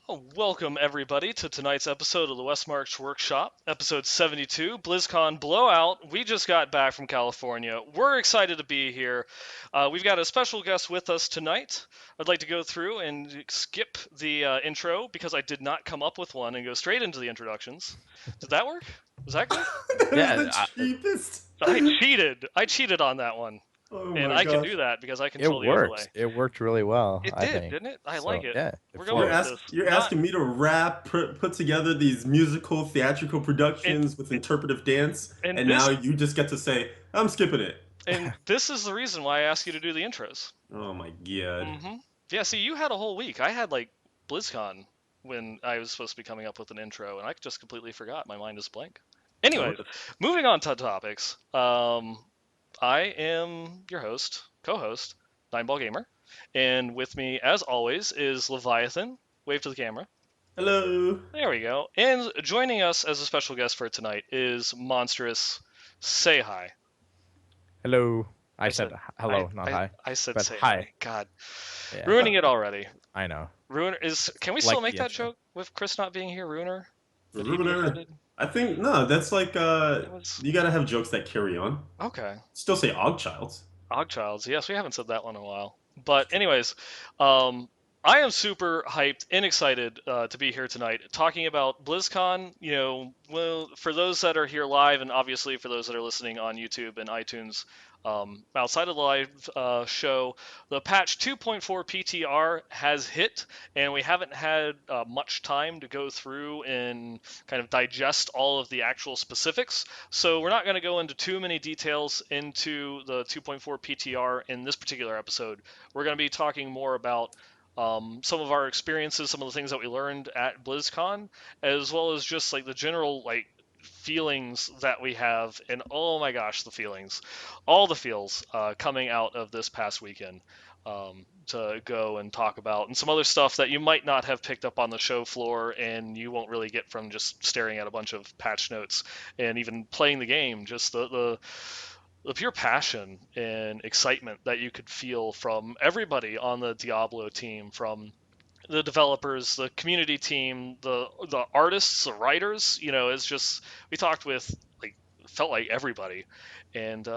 Welcome everybody to tonight's episode of the Westmarch Workshop, episode 72, Blizzcon Blowout. We just got back from California. We're excited to be here. We've got a special guest with us tonight. I'd like to go through and skip the intro because I did not come up with one and go straight into the introductions. Did that work? Was that good? That was the Yeah, cheapest. I cheated. I cheated on that one. Oh And my I can gosh. do that because I it control the overlay. works. It worked really well, It I did, think. didn't it? I like So it. yeah, it We're You're going with flows. this. you're Not asking me to rap, put together these musical theatrical and productions with interpretive dance, and and now this you just get to say, I'm skipping it. And this is the reason why I asked you to do the intros. Oh my god. Yeah, see, you had a whole week. I had like BlizzCon when I was supposed to be coming up with an intro, and I just completely forgot. My mind is blank. Oh, Anyway, moving on to topics. I am your host, co-host, Nineball Gamer, and with me, as always, is Leviathan. Wave to the camera. hello. There we go. And joining us as a special guest for tonight is Monstrous. Say hi. Hello. I I said said I hello, not I, hi. I said But say hi. hi. God. Yeah, Ruining it already. I know. Ruiner is. Can we still Like make the that intro. joke with Chris not being here? Ruiner? Would he be Ruiner. offended? I think no, that's like It was you gotta have jokes that carry on. okay. Still say Ogchilds. Ogchilds. Yes, we haven't said that one in a while. But anyways, um, I am super hyped and excited to be here tonight talking about BlizzCon. Well, for those that are here live, and obviously for those that are listening on YouTube and iTunes, outside of the live show, the patch 2.4 PTR has hit, and we haven't had much time to go through and kind of digest all of the actual specifics. So we're not going to go into too many details into the 2.4 PTR in this particular episode. We're going to be talking more about some of our experiences, some of the things that we learned at BlizzCon, as well as just like the general like feelings that we have, and oh my gosh, the feelings, all the feels coming out of this past weekend. To go and talk about, and some other stuff that you might not have picked up on the show floor, and you won't really get from just staring at a bunch of patch notes and even playing the game. Just the pure passion and excitement that you could feel from everybody on the Diablo team, from the developers, the community team, the artists, the writers. It's just we talked with like felt like everybody, and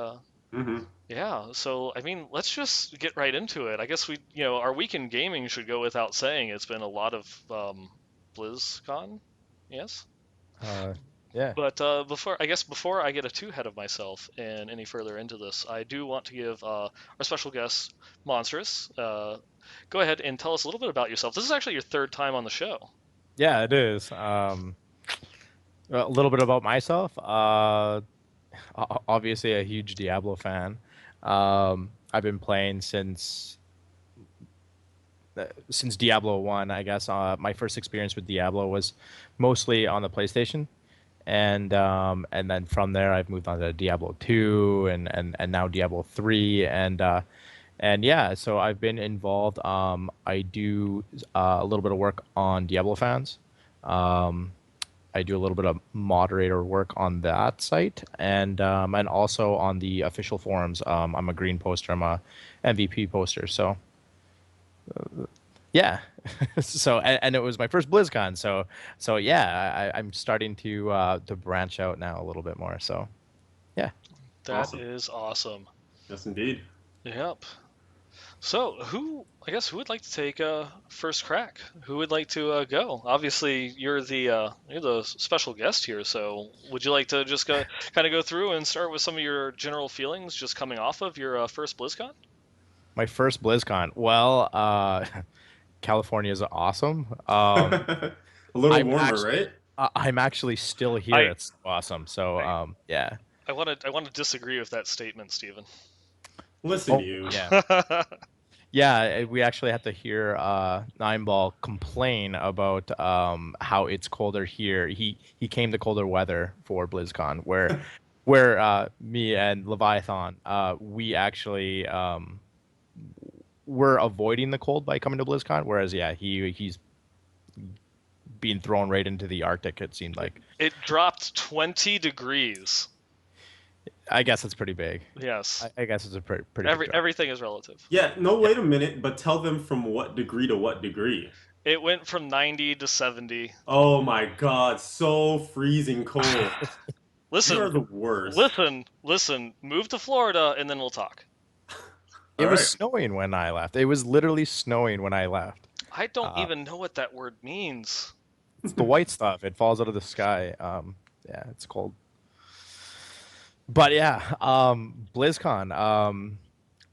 Mm-hmm. yeah. So I mean, let's just get right into it. I guess our week in gaming should go without saying. It's been a lot of BlizzCon, yes. Uh, yeah. But before I get too ahead of myself and any further into this, I do want to give our special guest, Monstrous, go ahead and tell us a little bit about yourself. This is actually your third time on the show. Yeah, it is. A little bit about myself. Obviously a huge Diablo fan. I've been playing since Diablo 1, I guess. My first experience with Diablo was mostly on the PlayStation. And then from there I've moved on to Diablo 2 and now Diablo 3 and yeah, so I've been involved. I do a little bit of work on Diablo fans. Um, I do a little bit of moderator work on that site, and also on the official forums. I'm a green poster. I'm a MVP poster. So yeah, and it was my first BlizzCon. So yeah, I'm starting to branch out now a little bit more. So yeah. That Awesome. is awesome. Yes, indeed. Yep. So who would like to take first crack? Who would like to go? Obviously, you're the special guest here. So would you like to just kind of go through and start with some of your general feelings just coming off of your first BlizzCon? My first BlizzCon. Well, California is awesome. A little I'm warmer, actually right? I'm actually still here. I It's awesome. So I yeah. I want to disagree with that statement, Stephen. Listen, Oh you. yeah. Yeah, we actually had to hear Nineball complain about how it's colder here. He came to colder weather for BlizzCon, where me and Leviathan we actually were avoiding the cold by coming to BlizzCon, whereas yeah, he's being thrown right into the Arctic. It seemed like. It dropped 20 degrees. I guess it's pretty big. Yes. I guess it's a pretty big drop. Everything is relative. Yeah, no, Yeah. wait a minute, but tell them from what degree to what degree. It went from 90 to 70. Oh my God, so freezing cold. You are Listen, the worst. listen. Move to Florida, and then we'll talk. It All was right. snowing when I left. It was literally snowing when I left. I don't Uh, even know what that word means. it's the white stuff. It falls out of the sky. Yeah, it's cold. But yeah, BlizzCon.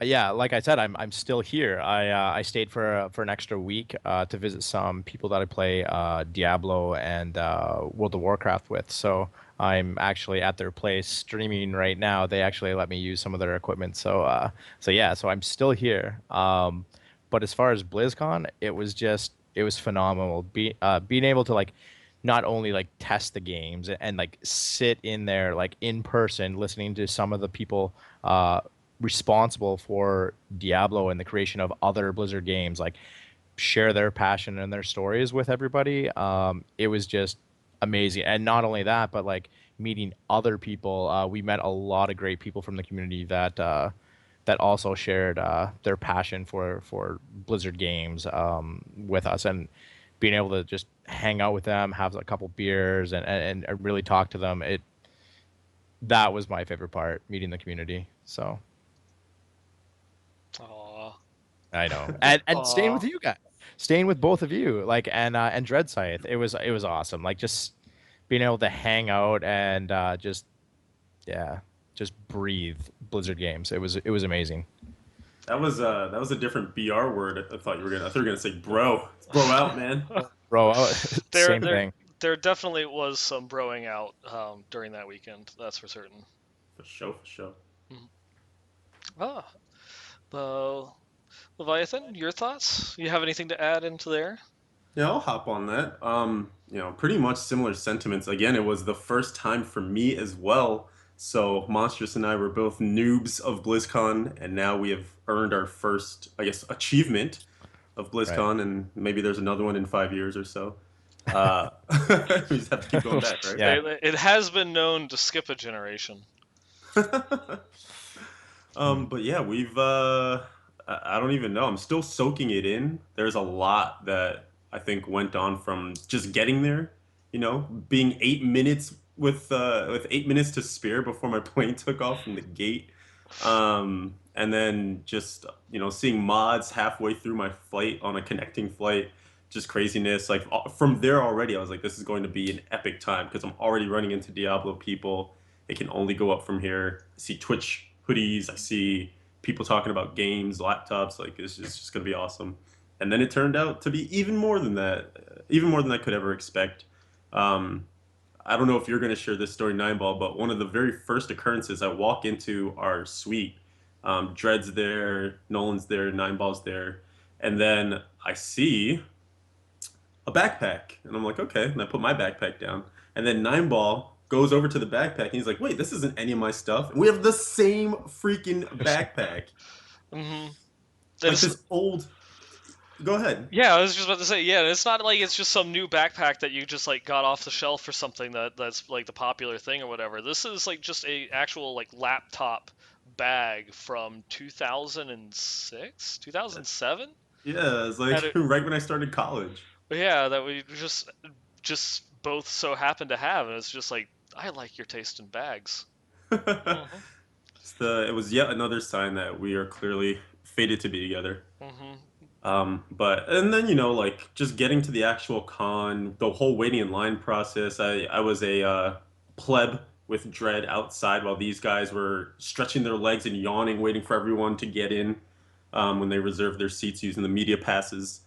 Yeah, like I said, I'm still here. I stayed for an extra week to visit some people that I play Diablo and World of Warcraft with. So I'm actually at their place streaming right now. They actually let me use some of their equipment. So yeah, so I'm still here. But as far as BlizzCon, it was phenomenal. Being able to like not only like test the games and like sit in there like in person listening to some of the people responsible for Diablo and the creation of other Blizzard games, like share their passion and their stories with everybody. It was just amazing. And not only that, but like meeting other people. We met a lot of great people from the community that also shared their passion for Blizzard games with us, and being able to just hang out with them, have a couple beers, and really talk to them. That was my favorite part, meeting the community. So Aw. I know, and staying with Aw. you guys, staying with both of you, like and Dread Scythe, it was awesome. Like just being able to hang out and just yeah, just breathe Blizzard games. It was amazing. That was a different BR word. I thought you were gonna say bro. It's bro out, man. Bro, There, same there, thing. there definitely was some broing out during that weekend. That's for certain. For sure, for sure. Mhm. Ah, Leviathan, your thoughts? You have anything to add into there? Yeah, I'll hop on that. Pretty much similar sentiments. Again, it was the first time for me as well. So Monstrous and I were both noobs of BlizzCon, and now we have earned our first, I guess, achievement of Right. BlizzCon, and maybe there's another one in 5 years or so. Uh, we just have to keep going back, right? Yeah. It has been known to skip a generation. Hmm. But yeah, I don't even know. I'm still soaking it in. There's a lot that I think went on from just getting there, being 8 minutes with 8 minutes to spare before my plane took off from the gate. And then just, seeing mods halfway through my flight on a connecting flight, just craziness. Like from there already, I was like, this is going to be an epic time because I'm already running into Diablo people. It can only go up from here. I see Twitch hoodies. I see people talking about games, laptops. Like it's just gonna be awesome. And then it turned out to be even more than that, even more than I could ever expect. Um, I don't know if you're gonna share this story, Nine Ball, but one of the very first occurrences, I walk into our suite. Dread's there, Nolan's there, Nine Ball's there, and then I see a backpack. And I'm like, okay. And I put my backpack down. And then Nine Ball goes over to the backpack and he's like, wait, this isn't any of my stuff. And we have the same freaking backpack. Hmm. Like It's this old. Go ahead. Yeah, I was just about to say, yeah, it's not like it's just some new backpack that you just like got off the shelf or something that's like the popular thing or whatever. This is like just a actual like laptop bag from 2006, 2007. Yeah, it's like Had it, right when I started college. yeah, that we just both so happen to have, and it's just like I like your taste in bags. Hmm. It was yet another sign that we are clearly fated to be together. Hmm. But and then like just getting to the actual con, the whole waiting in line process. I was a pleb with Dread outside while these guys were stretching their legs and yawning, waiting for everyone to get in when they reserved their seats using the media passes.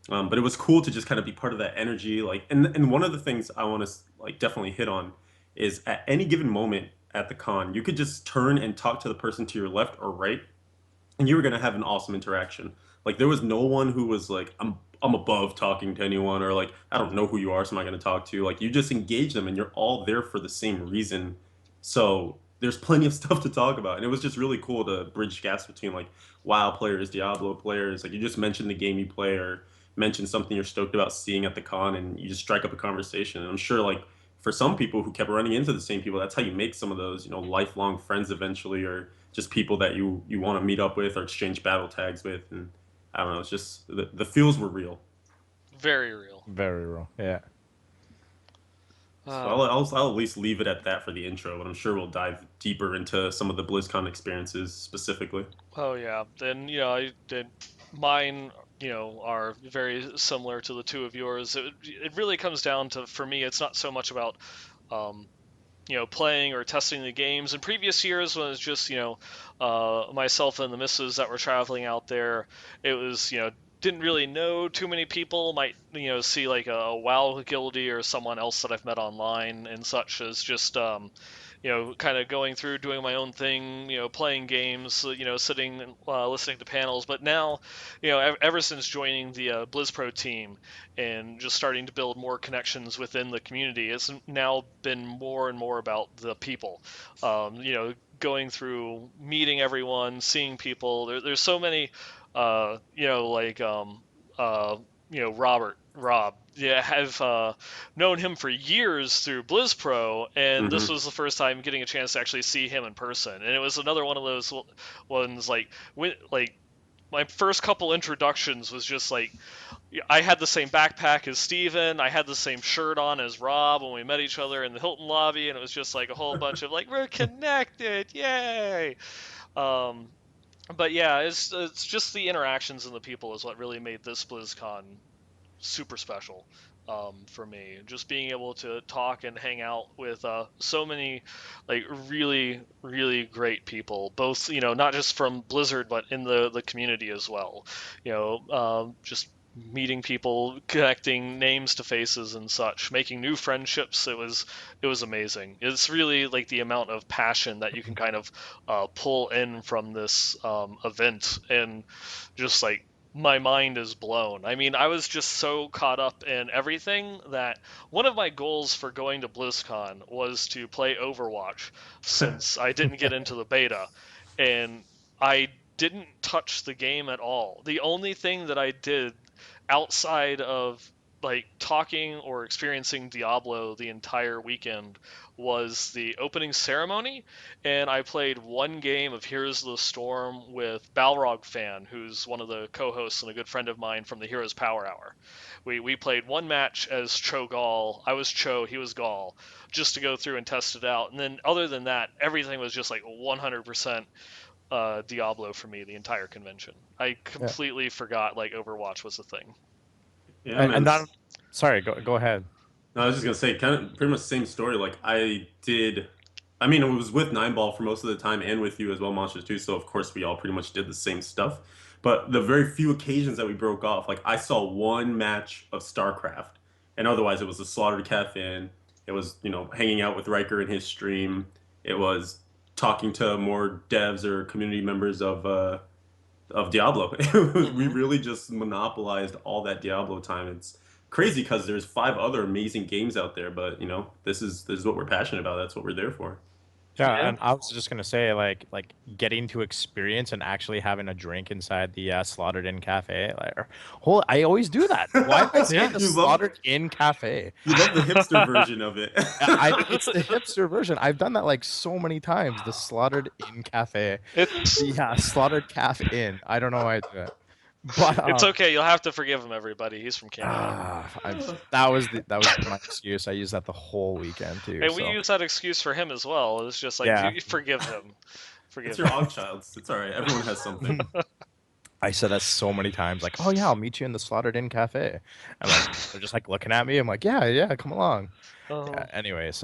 But it was cool to just kind of be part of that energy. Like, and one of the things I want to like definitely hit on is at any given moment at the con, you could just turn and talk to the person to your left or right, and you were gonna have an awesome interaction. Like there was no one who was like, I'm above talking to anyone, or like I don't know who you are, so I'm not gonna talk to you. Like you just engage them, and you're all there for the same reason. So there's plenty of stuff to talk about, and it was just really cool to bridge gaps between like WoW players, Diablo players. Like you just mentioned the game you play, or mention something you're stoked about seeing at the con, and you just strike up a conversation. And I'm sure like for some people who kept running into the same people, that's how you make some of those lifelong friends eventually, or just people that you want to meet up with or exchange battle tags with. And I don't know, it's just the feels were real. Very real. Very real. Yeah. So Uh, I'll at least leave it at that for the intro, but I'm sure we'll dive deeper into some of the BlizzCon experiences specifically. oh yeah. Then I did mine. Are very similar to the two of yours. It really comes down to, for me, it's not so much about um, playing or testing the games. In previous years, when it was just, myself and the missus that were traveling out there, it was, didn't really know too many people. Might, see like a WoW guildie or someone else that I've met online and such, as just, kind of going through, doing my own thing, playing games, sitting, listening to panels. But now, ever since joining the BlizzPro team and just starting to build more connections within the community, it's now been more and more about the people. Going through, meeting everyone, seeing people. There's so many, like Rob. Yeah, have known him for years through BlizzPro, and this Hmm. was the first time getting a chance to actually see him in person. And it was another one of those ones like my first couple introductions was just like, I had the same backpack as Steven. I had the same shirt on as Rob when we met each other in the Hilton lobby, and it was just like a whole bunch of like, we're connected, yay! Um, but yeah, it's just the interactions and the people is what really made this BlizzCon super special, for me. Just being able to talk and hang out with so many like really really great people, both not just from Blizzard but in the community as well. Just meeting people, connecting names to faces and such, making new friendships. It was amazing. It's really like the amount of passion that you can kind of pull in from this event, and just like my mind is blown. I mean, I was just so caught up in everything that one of my goals for going to BlizzCon was to play Overwatch, since I didn't get into the beta, and I didn't touch the game at all. The only thing that I did outside of like talking or experiencing Diablo the entire weekend was the opening ceremony, and I played one game of Heroes of the Storm with Balrog Fan, who's one of the co-hosts and a good friend of mine from the Heroes Power Hour. We played one match as Cho Gall. I was Cho, he was Gall, just to go through and test it out. And then other than that, everything was just like 100% Diablo for me the entire convention. I Yeah. completely forgot like Overwatch was a thing. Yeah, And man. not. Sorry. Go ahead. No, I was just gonna say, kind of pretty much the same story. Like I did, I mean, it was with Nine Ball for most of the time, and with you as well, Monsters too. So of course we all pretty much did the same stuff. But the very few occasions that we broke off, like I saw one match of StarCraft, and otherwise it was the Slaughtered Cafe. It was hanging out with Riker in his stream. It was talking to more devs or community members of Diablo. We Hmm. really just monopolized all that Diablo time. It's crazy because there's five other amazing games out there, but this is what we're passionate about. That's what we're there for. Yeah, Yeah. and I was just gonna say, like getting to experience and actually having a drink inside the Slaughtered Inn Cafe. Like, I always do that. Why am I saying Yeah. the you love Slaughtered Inn Cafe? you love the hipster version of it. It's the hipster version. I've done that like so many times. The Slaughtered Inn Cafe, It's the Slaughtered Calf Inn. I don't know why I do it, but it's okay. You'll have to forgive him, everybody. He's from Canada. that was my excuse. I used that the whole weekend too. And we So use that excuse for him as well. It's just like, yeah. you forgive him. It's Forgive your him. Ogchild. It's all right. Everyone has something. I said that so many times, like, "Oh yeah, I'll meet you in the Slaughtered Inn Cafe." I'm like, they're just like looking at me. I'm like, "Yeah, yeah, come along." Uh, Yeah, anyways,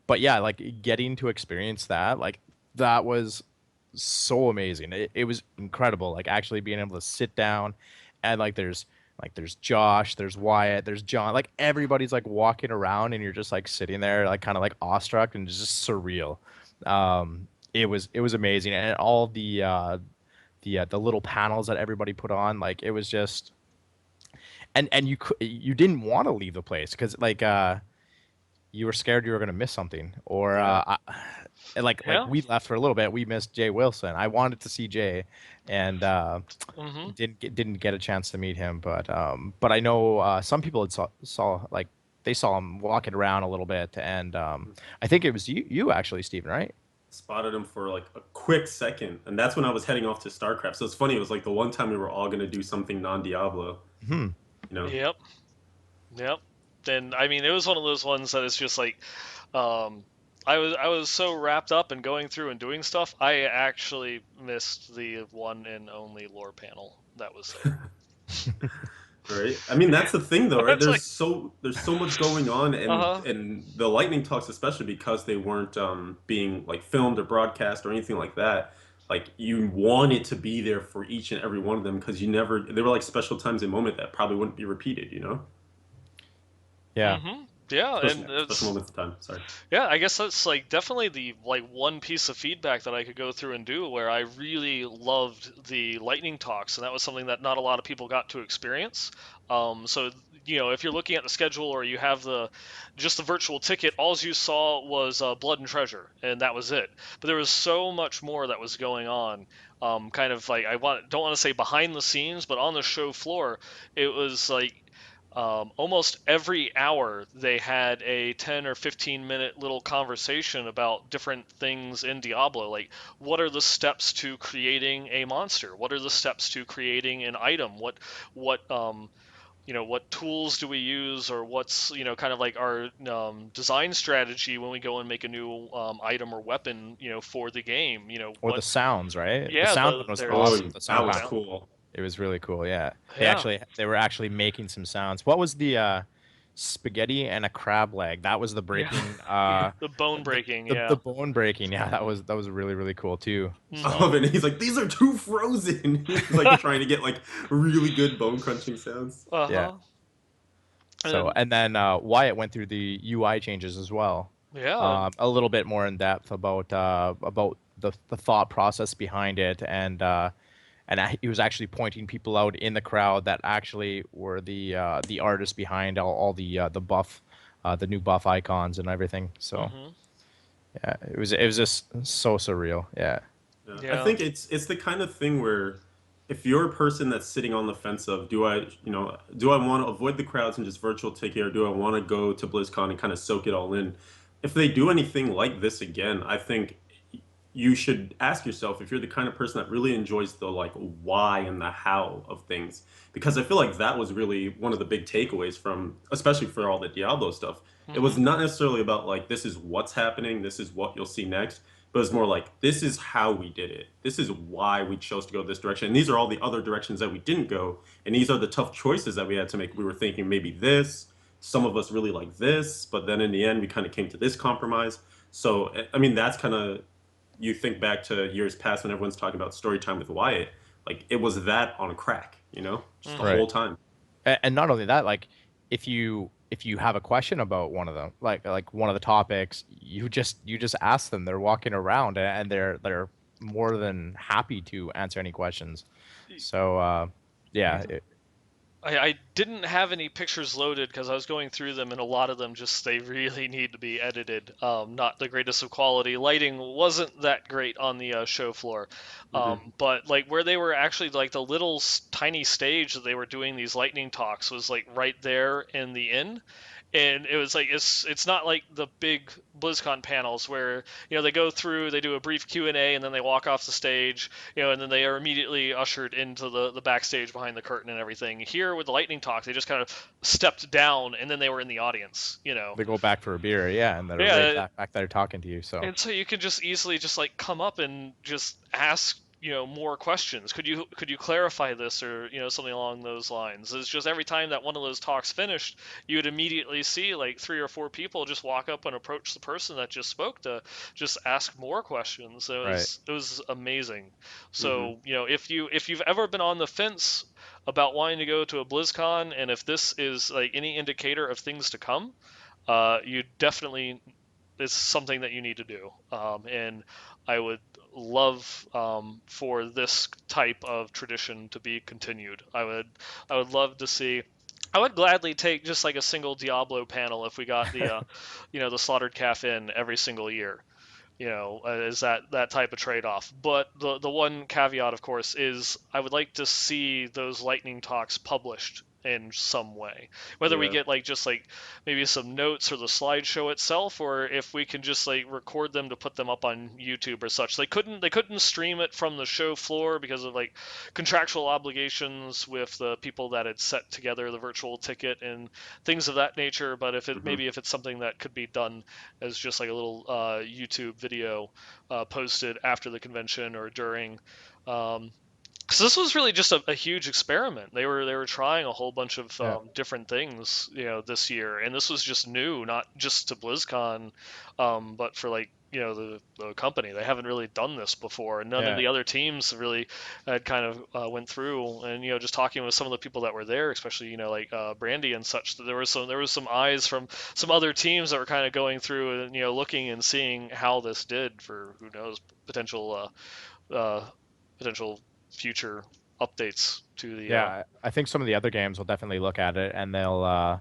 but yeah, like getting to experience that, like that was so amazing. It was incredible. Like actually being able to sit down and like there's Josh, there's Wyatt, there's John, like everybody's like walking around and you're just like sitting there like kind of like awestruck and just surreal. It was amazing, and all the little panels that everybody put on, like it was just, and you didn't want to leave the place because like you were scared you were gonna miss something, or Yeah. like yeah. we left for a little bit. We missed Jay Wilson. I wanted to see Jay, and Hmm. didn't get a chance to meet him. But I know some people had saw like they saw him walking around a little bit, and I think it was you actually, Stephen, right? Spotted him for like a quick second, and that's when I was heading off to StarCraft. So it's funny. It was like the one time we were all gonna do something non-Diablo. Hmm. You know. Yep. Yep. And I mean, it was one of those ones that is just like, um, I was so wrapped up in going through and doing stuff, I actually missed the one and only lore panel that was Right. I mean, there. that's the thing though, right? It's like, There's so much going on, uh-huh. and the lightning talks, especially because they weren't being like filmed or broadcast or anything like that. Like you wanted to be there for each and every one of them because you never they were like special times in moment that probably wouldn't be repeated, you know? Yeah. Yeah, Special and special it's moments of time. Sorry. yeah, I guess that's like definitely the like one piece of feedback that I could go through and do where I really loved the lightning talks, and that was something that not a lot of people got to experience. So if you're looking at the schedule or you have the just the virtual ticket, all you saw was blood and treasure, and that was it. But there was so much more that was going on. Kind of like don't want to say behind the scenes, but on the show floor, it was like almost every hour they had a 10 or 15-minute little conversation about different things in Diablo. Like, what are the steps to creating a monster? What are the steps to creating an item? What tools do we use, or what's kind of like our design strategy when we go and make a new item or weapon for the game. Or the What sounds, right? The Yeah, sound one was Oh, there's awesome. The that sound was panel. cool. It was really cool. Yeah. yeah. They were actually making some sounds. What was the spaghetti and a crab leg? That was the Yeah. breaking The bone breaking, the yeah. bone breaking. Yeah, that was really really cool too. I So, Hmm. love it. And he's like, these are too frozen. He's like trying to get like really good bone crunching sounds. yeah. Uh-huh. And So, then and then Wyatt went through the UI changes as well. yeah, A little bit more in depth about the thought process behind it, and he was actually pointing people out in the crowd that actually were the artists behind all the buff, the new buff icons and everything. So hmm, yeah, it was just so surreal. Yeah, Yeah. I yeah, think it's the kind of thing where if you're a person that's sitting on the fence of do I want to avoid the crowds and just virtual ticket or do I want to go to BlizzCon and kind of soak it all in? If they do anything like this again, I think you should ask yourself if you're the kind of person that really enjoys the like why and the how of things because I feel like that was really one of the big takeaways from especially for all the Diablo stuff. It was hmm, not necessarily about like this is what's happening, this is what you'll see next, but it's more like this is how we did it. This is why we chose to go this direction. And these are all the other directions that we didn't go, and these are the tough choices that we had to make. We were thinking maybe this, some of us really like this, but then in the end we kind of came to this compromise. So I mean that's kind of you think back to years past when everyone's talking about story time with Wyatt, like it was that on crack, just the hmm. right. whole time. And not only that, like if you have a question about one of them, like one of the topics, you just ask them. They're walking around and they're more than happy to answer any questions. So yeah, I didn't have any pictures loaded because I was going through them, and a lot of them just they really need to be edited. Not the greatest of quality. Lighting wasn't that great on the show floor, Hmm. but like where they were actually like the little tiny stage that they were doing these lightning talks was like right there in the inn, and it was like it's not like the big BlizzCon panels where they go through, they do a brief Q&A, and then they walk off the stage, and then they are immediately ushered into the backstage behind the curtain and everything. Here with the lightning talk, they just kind of stepped down and then they were in the audience. they go back for a beer, yeah, and they're right Yeah, back there talking to you. So and so you could just easily just like come up and just ask more questions. Could you clarify this, or something along those lines? It's just every time that one of those talks finished, you would immediately see like three or four people just walk up and approach the person that just spoke to just ask more questions. It right. was it was amazing. Hmm. So if you've ever been on the fence about wanting to go to a BlizzCon, and if this is like any indicator of things to come, you definitely it's something that you need to do. And I would love for this type of tradition to be continued. I would love to see. I would gladly take just like a single Diablo panel if we got the slaughtered calf in every single year. Is that type of trade-off. But the one caveat, of course, is I would like to see those lightning talks published in some way. Whether we Yeah. get like just like maybe some notes or the slideshow itself, or if we can just like record them to put them up on YouTube or such. They couldn't stream it from the show floor because of like contractual obligations with the people that had set together the virtual ticket and things of that nature. But if it Hmm. maybe if it's something that could be done as just like a little YouTube video posted after the convention or during. Um, because this was really just a huge experiment. They were trying a whole bunch of Yeah. different things, this year, and this was just new, not just to BlizzCon, but for like the company. They haven't really done this before, and none of Yeah. the other teams really had kind of went through. And just talking with some of the people that were there, especially like Brandy and such, that there was some eyes from some other teams that were kind of going through and looking and seeing how this did for who knows uh, potential future updates to the. Yeah, I think some of the other games will definitely look at it, and they'll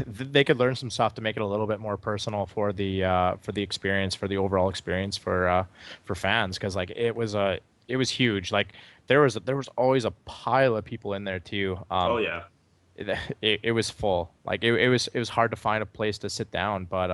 they could learn some stuff to make it a little bit more personal for the experience, for the overall experience for fans, because like it was huge. Like there was always a pile of people in there too. Oh yeah. It was full. Like it was hard to find a place to sit down, but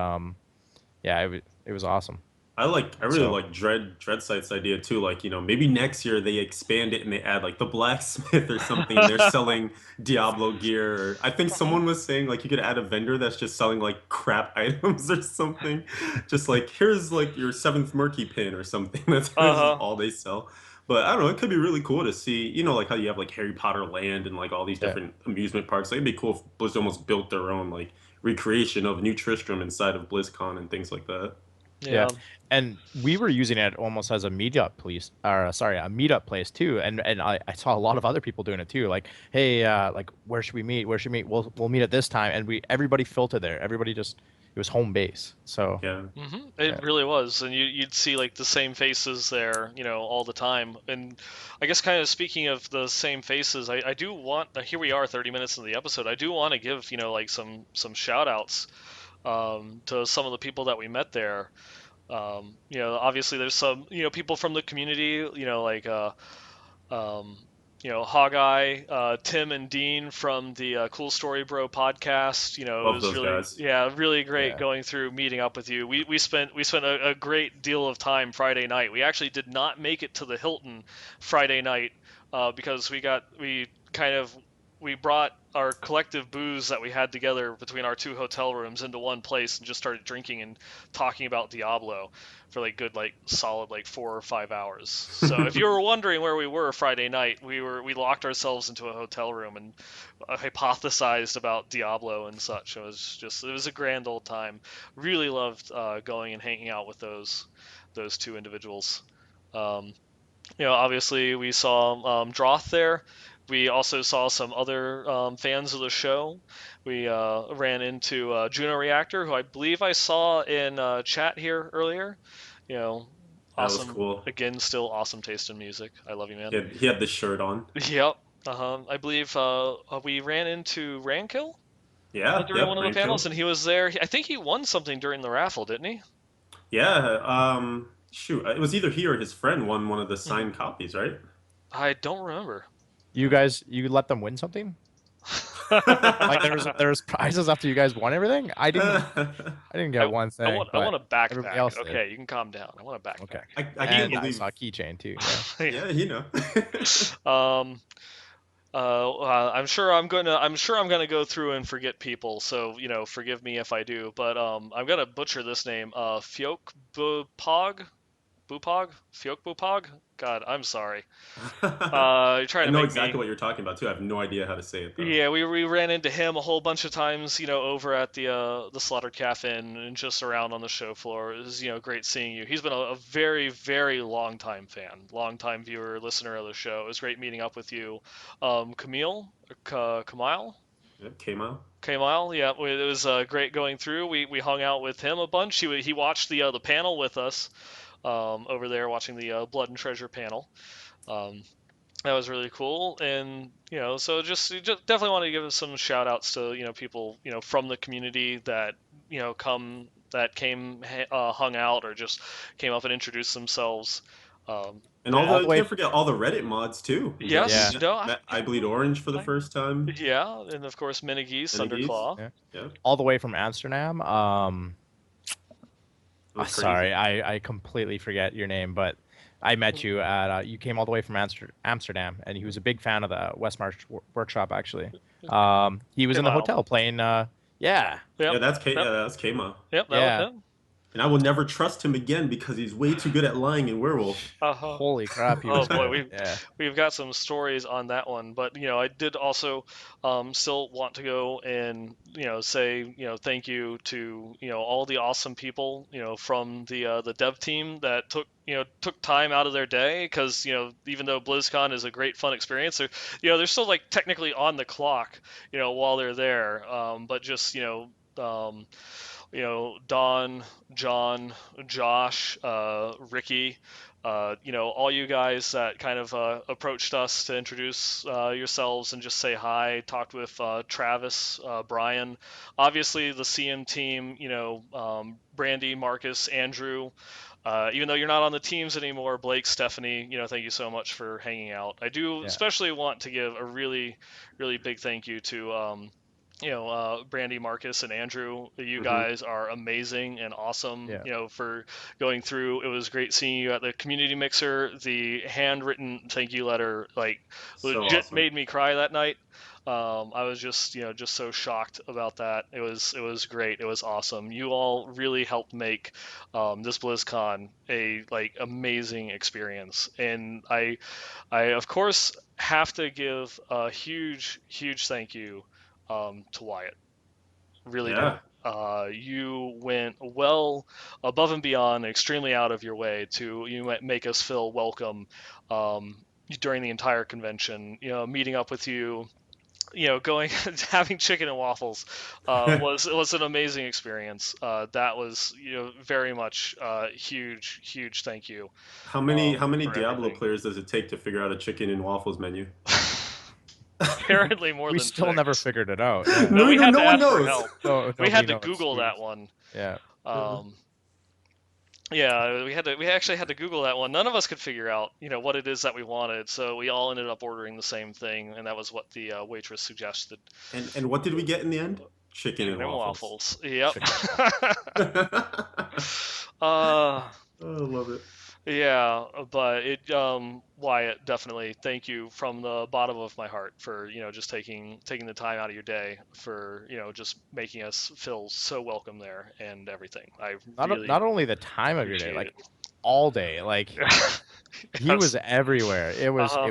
yeah, it was awesome. I really So like Dread Sight's idea too. Like, maybe next year they expand it and they add like the blacksmith or something and they're selling Diablo gear. Or, I think Mhm. someone was saying like you could add a vendor that's just selling like crap items or something. Just like here's like your seventh murky pin or something. That's this is Uh-huh. all they sell. But I don't know, it could be really cool to see, like how you have like Harry Potter Land and like all these yeah. different amusement parks. Like, it'd be cool if Blizz almost built their own like recreation of New Tristram inside of BlizzCon and things like that. Yeah, Yeah. and we were using it almost as a meetup place, or sorry, a meetup place too. And I saw a lot of other people doing it too. Like, hey, like where should we meet? Where should we meet? We'll meet at this time. And everybody filtered there. Everybody just it was home base. So Yeah. It yeah, really was, and you'd see like the same faces there, all the time. And I guess kind of speaking of the same faces, I do want. Here we are, 30 minutes into the episode. I do want to give like some shout outs to some of the people that we met there. Obviously there's some people from the community, like um, Hawkeye, Tim and Dean from the Cool Story Bro podcast. It Love was those really, guys. yeah, really great yeah, going through meeting up with you. We spent a great deal of time Friday night. We actually did not make it to the Hilton Friday night because we kind of we brought our collective booze that we had together between our two hotel rooms into one place and just started drinking and talking about Diablo for like good like solid like 4 or 5 hours. So if you were wondering where we were Friday night, we locked ourselves into a hotel room and hypothesized about Diablo and such. It was a grand old time. Really loved going and hanging out with those two individuals. Um, Obviously we saw Droth there. We also saw some other fans of the show. We ran into Juno Reactor, who I believe I saw in chat here earlier. You know, That was awesome. cool. Again, still awesome taste in music. I love you, man. He had this shirt on. Yep. I believe we ran into Rankill Yeah, during one yep, of the Rainkill. panels, and he was there. I think he won something during the raffle, didn't he? Yeah, shoot, it was either he or his friend won one of the Hmm. signed copies, right? I don't remember. you let them win something? Like there was prizes after you guys won everything? I didn't get I, one I thing, want I but want a everybody backpack. else did. Okay, you can calm down. I want a Okay, backpack. I can't and I believe. saw a keychain too. Yeah. Yeah. Yeah, Um. I'm sure I'm gonna go through and forget people. So forgive me if I do. But I'm gonna butcher this name. Fiok Bupog, Fiok Bupog. God, I'm sorry. You're I trying to know make exactly me. what you're talking about too. I have no idea how to say it though. Yeah, we ran into him a whole bunch of times, over at the Slaughter Cafe and just around on the show floor. It was, great seeing you. He's been a very, very long time fan, long time viewer, listener of the show. It was great meeting up with you. Camille, Yep, came out. Kamile, yeah, it was great going through. We hung out with him a bunch. He watched the panel with us over there, watching the Blood and Treasure panel. Um, that was really cool, and so just definitely want to give some shout outs to people from the community that came hung out or just came up and introduced themselves. And all Yeah. all the the you way. can't forget all the Reddit mods too. We got Yeah, Yes. met, No. met I Bleed Orange for the I, first time. yeah, and of course Minigeese, And Geese. Thunderclaw. yeah, Yeah, all the way from Amsterdam. it was crazy. Sorry, I completely forget your name, but I met you at you came all the way from Amsterdam, and he was a big fan of the Westmarch workshop. Actually, he was Hey, in the Mile. hotel playing. Yeah, Yep. Yep. Yeah, that's Kma. Yep. That was yeah. him. And I will never trust him again because he's way too good at lying in Werewolf. Uh-huh. Holy crap, he Oh was boy, good. we've Yeah, we've got some stories on that one, but I did also still want to go and say thank you to all the awesome people from the dev team that took time out of their day because even though BlizzCon is a great fun experience, they're still like technically on the clock while they're there, but just Don, John, Josh, Ricky, all you guys that kind of approached us to introduce yourselves and just say hi, talked with Travis, Brian, obviously the CM team, Brandy, Marcus, Andrew. Even though you're not on the teams anymore, Blake, Stephanie, thank you so much for hanging out. I do yeah, especially want to give a really, really big thank you to Brandy, Marcus, and Andrew. You Hmm. guys are amazing and awesome, yeah. for going through. It was great seeing you at the community mixer. The handwritten thank you letter, like, So legit awesome. made me cry that night. I was just so shocked about that. It was great. It was awesome. You all really helped make this BlizzCon a like amazing experience, and I of course have to give a huge, huge thank you to Wyatt. Really do. Yeah. You went well above and beyond, extremely out of your way to make us feel welcome during the entire convention. Meeting up with you, going having chicken and waffles was an amazing experience. That was very much huge, huge thank you How many for Diablo everything. players does it take to figure out a chicken and waffles menu? Apparently more We than still never six. figured it out. Yeah, No, No, we no, had no to one ask for knows. help. no, We nobody had to knows. Google We, that one. yeah, Um, yeah, we actually had to Google that one. None of us could figure out, what it is that we wanted, so we all ended up ordering the same thing, and that was what the waitress suggested. And what did we get in the end? Chicken and Chicken and waffles. waffles. Yep. chicken. I uh, love it. yeah, but Wyatt, definitely thank you from the bottom of my heart for, just taking the time out of your day for, just making us feel so welcome there and everything. I really Not only the time of your day, appreciate like it. all day. Like he was Yes. everywhere. Uh-huh. It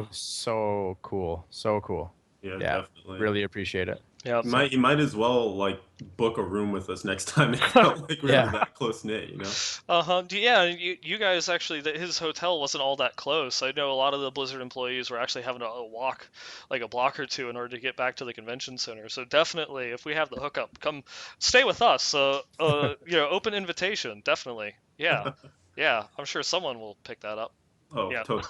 was so cool, so cool. Yeah, Yeah, definitely. really appreciate it. Yep. You So might as well like book a room with us next time. It felt like we were yeah, that close knit, you know? Uh-huh. Yeah, you guys actually, his hotel wasn't all that close. I know a lot of the Blizzard employees were actually having to walk like a block or two in order to get back to the convention center. So definitely, if we have the hookup, come stay with us. Open invitation, definitely. Yeah, yeah. I'm sure someone will pick that up. Oh, Yeah. totally.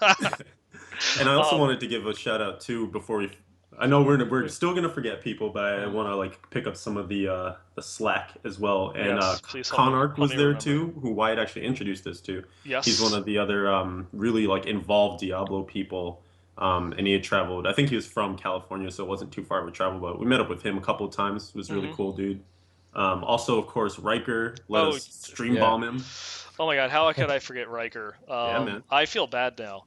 And I also um, wanted to give a shout out too before we. I know we're still gonna forget people, but I want to like pick up some of the slack as well. And yes, please Conark help was me there remember. too, who Wyatt actually introduced us to. He's one Yes. of the other really like involved Diablo people. And he had traveled. I think he was from California, so it wasn't too far of a travel. But we met up with him a couple of times. It was really Hmm. cool, dude. Also, of course, Riker let Oh, us stream yeah. bomb him. oh my God, how could I forget Riker? Yeah, man. I feel bad now.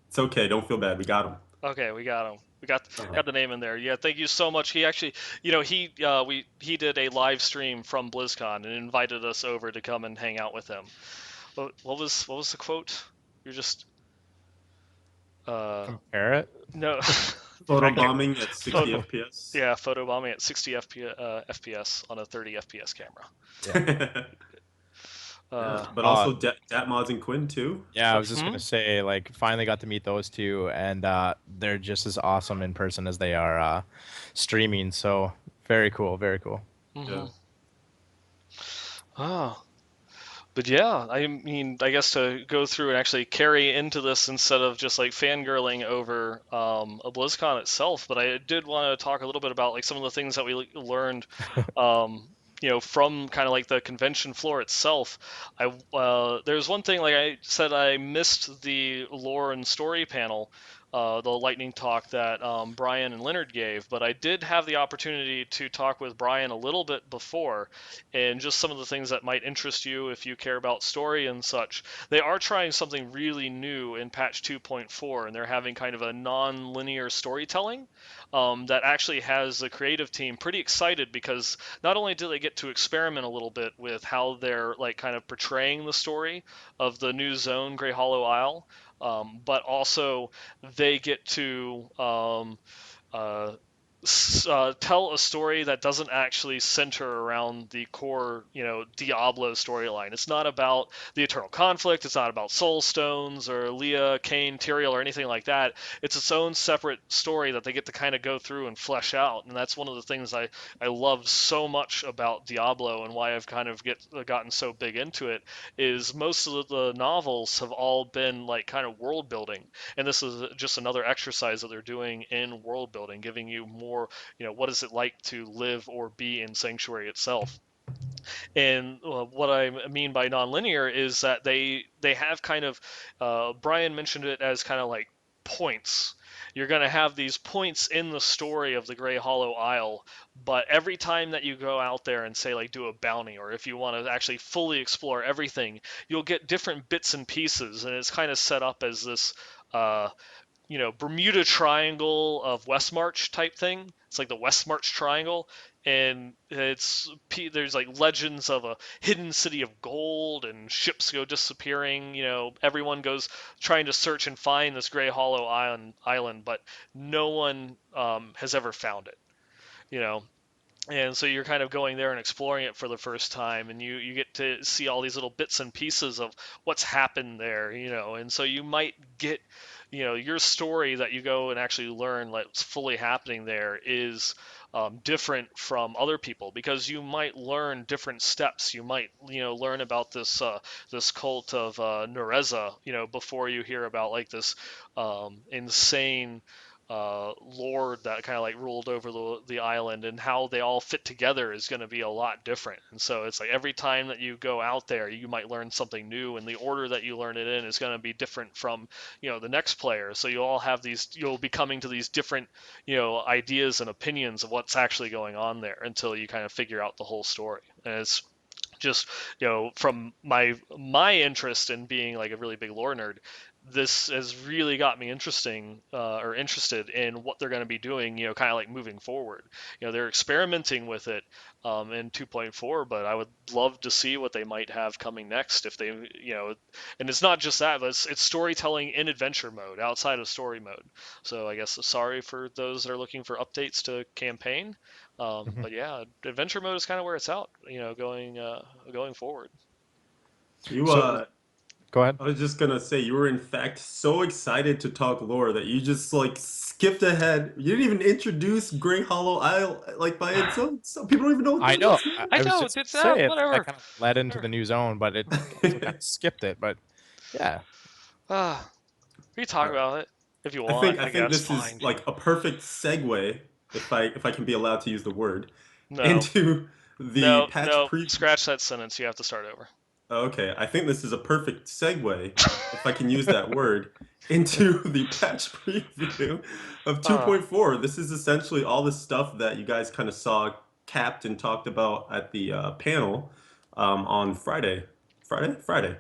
It's okay. Don't feel bad. We got him. Okay, we got him. We got Uh, got the name in there. Yeah, thank you so much. He actually, he did a live stream from BlizzCon and invited us over to come and hang out with him. What was the quote? You're just uh Compare it. no. I Photo can't. bombing at 60 Photo, FPS. yeah, photobombing at 60 FPS on a 30 FPS camera. Yeah. Yeah, Uh, but also Mods and Quinn too. Yeah, I was just hmm gonna say, like, finally got to meet those two, and they're just as awesome in person as they are streaming. So very cool, very cool. hmm Yeah. Oh, but yeah, I mean, I guess to go through and actually carry into this instead of just like fangirling over a BlizzCon itself, but I did want to talk a little bit about like some of the things that we learned, um, from kind of like the convention floor itself. There's one thing, like I said, I missed the lore and story panel, the lightning talk that Brian and Leonard gave, but I did have the opportunity to talk with Brian a little bit before, and just some of the things that might interest you if you care about story and such. They are trying something really new in patch 2.4, and they're having kind of a non-linear storytelling that actually has the creative team pretty excited, because not only do they get to experiment a little bit with how they're like kind of portraying the story of the new zone, Grey Hollow Isle, but also they get to uh, tell a story that doesn't actually center around the core, Diablo storyline. It's not about the eternal conflict. It's not about soul stones or Leah, Cain, Tyrael, or anything like that. It's its own separate story that they get to kind of go through and flesh out. And that's one of the things I love so much about Diablo, and why I've kind of gotten so big into it, is most of the novels have all been like kind of world building, and this is just another exercise that they're doing in world building, giving you more, what is it like to live or be in Sanctuary itself. And what I mean by nonlinear is that they have kind of, Brian mentioned it as kind of like points. You're going to have these points in the story of the Grey Hollow Isle, but every time that you go out there and say like do a bounty, or if you want to actually fully explore everything, you'll get different bits and pieces, and it's kind of set up as this uh, Bermuda Triangle of Westmarch type thing. It's like the Westmarch Triangle, and there's like legends of a hidden city of gold, and ships go disappearing. Everyone goes trying to search and find this Grey Hollow island, but no one has ever found it. You know, and so you're kind of going there and exploring it for the first time, and you get to see all these little bits and pieces of what's happened there, and so you might get, your story that you go and actually learn what's fully happening there is different from other people, because you might learn different steps. You might, learn about this cult of Nereza, before you hear about like this insane lord that kind of like ruled over the island, and how they all fit together is going to be a lot different. And so it's like every time that you go out there, you might learn something new, and the order that you learn it in is going to be different from, the next player. So you'll be coming to these different, ideas and opinions of what's actually going on there, until you kind of figure out the whole story. And it's just, from my interest in being like a really big lore nerd, this has really got me interested in what they're going to be doing, kind of like moving forward. They're experimenting with it in 2.4, but I would love to see what they might have coming next, if they, and it's not just that, but it's storytelling in adventure mode outside of story mode. So I guess sorry for those that are looking for updates to campaign. Mhm. But yeah, adventure mode is kind of where it's out, going forward. You So go ahead. I was just gonna say you were in fact so excited to talk lore that you just like skipped ahead. You didn't even introduce Grey Hollow Isle like by its own. So people don't even know I know. what's going I I was know, just did gonna that, say it. That whatever. kind of led into the new zone, but it also kind on. of skipped it. But yeah. We can All talk right. about it if you I want, think I I think guess. this is Fine. like a perfect segue, if I can be allowed to use the word, No, into the no, patch no. preview. Scratch that sentence. You have to start over. Okay, I think this is a perfect segue, if I can use that word, into the patch preview of uh, 2.4. This is essentially all the stuff that you guys kind of saw capped and talked about at the panel on Friday. Friday? Friday.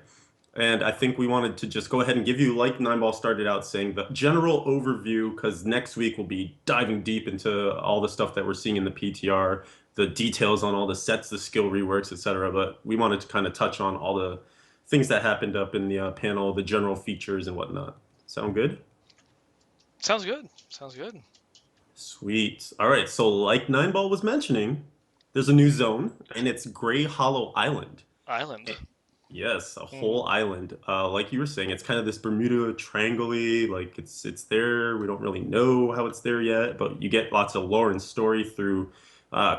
And I think we wanted to just go ahead and give you, like Nineball started out saying, the general overview, because next week we'll be diving deep into all the stuff that we're seeing in the PTR, the details on all the sets, the skill reworks, etc. But we wanted to kind of touch on all the things that happened up in the panel, the general features and whatnot. Sound good? Sounds good. Sounds good. Sweet. All right. So, like Nineball was mentioning, there's a new zone, and it's Gray Hollow Island. Island. Yes, a Hmm. whole island. Like you were saying, it's kind of this Bermuda triangle, like it's there. We don't really know how it's there yet, but you get lots of lore and story through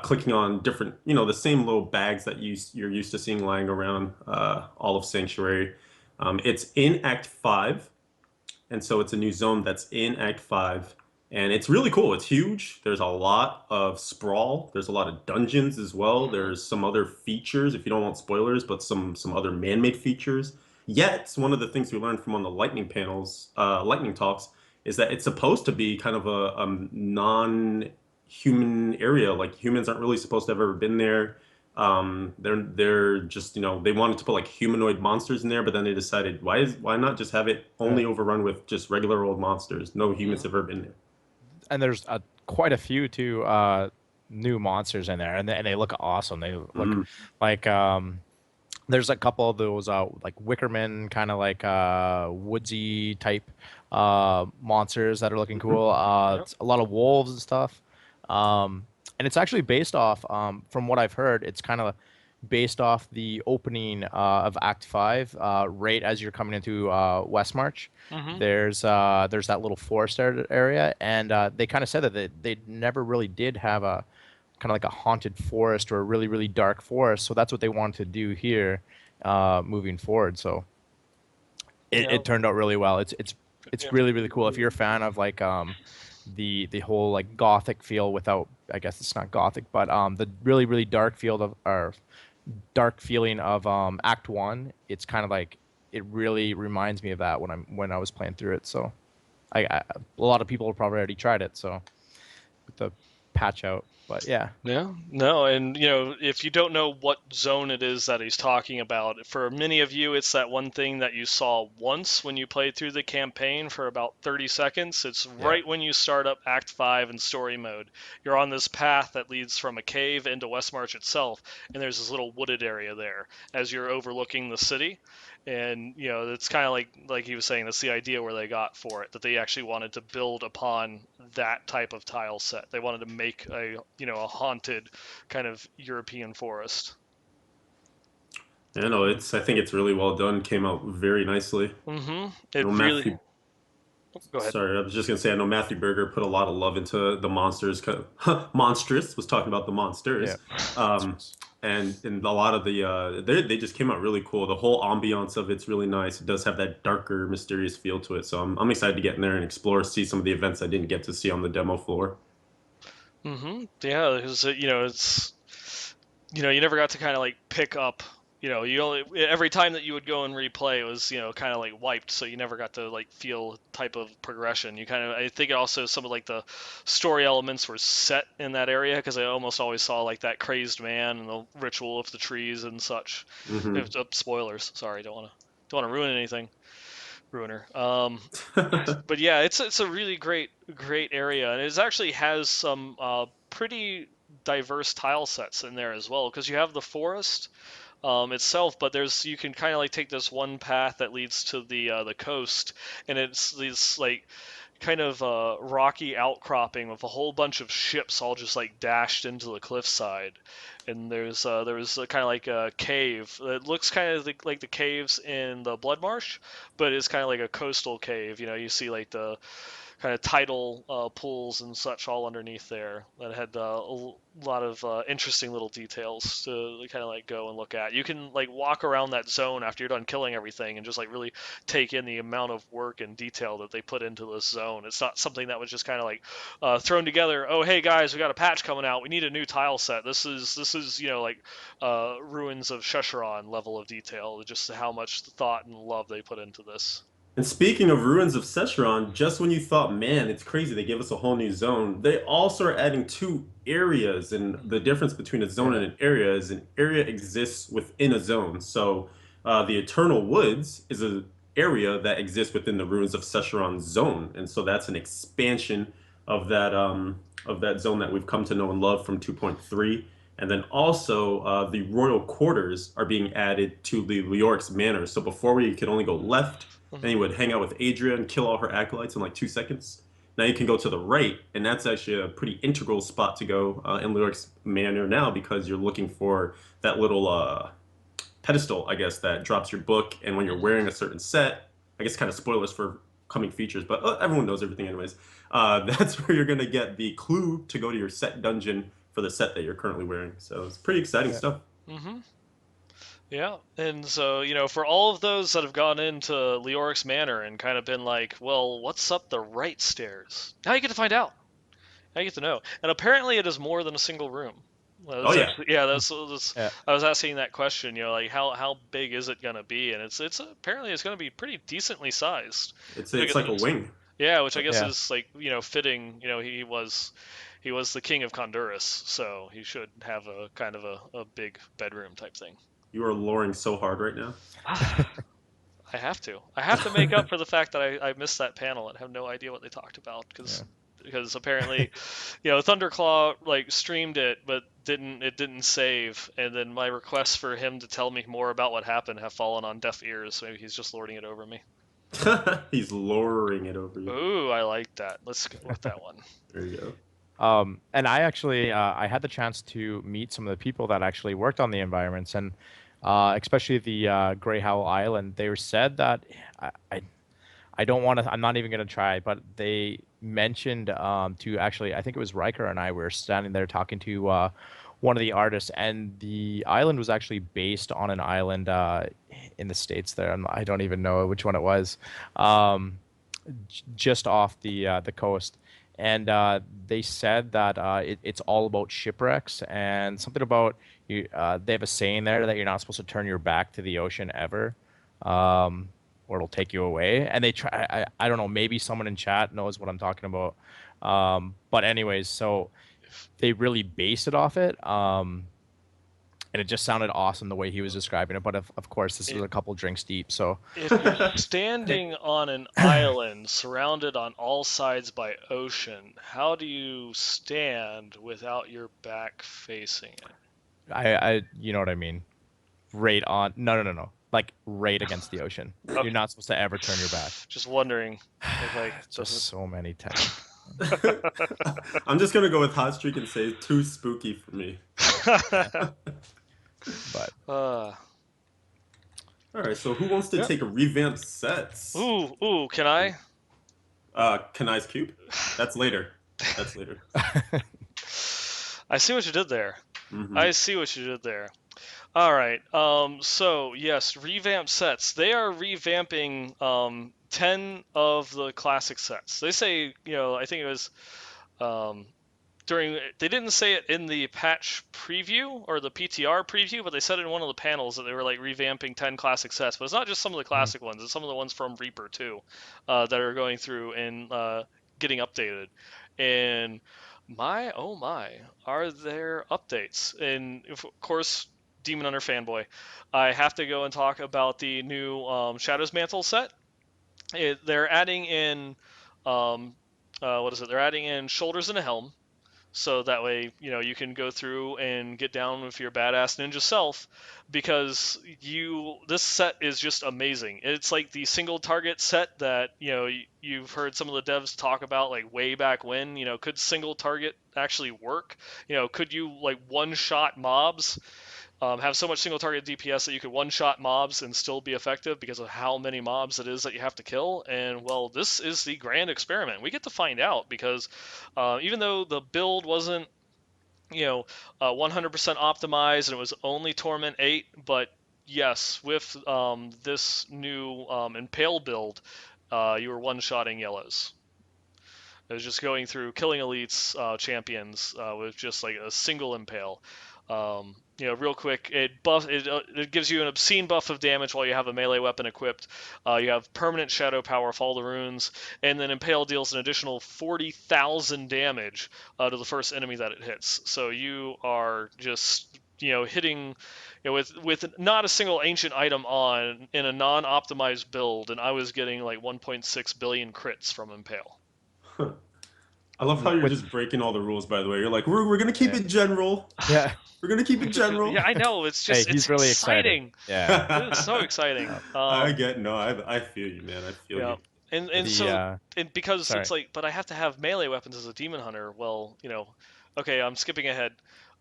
clicking on different, the same little bags that you're used to seeing lying around all of Sanctuary. It's in Act 5, and so it's a new zone that's in Act 5, And it's really cool. It's huge. There's a lot of sprawl. There's a lot of dungeons as well. Hmm. There's some other features, if you don't want spoilers, but some other man-made features. Yet, one of the things we learned from one of the lightning panels, lightning talks, is that it's supposed to be kind of a non-human area. Like humans aren't really supposed to have ever been there. They're just they wanted to put like humanoid monsters in there, but then they decided why not just have it Yeah. only overrun with just regular old monsters? No humans Hmm. have ever been there. And there's quite a few too new monsters in there, and they look awesome. They look Mm, like there's a couple of those like Wickerman kind of like woodsy type monsters that are looking mhm. cool. Yep. It's a lot of wolves and stuff. And it's actually based off, from what I've heard, it's kind of based off the opening of Act 5, right as you're coming into Westmarch. Hmm. There's that little forest area, and they kind of said that they never really did have a kind of like a haunted forest or a really really dark forest. So that's what they wanted to do here, moving forward. So it Yep. turned out really well. It's Yep. really really cool. If you're a fan of like the whole like gothic feel without, I guess it's not gothic, but the really really dark field of or dark feeling of Act One, it's kind of like it really reminds me of that when I was playing through it. So a lot of people have probably already tried it. So with the patch out, but yeah, Yeah, no, and if you don't know what zone it is that he's talking about, for many of you, it's that one thing that you saw once when you played through the campaign for about 30 seconds. It's yeah, right when you start up Act 5 in story mode. You're on this path that leads from a cave into Westmarch itself, and there's this little wooded area there as you're overlooking the city. And it's kind of like he was saying, that's the idea where they got for it, that they actually wanted to build upon that type of tile set. They wanted to make a haunted kind of European forest. Yeah, no, I think it's really well done. Came out very nicely. Mm-hmm. I It know really. Matthew. Go ahead. Sorry, I was just gonna say I know Matthew Berger put a lot of love into the monsters. Monstrous was talking about the yeah. monsters, um, and a lot of the they just came out really cool. The whole ambiance of it's really nice. It does have that darker, mysterious feel to it. So I'm excited to get in there and explore, see some of the events I didn't get to see on the demo floor. Mm-hmm. Yeah, because it's you never got to kind of like pick up. You only every time that you would go and replay it was kind of like wiped, so you never got to like feel type of progression. You kind of I think also some of like the story elements were set in that area because I almost always saw like that crazed man and the ritual of the trees and such. Hmm. If, spoilers, sorry, don't want to ruin anything, ruiner. But yeah, it's a really great area, and it actually has some pretty diverse tile sets in there as well because you have the forest itself, but there's you can kind of like take this one path that leads to the coast, and it's these like kind of rocky outcropping with a whole bunch of ships all just like dashed into the cliffside. And there's kind of like a cave. It looks kind of like the caves in the Blood Marsh, but it's kind of like a coastal cave. You see like the kind of tidal pools and such all underneath there that had a lot of interesting little details to kind of like go and look at. You can like walk around that zone after you're done killing everything and just like really take in the amount of work and detail that they put into this zone. It's not something that was just kind of like thrown together. Oh, hey guys, we got a patch coming out. We need a new tile set. This is like Ruins of Shusharon level of detail. Just how much thought and love they put into this. And speaking of Ruins of Sescheron, just when you thought, man, it's crazy, they gave us a whole new zone, they also are adding two areas. And the difference between a zone Yeah. and an area is an area exists within a zone. So the Eternal Woods is an area that exists within the Ruins of Sescheron zone. And so that's an expansion of that zone that we've come to know and love from 2.3. And then also the royal quarters are being added to the Leoric's manor. So before we could only go left, then Hmm. you would hang out with Adria and kill all her acolytes in like 2 seconds. Now you can go to the right, and that's actually a pretty integral spot to go in Lyric's Manor now because you're looking for that little pedestal, I guess, that drops your book. And when you're Hmm. wearing a certain set, I guess kind of spoilers for coming features, but everyone knows everything anyways. That's where you're going to get the clue to go to your set dungeon for the set that you're currently wearing. So it's pretty exciting Yeah. stuff. Hmm. Yeah, and so, for all of those that have gone into Leoric's Manor and kind of been like, well, what's up the right stairs? Now you get to find out. Now you get to know. And apparently it is more than a single room. Oh That's yeah, actually, yeah, that's Yeah. I was asking that question, like how big is it gonna be? And it's apparently it's gonna be pretty decently sized. Which I it's guess like a is, wing. yeah, which I guess Yeah. is like, fitting, he was the king of Honduras, so he should have a kind of a big bedroom type thing. You are luring so hard right now. I have to. I have to make up for the fact that I missed that panel and have no idea what they talked about Yeah. because apparently, Thunderclaw like streamed it but didn't save, and then my requests for him to tell me more about what happened have fallen on deaf ears. Maybe he's just lording it over me. He's lowering it over you. Ooh, I like that. Let's go with that one. There you go. And I actually I had the chance to meet some of the people that actually worked on the environments, and especially the Grey Howl Island. They were said that I I, I don't want to. I'm not even going to try, but they mentioned to actually. I think it was Riker and I were standing there talking to one of the artists, and the island was actually based on an island in the States. There, and I don't even know which one it was. Um, just off the coast, and they said that it's all about shipwrecks and something about you. They have a saying there that you're not supposed to turn your back to the ocean ever, or it'll take you away. And they try. I don't know. Maybe someone in chat knows what I'm talking about. But anyways, so they really base it off it. And it just sounded awesome the way he was describing it. But of course, this was a couple drinks deep, so If you're standing on an island surrounded on all sides by ocean, how do you stand without your back facing it? I you know what I mean. Right on. No. Like right against the ocean. You're Okay, not supposed to ever turn your back. just wondering if like Just doesn't. so many techniques. I'm just gonna go with hot streak and say too spooky for me. Yeah. But uh, All right, so who wants to yeah. take a revamped sets? ooh, can I? Kanai's cube. That's later. That's later. I see what you did there. Hmm. I see what you did there. All right. So yes, revamp sets. They are revamping 10 of the classic sets. They say, I think it was um, they didn't say it in the patch preview or the PTR preview, but they said it in one of the panels that they were like revamping 10 classic sets. But it's not just some of the Mhm. classic ones; it's some of the ones from Reaper too, that are going through and getting updated. And my oh my, are there updates? And of course, Demon Hunter fanboy, I have to go and talk about the new Shadows Mantle set. They're adding in um, what is it? They're adding in shoulders and a helm, so that way you can go through and get down with your badass ninja self, because this set is just amazing. It's like the single target set that you've heard some of the devs talk about like way back when. Could single target actually work? Could you like one shot mobs, have so much single target DPS that you could one shot mobs and still be effective because of how many mobs it is that you have to kill? And well, this is the grand experiment. We get to find out because even though the build wasn't 100% optimized and it was only Torment 8, but yes, with this new Impale build, you were one-shotting yellows. It was just going through killing elites, champions with just like a single impale. Real quick, it gives you an obscene buff of damage while you have a melee weapon equipped. You have permanent shadow power for all the runes, and then impale deals an additional 40,000 damage to the first enemy that it hits. So you are just hitting with not a single ancient item on in a non-optimized build, and I was getting like 1.6 billion crits from impale. I love how you're With just breaking all the rules. By the way, you're like, we're gonna keep yeah. it general. Yeah. We're gonna keep it general. Yeah, I know. Hey, It's he's really excited. exciting. Yeah. It's so exciting. I get no. I feel you, man. I feel Yeah, you. and The so and because sorry. it's like, but I have to have melee weapons as a demon hunter. Well, okay, I'm skipping ahead.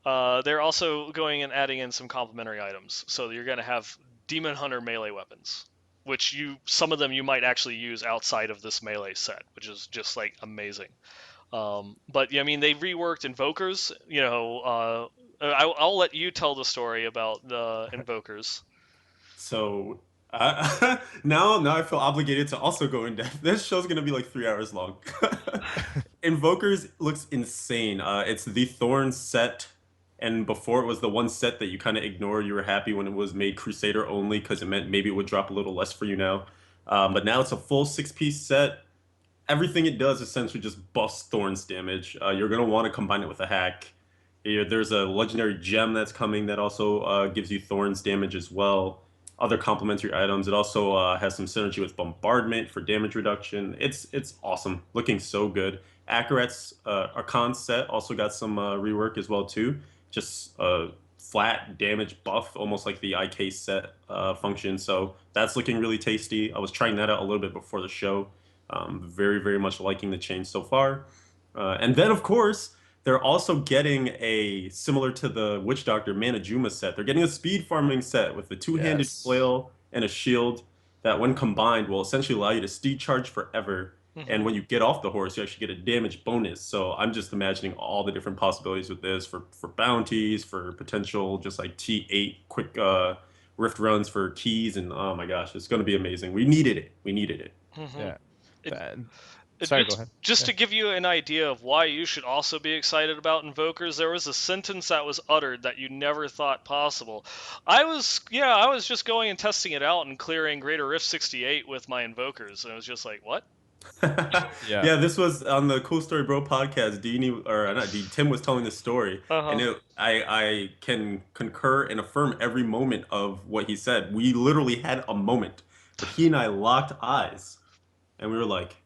They're also going and adding in some complementary items, so you're gonna have demon hunter melee weapons, which some of them you might actually use outside of this melee set, which is just like amazing. But yeah, I mean, they reworked invokers, I'll let you tell the story about the invokers. So now I feel obligated to also go in depth. This show's gonna be like 3 hours long. Invokers looks insane. It's the Thorn set, and before it was the one set that you kind of ignored. You were happy when it was made Crusader only because it meant maybe it would drop a little less for you now. But now it's a full six-piece set. Everything it does essentially just buffs Thorn's damage. You're gonna want to combine it with a hack. There's a legendary gem that's coming that also gives you Thorn's damage as well. Other complementary items. It also has some synergy with Bombardment for damage reduction. It's awesome, looking so good. Akarat's Archon set also got some rework as well too. Just a flat damage buff, almost like the IK set function. So that's looking really tasty. I was trying that out a little bit before the show. Very, very much liking the change so far. And then, of course, they're also getting a similar to the Witch Doctor Manajuma set. They're getting a speed farming set with a two-handed Yes. flail and a shield that, when combined, will essentially allow you to speed charge forever. Hmm. And when you get off the horse, you actually get a damage bonus. So I'm just imagining all the different possibilities with this for bounties, for potential just like T8 quick rift runs for keys, and oh my gosh, it's going to be amazing. We needed it. We needed it. Hmm. Yeah. It, That, sorry, go it's ahead. just Yeah. to give you an idea of why you should also be excited about invokers. There was a sentence that was uttered that you never thought possible. I was just going and testing it out and clearing Greater Rift 68 with my invokers, and it was just like, what? Yeah. Yeah, this was on the Cool Story Bro podcast. Deanie, or not Dean, Tim was telling this story, Uh and huh. I can concur and affirm every moment of what he said. We literally had a moment where he and I locked eyes, and we were like,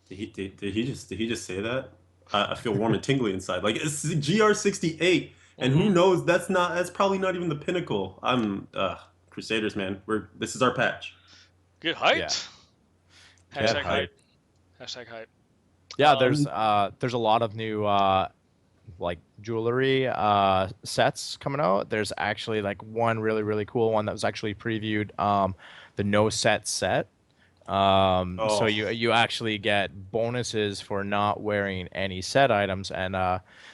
did he just say that? I feel warm and tingly inside. Like it's GR68, and who Hmm. knows? That's probably not even the pinnacle. I'm Crusaders, man. This is our patch. Get Yeah. hyped. Get Hashtag hype. hype. Hashtag hype. Yeah, Um. there's a lot of new like jewelry sets coming out. There's actually like one really cool one that was actually previewed, the no set set. So Oh, you actually get bonuses for not wearing any set items, and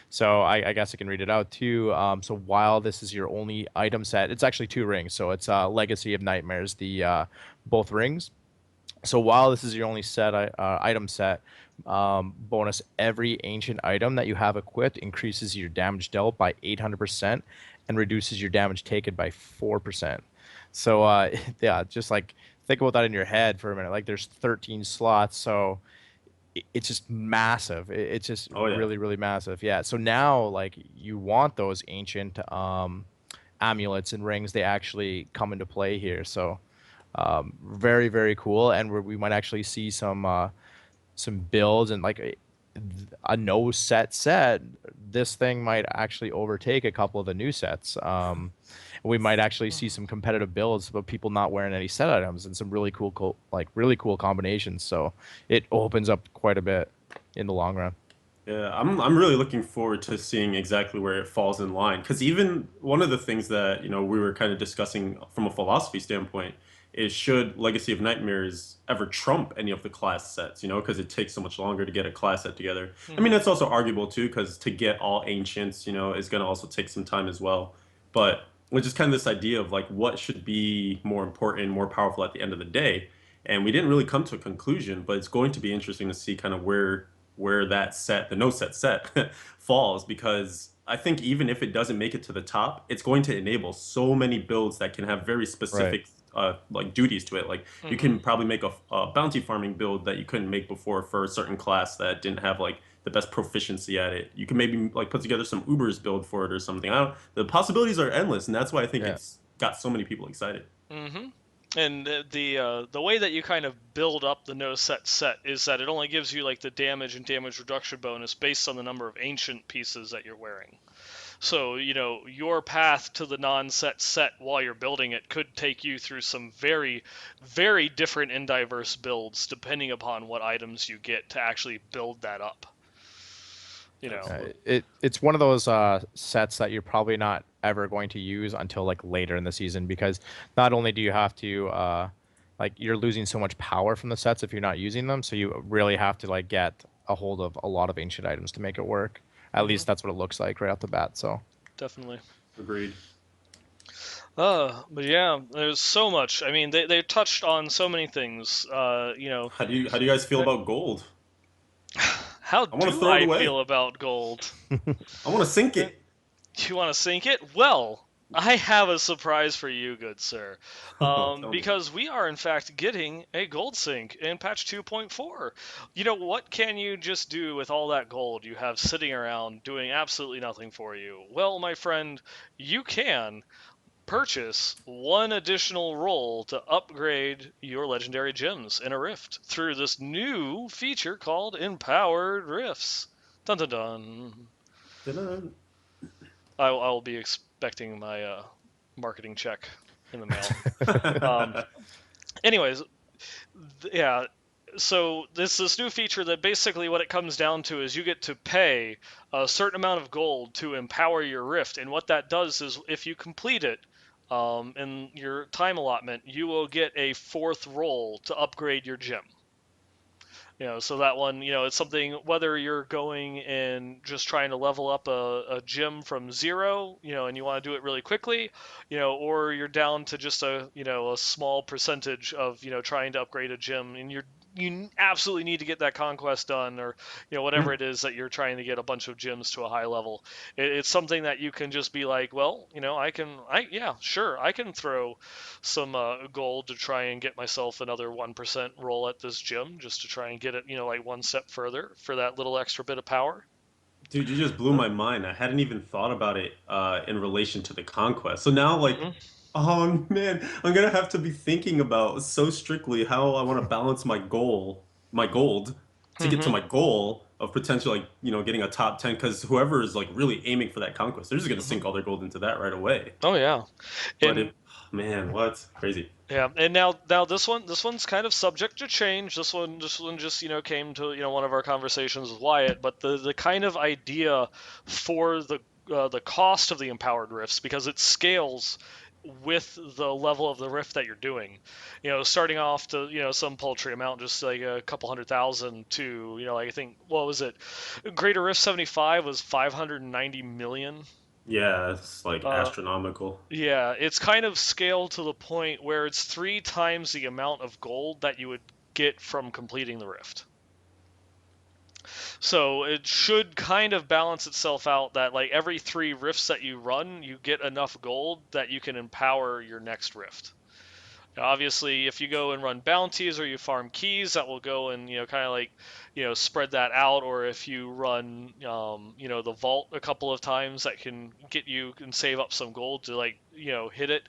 so I guess I can read it out too. So while this is your only item set, it's actually two rings. So it's Legacy of Nightmares, the both rings. So while this is your only item set, bonus, every ancient item that you have equipped increases your damage dealt by 800% and reduces your damage taken by 4%. So yeah, just like think about that in your head for a minute. Like there's 13 slots, so it's just massive. It's just oh yeah. really massive. Yeah. So now like you want those ancient amulets and rings, they actually come into play here. So very cool, and we might actually see some builds and like a no set. This thing might actually overtake a couple of the new sets. We might actually see some competitive builds, but people not wearing any set items and some really cool combinations. So it opens up quite a bit in the long run. Yeah, I'm really looking forward to seeing exactly where it falls in line. Because even one of the things that, we were kind of discussing from a philosophy standpoint is should Legacy of Nightmares ever trump any of the class sets, because it takes so much longer to get a class set together. I mean, Hmm. that's also arguable too, because to get all ancients, is going to also take some time as well. But it's just kind of this idea of like what should be more important, more powerful at the end of the day. And we didn't really come to a conclusion, but it's going to be interesting to see kind of where that set, the no set, falls, because I think even if it doesn't make it to the top, it's going to enable so many builds that can have very Right. specific like duties to it. Like you Hmm. can probably make a bounty farming build that you couldn't make before for a certain class that didn't have like the best proficiency at it. You can maybe like put together some Ubers build for it or something. I don't. The possibilities are endless, and that's why I think Yeah. it's got so many people excited. Hmm. And the way that you kind of build up the no set is that it only gives you like the damage and damage reduction bonus based on the number of ancient pieces that you're wearing. So, your path to the non-set set while you're building it could take you through some very, very different and diverse builds depending upon what items you get to actually build that up. You know. Absolutely. It's one of those sets that you're probably not ever going to use until like later in the season, because not only do you have to like you're losing so much power from the sets if you're not using them, so you really have to like get a hold of a lot of ancient items to make it work. At Hmm. least that's what it looks like right off the bat. So definitely. Agreed. But yeah, there's so much. I mean, they touched on so many things. How do you guys feel about gold? How I want to do throw it I away. feel about gold? I want to sink Eh, it. You want to sink it? Well, I have a surprise for you, good sir. Tell me. Because we are in fact getting a gold sink in patch 2.4. You know, what can you just do with all that gold you have sitting around doing absolutely nothing for you? Well, my friend, you can purchase one additional roll to upgrade your legendary gems in a rift through this new feature called Empowered Rifts. Dun dun dun. Dun-dun. I will be expecting my marketing check in the mail. Um, anyways, yeah. So this new feature that basically what it comes down to is you get to pay a certain amount of gold to empower your rift, and what that does is if you complete it in your time allotment, you will get a fourth roll to upgrade your gem. So that one, it's something whether you're going and just trying to level up a gym from zero, and you want to do it really quickly, or you're down to just a small percentage of, trying to upgrade a gym, and you absolutely need to get that conquest done, or whatever it is that you're trying to get a bunch of gyms to a high level. It's something that you can just be like, well, yeah, sure, I can throw some gold to try and get myself another 1% roll at this gym just to try and get it, like one step further for that little extra bit of power. Dude, you just blew my mind. I hadn't even thought about it in relation to the conquest. So now, like, Hmm. oh man, I'm gonna have to be thinking about so strictly how I want to balance my gold, to get to Hmm. my goal of potential, like, getting a top 10. Because whoever is like really aiming for that conquest, they're just gonna Hmm. sink all their gold into that right away. Oh yeah. But And if, man, what? Crazy. yeah, and now this one's kind of subject to change. This one just came to one of our conversations with Wyatt, but the kind of idea for the cost of the empowered rifts, because it scales with the level of the rift that you're doing. Starting off to some paltry amount, just like a couple 100,000 to like I think what was it? Greater Rift 75 was 590 million. Yeah, it's like Uh, astronomical. yeah, it's kind of scaled to the point where it's three times the amount of gold that you would get from completing the rift. So it should kind of balance itself out that like every three rifts that you run, you get enough gold that you can empower your next rift. Now, obviously, if you go and run bounties or you farm keys, that will go and kind of like spread that out. Or if you run the vault a couple of times, that can get you and save up some gold to like hit it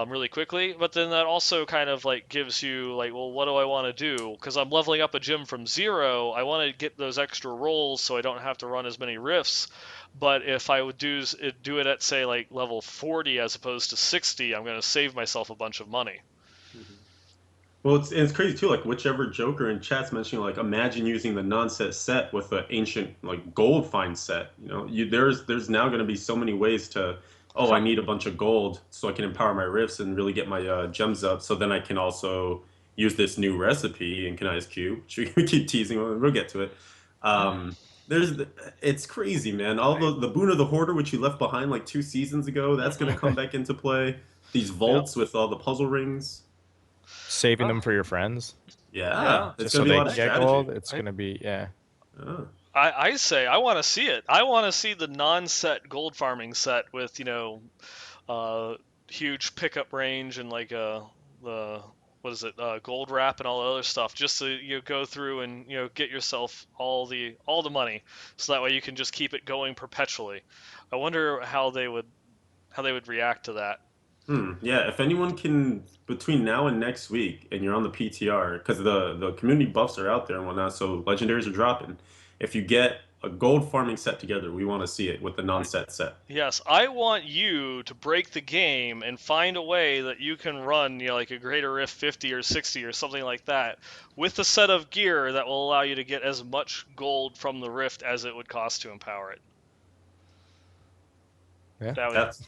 really quickly. But then that also kind of like gives you like, well, what do I want to do? Because I'm leveling up a gym from zero. I want to get those extra rolls so I don't have to run as many rifts. But if I would do it at say like level 40 as opposed to 60, I'm going to save myself a bunch of money. Mhm. Well, it's crazy too. Like whichever Joker in chat's mentioning, like imagine using the non-set set with the ancient like gold find set. There's now going to be so many ways to. Oh, I Huh. need a bunch of gold so I can empower my rifts and really get my gems up. So then I can also use this new recipe in Kanai's Cube, which we keep teasing. We'll get to it. Um, there's it's crazy, man. All the Boon of the Hoarder, which you left behind like 2 seasons ago, that's going Hmm. to come back into play. These Yep. vaults with all the puzzle rings. Saving them Ah, for your friends yeah. Yeah, it's just gonna so be a they lot can of I, get gold. strategy. It's I, gonna be, yeah. Oh. I say I want to see it. I want to see the non-set gold farming set with uh, huge pickup range and like the what is it gold wrap and all the other stuff just so you go through and get yourself all the money so that way you can just keep it going perpetually. I wonder how they would react to that. Yeah, if anyone can between now and next week, and you're on the PTR, because the community buffs are out there and whatnot, so legendaries are dropping. If you get a gold farming set together, we want to see it with the non-set set. Yes, I want you to break the game and find a way that you can run, like a Greater Rift 50 or 60 or something like that, with a set of gear that will allow you to get as much gold from the Rift as it would cost to empower it. Yeah. That would That's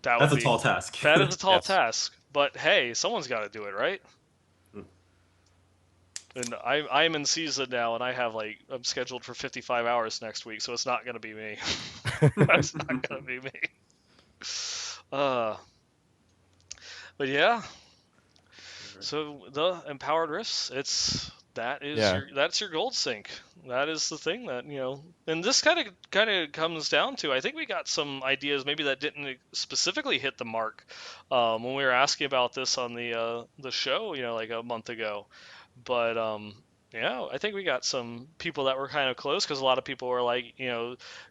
that would that's a be tall task. that is a tall Yes. task, but hey, someone's got to do it, right? And I'm in season now, and I'm scheduled for 55 hours next week, so it's not gonna be me. That's not gonna be me. Uh, but yeah, so the empowered rifts, Yeah. that's your gold sink. That is the thing that and this kind of comes down to, I think we got some ideas maybe that didn't specifically hit the mark when we were asking about this on the show, like a month ago. But yeah, I think we got some people that were kind of close because a lot of people were like,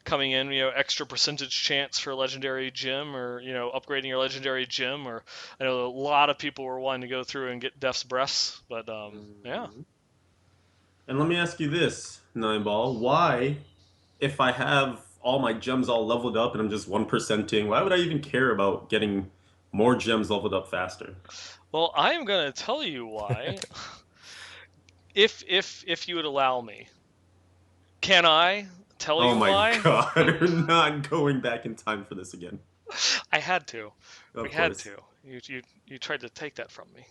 coming in, extra percentage chance for legendary gym or, upgrading your legendary gym. Or I know a lot of people were wanting to go through and get Death's Breaths, but yeah. Mhm. And let me ask you this, Nine Ball. Why, if I have all my gems all leveled up and I'm just 1%ing, why would I even care about getting more gems leveled up faster? Well, I am gonna tell you why, if you would allow me. Can I tell Oh you my why? god, we're not going back in time for this again. I had to. We Of had course. to. You tried to take that from me,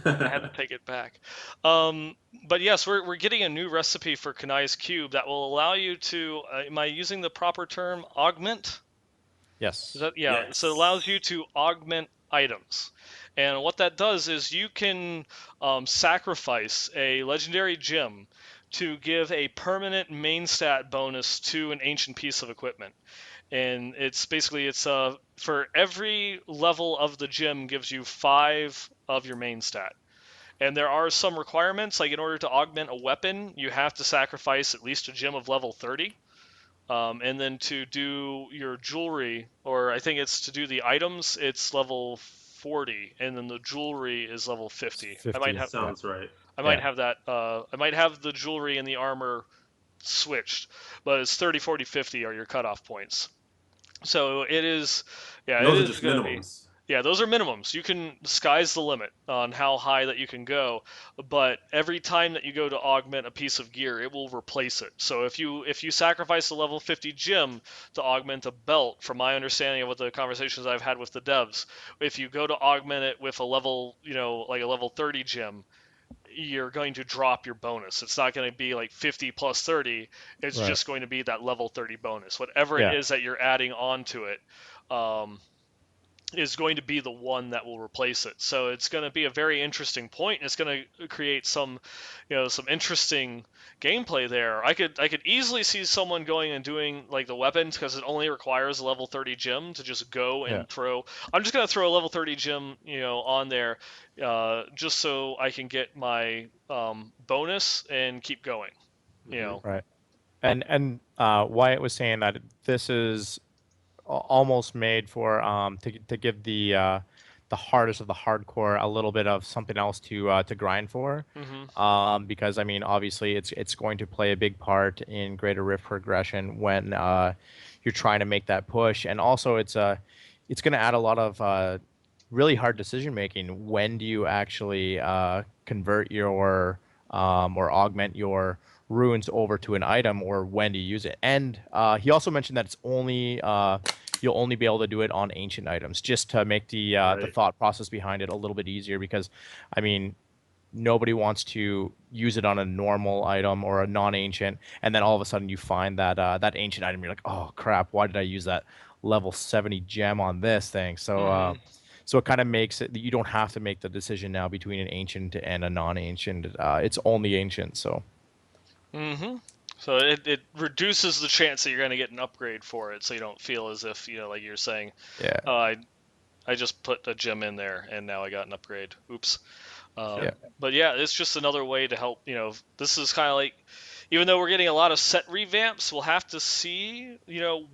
and I had to take it back. Um, but yes, we're getting a new recipe for Kanai's cube that will allow you to. Am I using the proper term? Augment? Is Yes. that, yeah? So it allows you Yes. to augment items, and what that does is you can sacrifice a legendary gem to give a permanent main stat bonus to an ancient piece of equipment. And it's for every level of the gym gives you 5 of your main stat. And there are some requirements, like in order to augment a weapon, you have to sacrifice at least a gem of level 30. And then to do your jewelry, or I think it's to do the items, it's level 40, and then the jewelry is level It's 50. 50. Yeah. Sounds right. I might Yeah. have that. I might have the jewelry and the armor switched, but it's 30, 40, 50 are your cutoff points. So it is, yeah, And it those are is just going to be. minimums. Yeah, those are minimums. The sky's the limit on how high that you can go, but every time that you go to augment a piece of gear, it will replace it. So if you sacrifice a level 50 gem to augment a belt, from my understanding of what the conversations I've had with the devs, if you go to augment it with a level, like a level 30 gem, you're going to drop your bonus. It's not going to be like 50 plus 30. It's Right. just going to be that level 30 bonus. Whatever it Yeah. is that you're adding onto it, um, is going to be the one that will replace it. So it's going to be a very interesting point. It's going to create some interesting gameplay there. I could easily see someone going and doing like the weapons because it only requires a level 30 gem to just go Yeah. and throw. I'm just going to throw a level 30 gem, on there, just so I can get my bonus and keep going. You Hmm. know. Right. And Wyatt was saying that this is almost made for to give the hardest of the hardcore a little bit of something else to grind for. Mhm. Because I mean, obviously, it's going to play a big part in greater rift progression when you're trying to make that push, and also it's going to add a lot of really hard decision making. When do you actually convert your or augment your runes over to an item, or when do you use it? And he also mentioned that it's only you'll only be able to do it on ancient items, just to make the Right. thought process behind it a little bit easier. Because, I mean, nobody wants to use it on a normal item or a non-ancient, and then all of a sudden you find that ancient item. You're like, oh crap, why did I use that level 70 gem on this thing? Mhm. So it kind of makes it that you don't have to make the decision now between an ancient and a non-ancient. It's only ancient, so Mhm. So it reduces the chance that you're going to get an upgrade for it, so you don't feel as if, like you're saying, yeah, oh, I just put a gem in there and now I got an upgrade. Oops. yeah, But yeah, it's just another way to help. This is kind of like, even though we're getting a lot of set revamps, we'll have to see,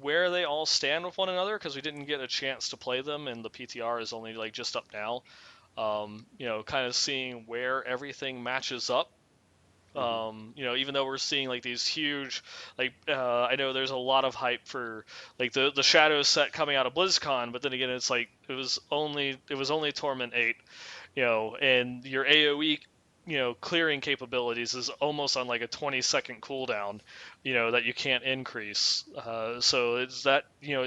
where they all stand with one another because we didn't get a chance to play them, and the PTR is only like just up now. Kind of seeing where everything matches up. Hmm. Even though we're seeing like these huge, like I know there's a lot of hype for like the Shadow set coming out of BlizzCon, but then again, it's like it was only Torment 8, and your AOE, clearing capabilities is almost on like a 20-second cooldown. that you can't increase. So it's that,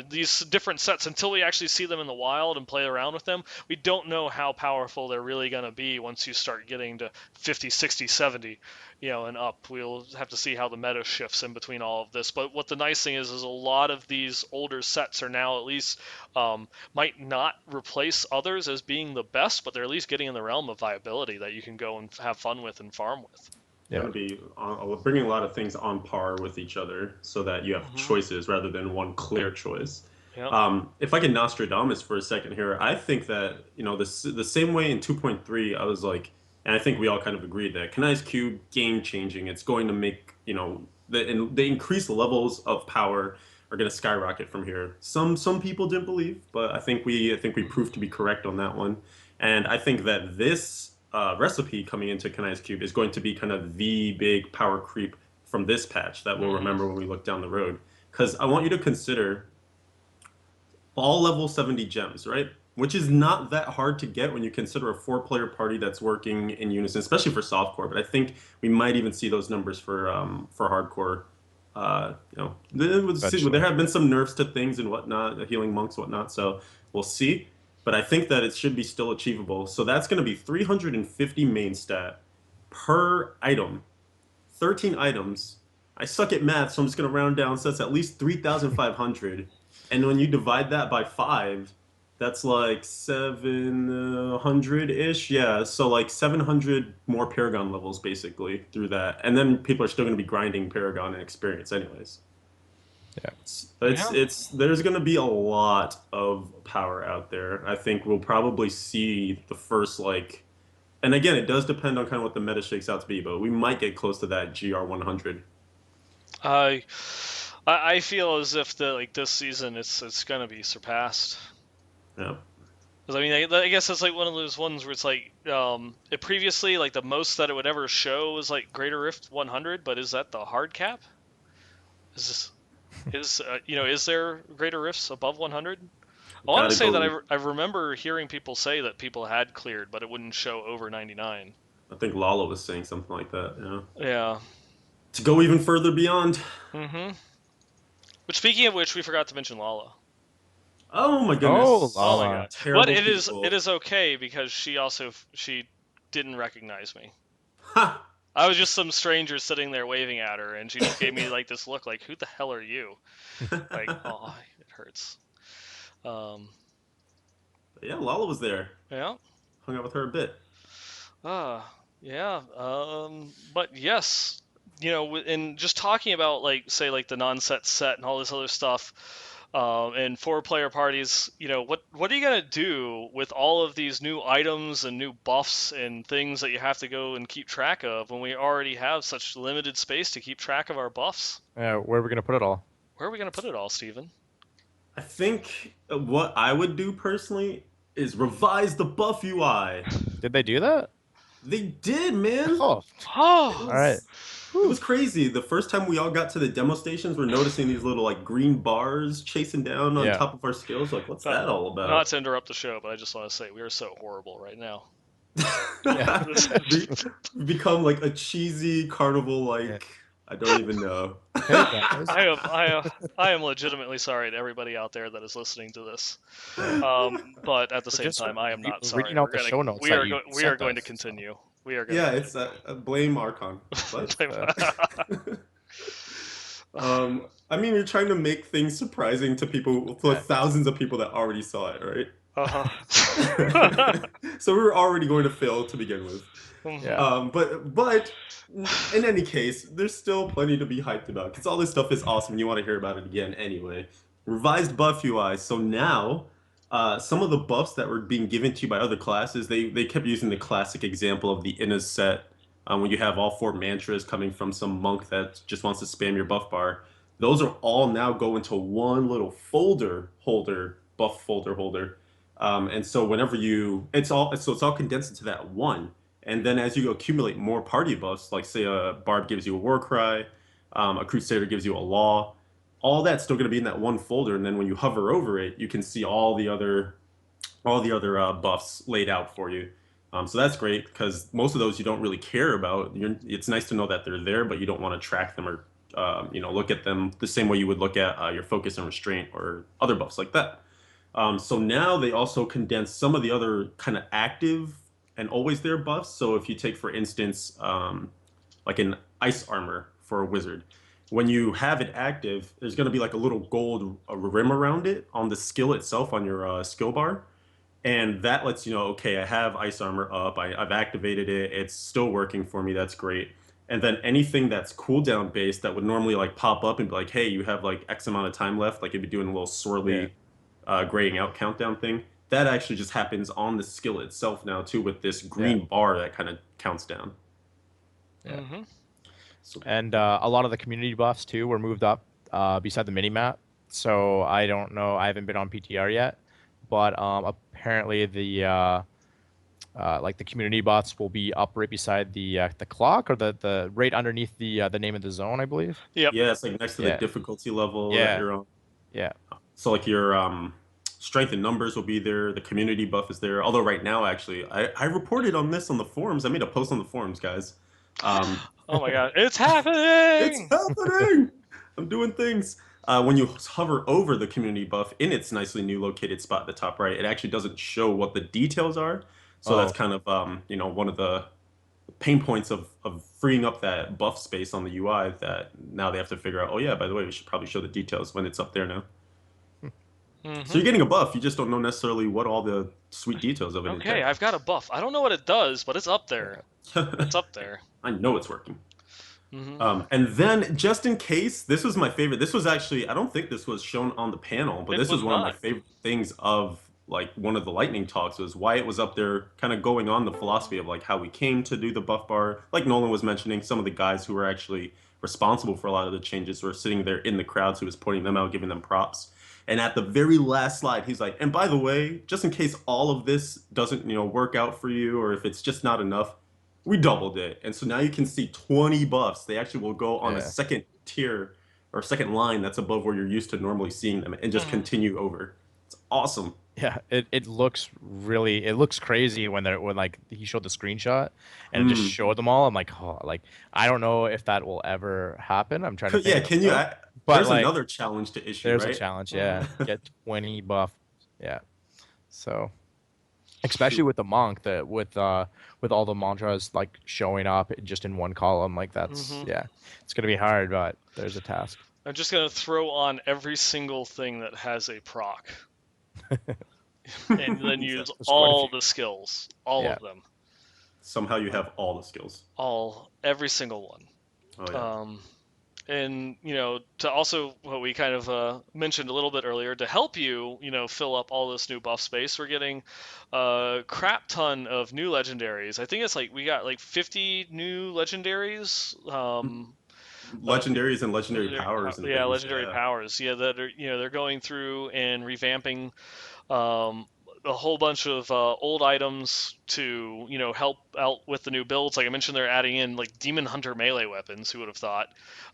these different sets, until we actually see them in the wild and play around with them, we don't know how powerful they're really going to be once you start getting to 50, 60, 70, and up. We'll have to see how the meta shifts in between all of this. But what the nice thing is a lot of these older sets are now at least might not replace others as being the best, but they're at least getting in the realm of viability that you can go and have fun with and farm with. Yeah. Going to be bringing a lot of things on par with each other so that you have Hmm. choices rather than one clear choice. Yep. If I can Nostradamus for a second here, I think that the same way in 2.3, I was like, and I think we all kind of agreed that Kanai's Cube game changing. It's going to make the increased levels of power are going to skyrocket from here. Some people didn't believe, but I think we proved to be correct on that one. And I think that this recipe coming into Kanai's Cube is going to be kind of the big power creep from this patch that we'll Hmm. remember when we look down the road. Because I want you to consider all level 70 gems, right? Which is not that hard to get when you consider a four-player party that's working in unison, especially for softcore. But I think we might even see those numbers for hardcore. There Eventually. have been some nerfs to things and whatnot, healing monks, whatnot. So we'll see. But I think that it should be still achievable. So that's going to be 350 main stat per item, 13 items. I suck at math, so I'm just going to round down. So that's at least 3,500. And when you divide that by five, that's like 700-ish. Yeah, so like 700 more Paragon levels basically through that. And then people are still going to be grinding Paragon and experience anyways. Yeah. Yeah. There's going to be a lot of power out there. I think we'll probably see the first and again, it does depend on kind of what the meta shakes out to be, but we might get close to that GR 100. I I feel as if this season it's gonna be surpassed. Yeah. 'Cause, I mean, I guess it's like one of those ones where it's like it previously, like, the most that it would ever show was like Greater Rift 100, but is that the hard cap? Is this is there Greater Rifts above 100? I want to Gotta say that go. I remember hearing people say that people had cleared, but it wouldn't show over 99. I think Lala was saying something like that. Yeah. Yeah. To go even further beyond. Mm-hmm. Which, speaking of which, we forgot to mention Lala. Oh my Oh, goodness. Oh my god. Lala. But Terrible it people. is okay because she didn't recognize me. Ha! I was just some stranger sitting there waving at her, and she just gave me like this look, like, "Who the hell are you?" Like, oh, it hurts. Um, Yeah, Lala was there. yeah. Hung out with her a bit. Yeah. But yes, and just talking about, like, say, like the non-set set and all this other stuff, and four-player parties, what are you gonna do with all of these new items and new buffs and things that you have to go and keep track of when we already have such limited space to keep track of our buffs? Where are we gonna put it all? Where are we gonna put it all, Steven? I think what I would do personally is revise the buff UI. Did they do that? They did, man. Oh, It Oh, all right. was it Whew. was crazy. The first time we all got to the demo stations, we're noticing these little like green bars chasing down on Yeah. top of our skills. Like, what's not, that all not about? to interrupt the show, but I just want to say we are so horrible right now. Yeah. Be- Become like a cheesy carnival, Yeah. like I don't even know. Hey guys. I am legitimately sorry to everybody out there that is listening to this. Yeah. But at the We're same just time, I am not sorry. reading out the show notes that you We are sent going to us. So, continue. We are going to Yeah, it's continue. a blame Archon. What? uh, I mean, we're trying to make things surprising to people, to yeah. thousands of people that already saw it, right? Uh-huh. So we were already going to fail to begin with. Yeah. But in any case, there's still plenty to be hyped about because all this stuff is awesome and you want to hear about it again anyway. Revised buff UI. So now, some of the buffs that were being given to you by other classes, they kept using the classic example of the Inna's set when you have all four mantras coming from some monk that just wants to spam your buff bar. Those are all now go into one little folder holder, buff folder holder. And so whenever it's all condensed into that one. And then as you accumulate more party buffs, like say a bard gives you a war cry, a crusader gives you a law, all that's still going to be in that one folder. And then when you hover over it, you can see all the other buffs laid out for you. So that's great because most of those you don't really care about. It's nice to know that they're there, but you don't want to track them or look at them the same way you would look at your focus and restraint or other buffs like that. So now they also condense some of the other kind of active and always there buffs. So if you take, for instance, like an ice armor for a wizard, when you have it active, there's going to be like a little gold rim around it on the skill itself on your skill bar. And that lets you know, okay, I have ice armor up. I've activated it. It's still working for me. That's great. And then anything that's cooldown based that would normally like pop up and be like, hey, you have like X amount of time left, like it'd be doing a little Yeah. sorely graying out countdown thing. That actually just happens on the skill itself now too, with this Yeah. green bar that kind of counts down. Yeah. Mm-hmm. So And a lot of the community buffs too were moved up beside the mini map. So I don't know. I haven't been on PTR yet, but apparently like the community buffs will be up right beside the clock or the right underneath the name of the zone, I believe. Yep. yeah, it's like next to the Yeah. difficulty level that Yeah. you're on. Yeah. So like your strength and numbers will be there. The community buff is there. Although right now, actually, I reported on this on the forums. I made a post on the forums, guys. Oh my God, it's It's happening! happening. I'm doing things. When you hover over the community buff in its nicely new located spot at the top right, it actually doesn't show what the details are. So that's Oh, kind of one of the pain points of freeing up that buff space on the UI that now they have to figure out. Oh yeah, by the way, we should probably show the details when it's up there now. So Mm-hmm. you're getting a buff. You just don't know necessarily what all the sweet details of it is Okay, there. I've got a buff. I don't know what it does, but it's up there. It's up there. I know it's working. Mm-hmm. And then, just in case, this was my favorite. This was actually, I don't think this was shown on the panel, but It this was was one of my not. favorite things of like one of the lightning talks was why it was up there, kind of going on the philosophy of like how we came to do the buff bar. Like Nolan was mentioning, some of the guys who were actually responsible for a lot of the changes were sitting there in the crowd, so he was pointing them out, giving them props. And at the very last slide, he's like, and by the way, just in case all of this doesn't, work out for you, or if it's just not enough, we doubled it. And so now you can see 20 buffs. They actually will go on a yeah. second tier or second line that's above where you're used to normally seeing them and just Mm-hmm. continue over. It's awesome. Yeah, it looks crazy when like he showed the screenshot and it just Mm. showed them all. I'm like, oh, like I don't know if that will ever happen. I'm trying to Yeah, think, can you? but There's like another challenge to issue, there's a right? challenge. Yeah, Mm-hmm. get 20 buff. Yeah, so especially Shoot. with the monk that with all the mantras like showing up just in one column, like that's Mm-hmm. yeah, it's gonna be hard, but there's a task. I'm just gonna throw on every single thing that has a proc, and then use There's quite a all few. the skills, all Yeah, of them, Somehow you have all the skills. every single one. Oh yeah. And to also what we kind of mentioned a little bit earlier, to help you fill up all this new buff space, we're getting a crap ton of new legendaries. I think it's like we got like 50 new legendaries, Legendaries and legendary powers and yeah, things. legendary Yeah. powers, yeah, that are they're going through and revamping um, a whole bunch of old items to help out with the new builds. Like I mentioned, they're adding in like Demon Hunter melee weapons. Who would have thought?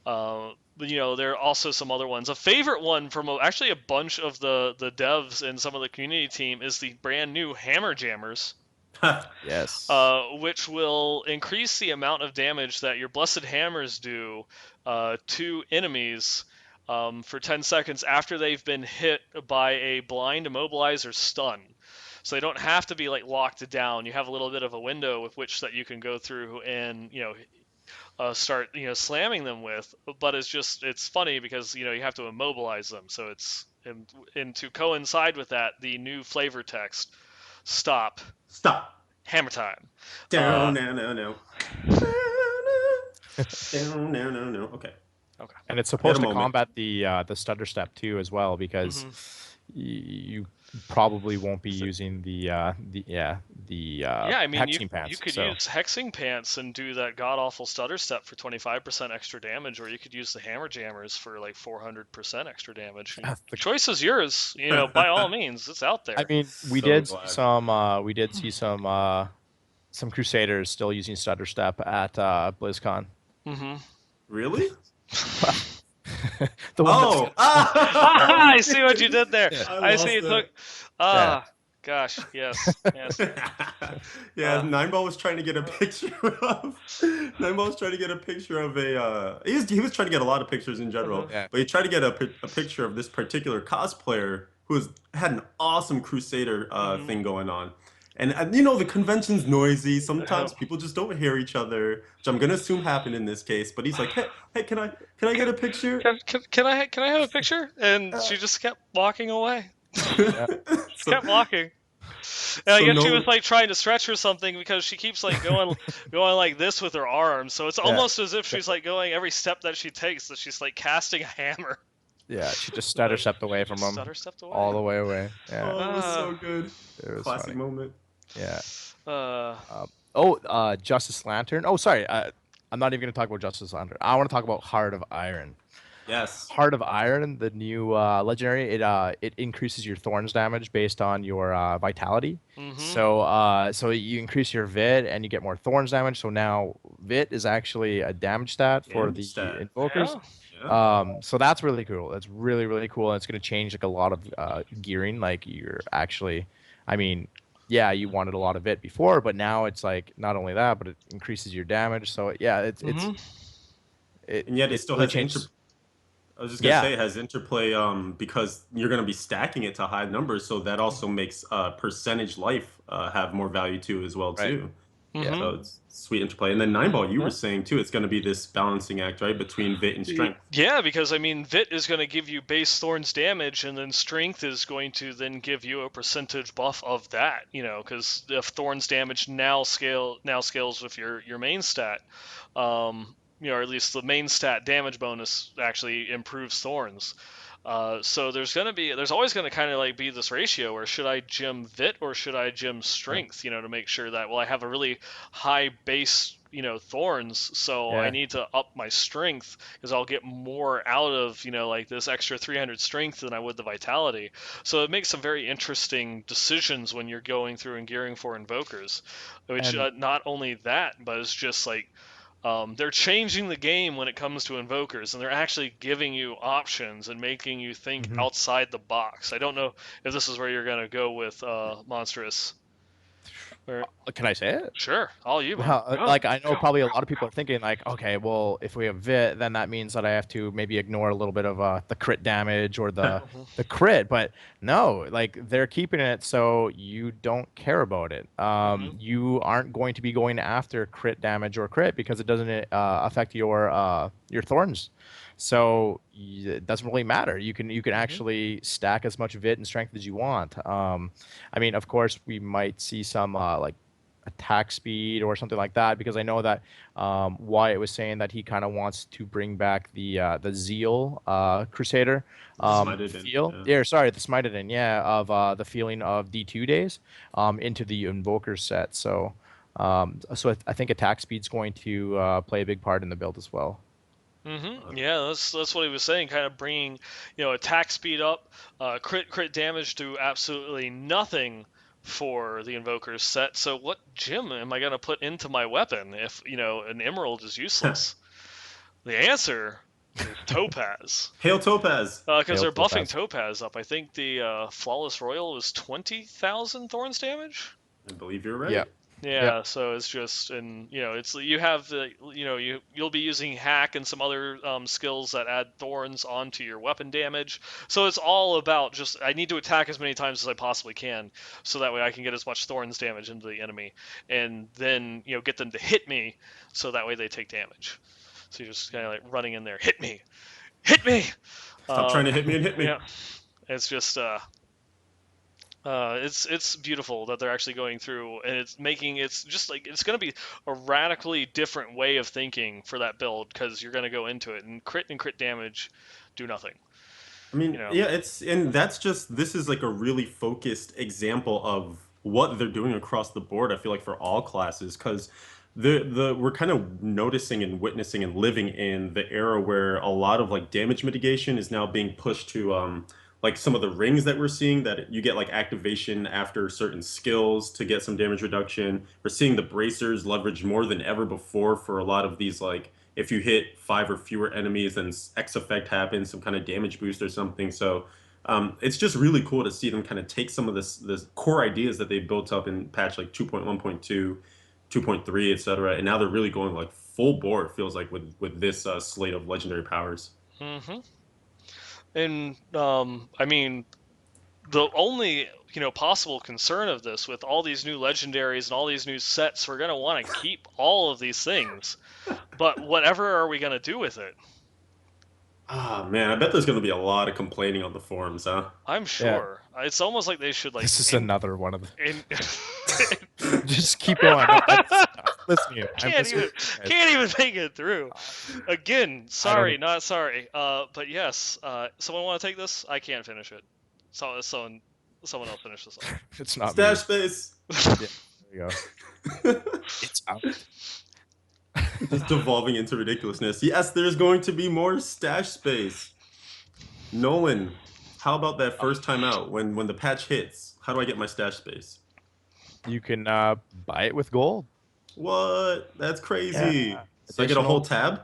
But there are also some other ones. A favorite one from actually a bunch of the devs and some of the community team is the brand new Hammer Jammers, yes, which will increase the amount of damage that your Blessed Hammers do to enemies for 10 seconds after they've been hit by a blind, immobilize, or stun. So they don't have to be like locked down. You have a little bit of a window with which that you can go through and start slamming them with. But it's funny because you have to immobilize them. So it's and to coincide with that, the new flavor text, stop, Stop. hammer time. Down, no, no, no. Down, no, no, no. Okay. Okay. and it's I had a supposed to moment. combat the stutter step too as well because you probably won't be using the Yeah, I mean, hexing you pants. could So use hexing pants and do that god awful stutter step for 25% extra damage, or you could use the hammer jammers for like 400% extra damage. the Choice is yours. By all means, it's out I there. mean, So glad. we did see some Crusaders still using stutter step at BlizzCon. Mm-hmm. Really? The one Oh! that's I see what you did there. yeah, I I see lost you took. it. yeah. Ah, Gosh, yes, yes. Yeah, Uh, Nineball was trying to get a picture of. Nineball was trying to get a picture of a. He was trying to get a lot of pictures in general, uh-huh. Yeah. but he tried to get a picture of this particular cosplayer had an awesome Crusader Mhm. thing going on. And you know the convention's noisy. Oh. Sometimes people just don't hear each other, which I'm gonna assume happened in this case. But he's like, hey, can I get a picture? Can I have a picture? And Uh, she just kept walking away. Yeah. She so kept walking. And I so guess she was no. like trying to stretch or something because she keeps like going like this with her arms. So it's Yeah. almost as if she's like going every step that she takes that she's like casting a hammer. Yeah. She just stutter Like stepped away she from just him stutter stepped all away. the way away. Yeah. Oh, it was Uh, so good. It was Classic funny. moment. Yeah. uh, Justice Lantern. Oh, sorry. I'm not even going to talk about Justice Lantern. I want to talk about Heart of Iron. Yes. Heart of Iron, the new legendary, it increases your thorns damage based on your vitality. mm-hmm. So you increase your vit and you get more thorns damage. So now vit is actually a damage stat for Damage the stat. invokers. Yeah. Yeah. So that's really cool. That's really really cool, and it's going to change like a lot of gearing. Like you're actually, I mean, yeah, you wanted a lot of it before, but now it's like not only that, but it increases your damage. So yeah, Mm-hmm. And yet it it still really has changes. I was just gonna Yeah. say it has interplay because you're gonna be stacking it to high numbers, so that also makes percentage life have more value too as well Right. too. Yeah. Mm-hmm. So it's sweet interplay. And then nine ball, you were Yeah. saying too, it's gonna be this balancing act, right, between vit and strength. Yeah, because I mean, Vit is going to give you base Thorns damage, and then Strength is going to then give you a percentage buff of that. You know, because if Thorns damage now scales with your main stat, or at least the main stat damage bonus actually improves Thorns. So there's always gonna kind of like be this ratio where should I gym Vit or should I gym Right. Strength, to make sure that I have a really high base, Thorns, so I Yeah. need to up my Strength because I'll get more out of, like this extra 300 Strength than I would the Vitality. So it makes some very interesting decisions when you're going through and gearing for Invokers, which And not only that, but it's just like they're changing the game when it comes to invokers, and they're actually giving you options and making you think mhm. outside the box. I don't know if this is where you're gonna go with Monstrous. Or, Can I say it? sure, all you, man. Well, Go, like I know go. probably a lot of people are thinking like, okay, well, if we have Vit, then that means that I have to maybe ignore a little bit of the crit damage or Mhm. the crit. But no, like they're keeping it so you don't care about it. Mhm. You aren't going to be going after crit damage or crit because it doesn't affect your thorns. So it doesn't really matter. You can Mhm. actually stack as much Vit and strength as you want. I mean, of course, we might see some like attack speed or something like that because I know that Wyatt was saying that he kind of wants to bring back the Zeal Crusader Smited in. feel. Yeah. Yeah, sorry, the Smiteden, yeah, of the feeling of D2 days into the Invoker set. So I think attack speed's going to play a big part in the build as well. Mhm. Yeah, that's what he was saying. Kind of bringing, attack speed up, crit damage do absolutely nothing for the Invoker's set. So what gem am I gonna put into my weapon if an Emerald is useless? The answer is Topaz. Hail Topaz. Because Hail they're buffing Topaz. Topaz up. I think the Flawless Royal was 20,000 Thorns damage. I believe you're Yeah. right. Yep. Yeah, so it's just, and it's you have the you'll be using hack and some other skills that add thorns onto your weapon damage. So it's all about just I need to attack as many times as I possibly can, so that way I can get as much thorns damage into the enemy, and then get them to hit me, so that way they take damage. So you're just kind of like running in there, hit me. Stop trying to Um, hit me and hit me. yeah, it's just it's beautiful that they're actually going through, and it's just like it's going to be a radically different way of thinking for that build because you're going to go into it and crit damage do nothing. I mean, You know. yeah, and that's just this is like a really focused example of what they're doing across the board. I feel like for all classes, because the we're kind of noticing and witnessing and living in the era where a lot of like damage mitigation is now being pushed to like some of the rings that we're seeing that you get like activation after certain skills to get some damage reduction. We're seeing the bracers leverage more than ever before for a lot of these like if you hit five or fewer enemies, then X effect happens, some kind of damage boost or something. So It's just really cool to see them kind of take some of this core ideas that they built up in patch like 2.1.2, 2.3, etc. And now they're really going like full bore. It feels like with this slate of legendary powers. Hmm. And I mean, the only possible concern of this with all these new legendaries and all these new sets, we're gonna want to keep all of these things, but whatever are we gonna do with it? Ah man, I bet there's going to be a lot of complaining on the forums, huh? I'm Yeah, sure it's almost like they should like this is another one of the. in Just keep going. No, I'm listening to you. I'm can't listening even to you guys. can't even make it through. Again, I don't sorry, even. not sorry. But yes, someone want to take this? I can't finish it. So someone else finish this off. It's not Stash me. space. Yeah, there you go. It's out. Just devolving into ridiculousness. Yes, there's going to be more stash space. Nolan, how about that first time out when the patch hits? How do I get my stash space? You can buy it with gold. What? That's Yeah. crazy. So I get a whole Additional. tab?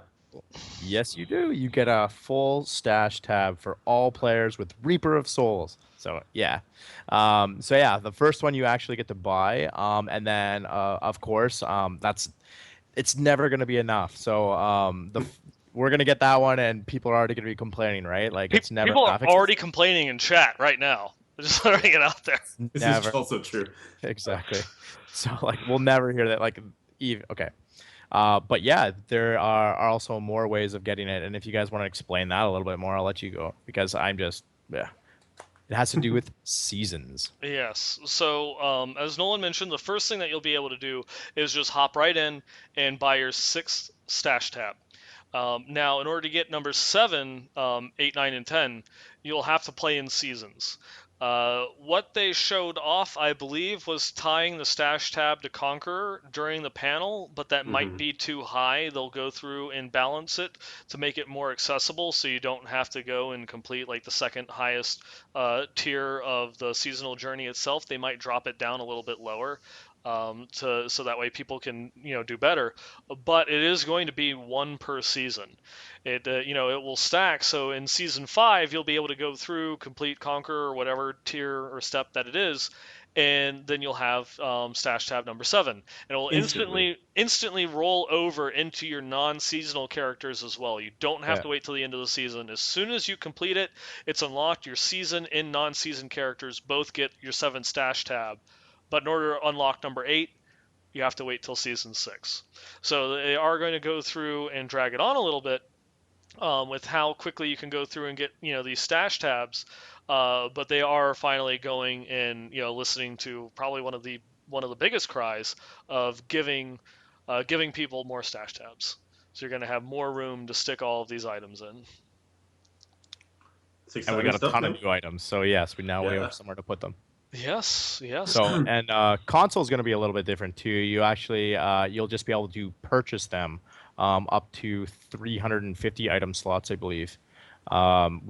Yes, you do. You get a full stash tab for all players with Reaper of Souls. So yeah, so yeah, the first one you actually get to buy, and then of course, that's it's never going to be enough. So we're going to get that one, and people are already going to be complaining, right? Like it's never People are enough. already complaining in chat right now. They're just throwing it out there. It's This is never also true. exactly. So like we'll never hear that. Like even okay. But yeah, there are also more ways of getting it. And if you guys want to explain that a little bit more, I'll let you go because I'm just, yeah. It has to do with seasons. Yes. So, as Nolan mentioned, the first thing that you'll be able to do is just hop right in and buy your sixth stash tab. Now, in order to get number 7, 8, 9, and 10, you'll have to play in seasons. What they showed off, I believe, was tying the stash tab to Conqueror during the panel, but that might Hmm. be too high. They'll go through and balance it to make it more accessible so you don't have to go and complete like the second highest tier of the seasonal journey itself. They might drop it down a little bit lower. So that way people can do better, but it is going to be one per season. It will stack. So in season 5, you'll be able to go through, complete Conquer or whatever tier or step that it is, and then you'll have stash tab number 7, and it will Instantly. instantly roll over into your non-seasonal characters as well. You don't have Yeah. to wait till the end of the season. As soon as you complete it, it's unlocked. Your season and non-season characters both get your 7 stash tab, but in order to unlock number 8, you have to wait till season 6. So they are going to go through and drag it on a little bit, with how quickly you can go through and get these stash tabs. But they are finally going and listening to probably one of the biggest cries of giving people more stash tabs. So you're going to have more room to stick all of these items in. It's And we exciting got a stuff, ton of man. new items. So yes, we Yeah. have somewhere to put them. Yes, yes. So and console is going to be a little bit different too. You actually you'll just be able to purchase them up to 350 item slots, I believe,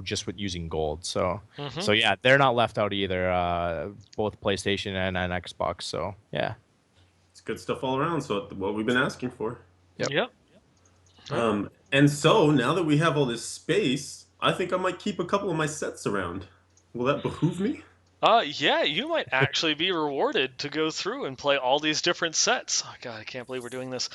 just with using gold. So Hmm. so yeah, they're not left out either. Both PlayStation and Xbox. So yeah. It's good stuff all around. So what we've been asking for. Yep. Yep. All right. And so now that we have all this space, I think I might keep a couple of my sets around. Will that behoove me? Yeah, you might actually be rewarded to go through and play all these different sets. Oh God, I can't believe we're doing this.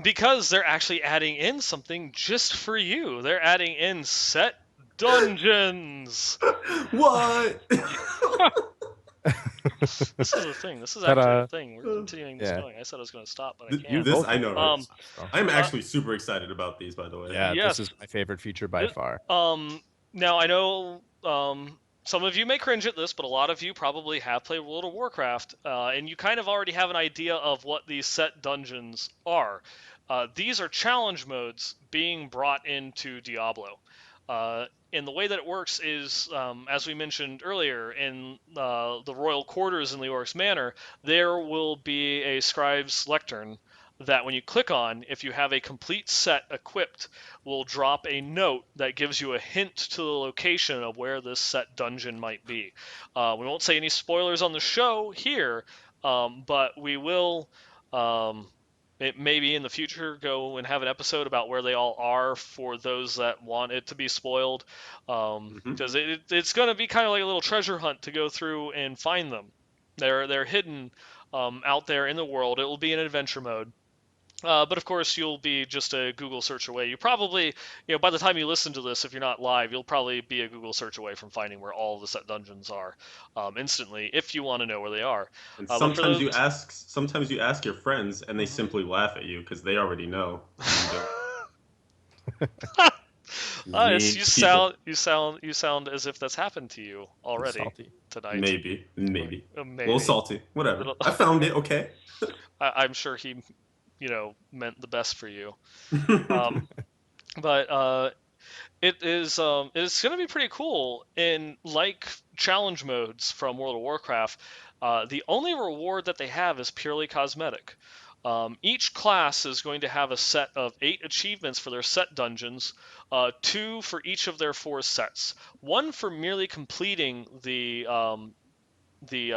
Because they're actually adding in something just for you. They're adding in set dungeons. What? This is a thing. This is But actually a thing. We're continuing this yeah, going. I said I was going to stop, but I you can't. This both I have know, right? Um, votes, so. I'm uh, actually super excited about these, by the way. Yeah, this is yes. my favorite feature by Th- far. Now I know some of you may cringe at this, but a lot of you probably have played World of Warcraft, and you kind of already have an idea of what these set dungeons are. These are challenge modes being brought into Diablo. And the way that it works is, as we mentioned earlier, in the royal quarters in Leoric's Manor, there will be a scribe's lectern that when you click on, if you have a complete set equipped, will drop a note that gives you a hint to the location of where this set dungeon might be. We won't say any spoilers on the show here, but we will. Um, It maybe in the future go and have an episode about where they all are for those that want it to be spoiled, Hmm. because it's going to be kind of like a little treasure hunt to go through and find them. They're hidden out there in the world. It will be an adventure mode. But of course, you'll be just a Google search away. You probably, by the time you listen to this, if you're not live, you'll probably be a Google search away from finding where all the set dungeons are instantly, if you want to know where they are. And But for those, sometimes you ask your friends, and they Mhm. simply laugh at you because they already know, and you don't. Yes, Mean people. you sound as if that's happened to you already Salty. tonight. Maybe. A little Maybe. salty. Whatever. Little- I found it. Okay. I'm sure he, meant the best for you. Um, but it's going to be pretty cool. In like challenge modes from World of Warcraft, the only reward that they have is purely cosmetic. Each class is going to have a set of 8 achievements for their set dungeons, 2 for each of their 4 sets. One for merely completing the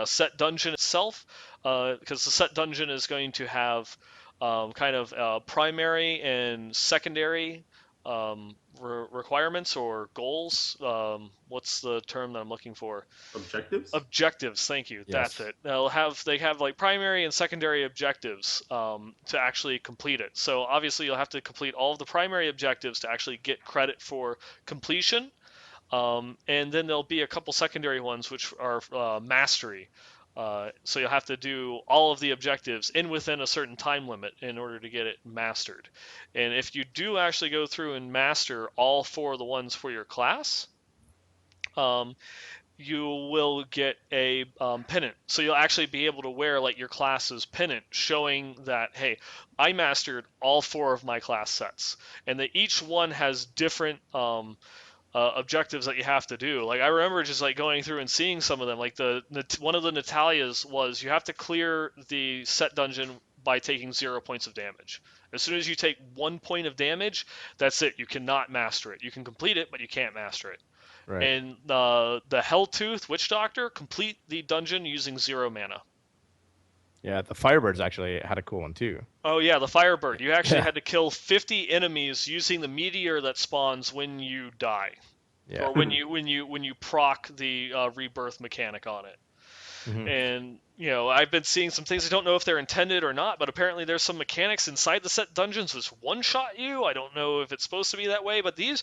set dungeon itself, because the set dungeon is going to have kind of primary and secondary requirements or goals. What's the term that I'm looking for? Objectives? Objectives. Thank you. That's Yes. it. They have like primary and secondary objectives to actually complete it. So obviously you'll have to complete all of the primary objectives to actually get credit for completion. And then there'll be a couple secondary ones which are mastery. So you'll have to do all of the objectives in within a certain time limit in order to get it mastered. And if you do actually go through and master all 4 of the ones for your class, um, you will get a pennant. So you'll actually be able to wear like your class's pennant, showing that, hey, I mastered all 4 of my class sets, and that each one has different objectives that you have to do. Like I remember just like going through and seeing some of them. Like one of the Natalias was you have to clear the set dungeon by taking 0 points of damage. As soon as you take 1 point of damage, that's it. You cannot master it. You can complete it, but you can't master it. Right. And the Helltooth Witch Doctor, complete the dungeon using 0 mana. Yeah, the Firebirds actually had a cool one too. Oh yeah, the Firebird. You actually Yeah. had to kill 50 enemies using the meteor that spawns when you die, Yeah. or when you proc the rebirth mechanic on it. Hmm. And I've been seeing some things. I don't know if they're intended or not, but apparently there's some mechanics inside the set dungeons which one shot you. I don't know if it's supposed to be that way, but these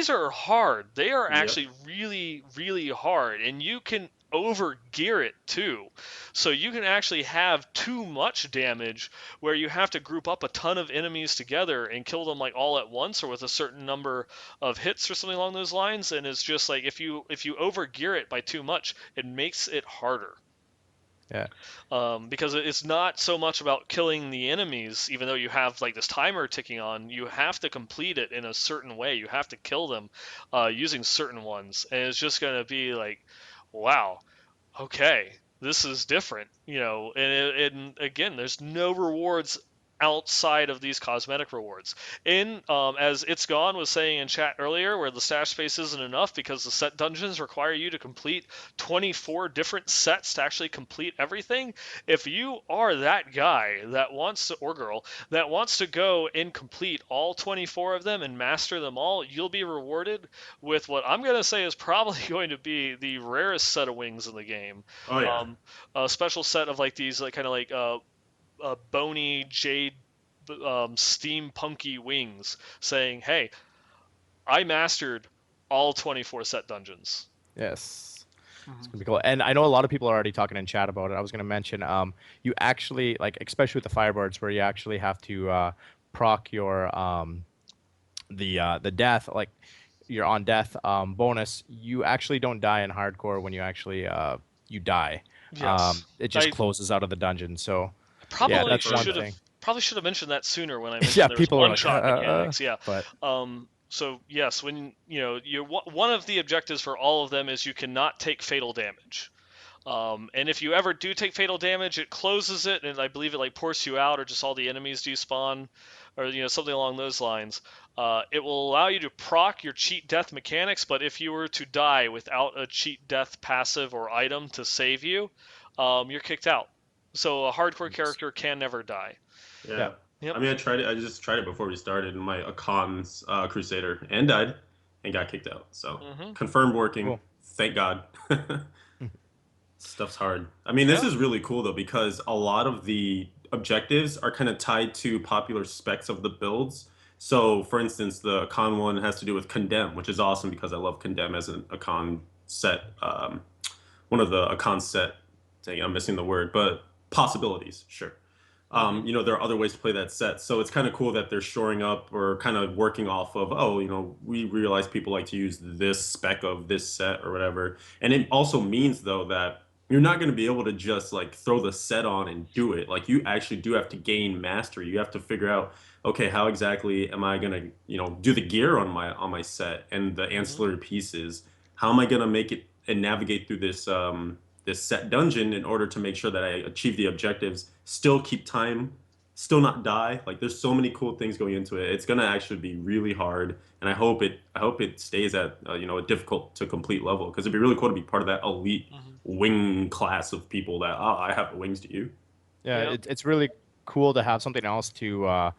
are hard. They are Yep. actually really really hard, and you can over gear it too. So you can actually have too much damage where you have to group up a ton of enemies together and kill them like all at once or with a certain number of hits or something along those lines. And it's just like if you over gear it by too much, it makes it harder. Yeah. Because it's not so much about killing the enemies, even though you have like this timer ticking on. You have to complete it in a certain way. You have to kill them using certain ones, and it's just gonna be like, wow, okay, this is different, and again, there's no rewards outside of these cosmetic rewards. As It's Gone was saying in chat earlier, where the stash space isn't enough because the set dungeons require you to complete 24 different sets to actually complete everything. If you are that guy that wants to, or girl, that wants to go and complete all 24 of them and master them all, you'll be rewarded with what I'm going to say is probably going to be the rarest set of wings in the game. Oh yeah. Um, a special set of like these like kind of like bony jade steampunky wings saying, "Hey, I mastered all 24 set dungeons." Yes. It's Mhm. gonna be cool. And I know a lot of people are already talking in chat about it. I was gonna mention, you actually like, especially with the Firebirds, where you actually have to proc your the death, like you're on death bonus. You actually don't die in hardcore when you actually you die. Yes, It just I closes out of the dungeon. So yeah, Well, probably that's one should for have thing. mentioned that sooner when I Yeah, mentioned there was people are one like, shot mechanics. Yeah. yeah. but So yes, when one of the objectives for all of them is you cannot take fatal damage. And if you ever do take fatal damage, it closes it, and I believe it like ports you out, or just all the enemies despawn, or something along those lines. It will allow you to proc your cheat death mechanics, but if you were to die without a cheat death passive or item to save you, you're kicked out. So a hardcore character can never die. Yeah. yeah, Yep. I mean, I tried it. I just tried it before we started in my Akon's Crusader and died and got kicked out. So Hmm. confirmed working. Cool. Thank God. Stuff's hard. I mean, this Yeah. is really cool though because a lot of the objectives are kind of tied to popular specs of the builds. So, for instance, the con one has to do with condemn, which is awesome because I love condemn as a con set. One of the a con set. Dang, I'm missing the word, but possibilities. Sure. Hmm. There are other ways to play that set. So it's kind of cool that they're shoring up or kind of working off of, oh, we realize people like to use this spec of this set or whatever. And it also means, though, that you're not going to be able to just like throw the set on and do it. Like you actually do have to gain mastery. You have to figure out, okay, how exactly am I going to, do the gear on my set and the Hmm. ancillary pieces? How am I going to make it and navigate through this set dungeon in order to make sure that I achieve the objectives, still keep time, still not die. Like there's so many cool things going into it. It's gonna actually be really hard, and I hope it stays at a difficult to complete level because it'd be really cool to be part of that elite Hmm. wing class of people that I have the wings to you. Yeah, Yep. it's really cool to have something else to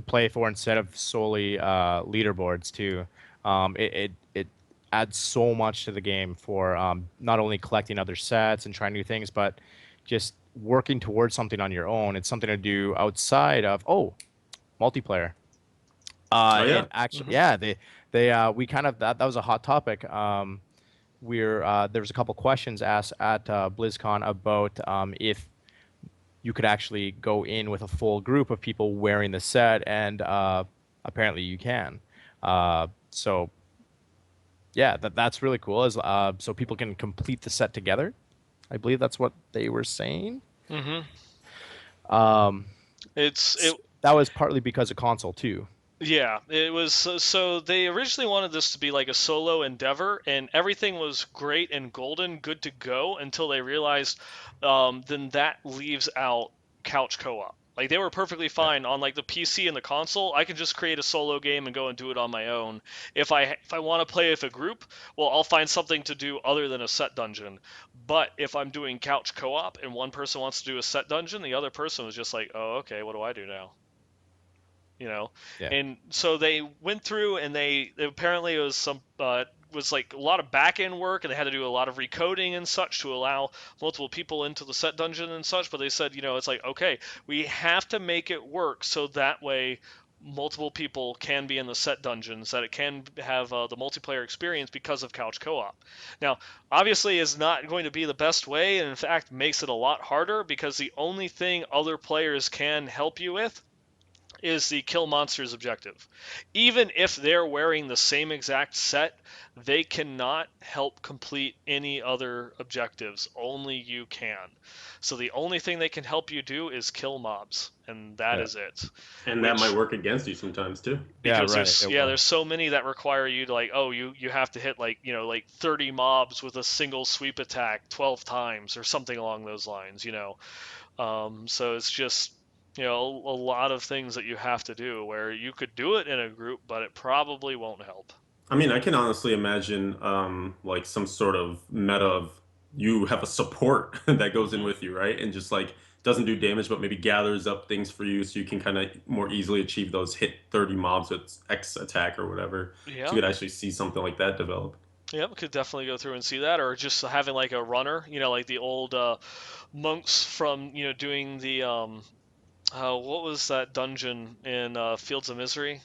play for instead of solely leaderboards too. It adds so much to the game for not only collecting other sets and trying new things, but just working towards something on your own. It's something to do outside of multiplayer. Oh And yeah, actually, Hmm. yeah, they we kind of that was a hot topic. There was a couple questions asked at BlizzCon about if you could actually go in with a full group of people wearing the set, and apparently you can. So yeah, that's really cool. Is so people can complete the set together. I believe that's what they were saying. Hmm. Um, It's it. that was partly because of console too. Yeah, it was so they originally wanted this to be like a solo endeavor, and everything was great and golden, good to go until they realized then that leaves out couch co-op. Like they were perfectly yeah. fine on like the PC and the console. I can just create a solo game and go and do it on my own. If I want to play with a group, well, I'll find something to do other than a set dungeon. But if I'm doing couch co-op and one person wants to do a set dungeon, the other person was just like, "Oh, okay, what do I do now?" you know Yeah. and so they went through and they apparently it was some was like a lot of back end work, and they had to do a lot of recoding and such to allow multiple people into the set dungeon and such. But they said, it's like, okay, we have to make it work so that way multiple people can be in the set dungeons, that it can have the multiplayer experience because of couch co-op. Now, obviously, is not going to be the best way, and in fact makes it a lot harder, because the only thing other players can help you with is the kill monsters objective. Even if they're wearing the same exact set, they cannot help complete any other objectives. Only you can. So the only thing they can help you do is kill mobs, and that Yeah. is it. And that might Which, work against you sometimes too. Yeah. because Right. there's It yeah, will. there's so many that require you to, like, oh, you have to hit, like, like 30 mobs with a single sweep attack 12 times or something along those lines. So it's just, a lot of things that you have to do where you could do it in a group, but it probably won't help. I mean, I can honestly imagine like some sort of meta of you have a support that goes in Hmm. with you, right? And just like doesn't do damage, but maybe gathers up things for you so you can kind of more easily achieve those hit 30 mobs with X attack or whatever. So Yeah, you could actually see something like that develop. yeah, we could definitely go through and see that, or just having like a runner, like the old monks from, doing the what was that dungeon in Fields of Misery?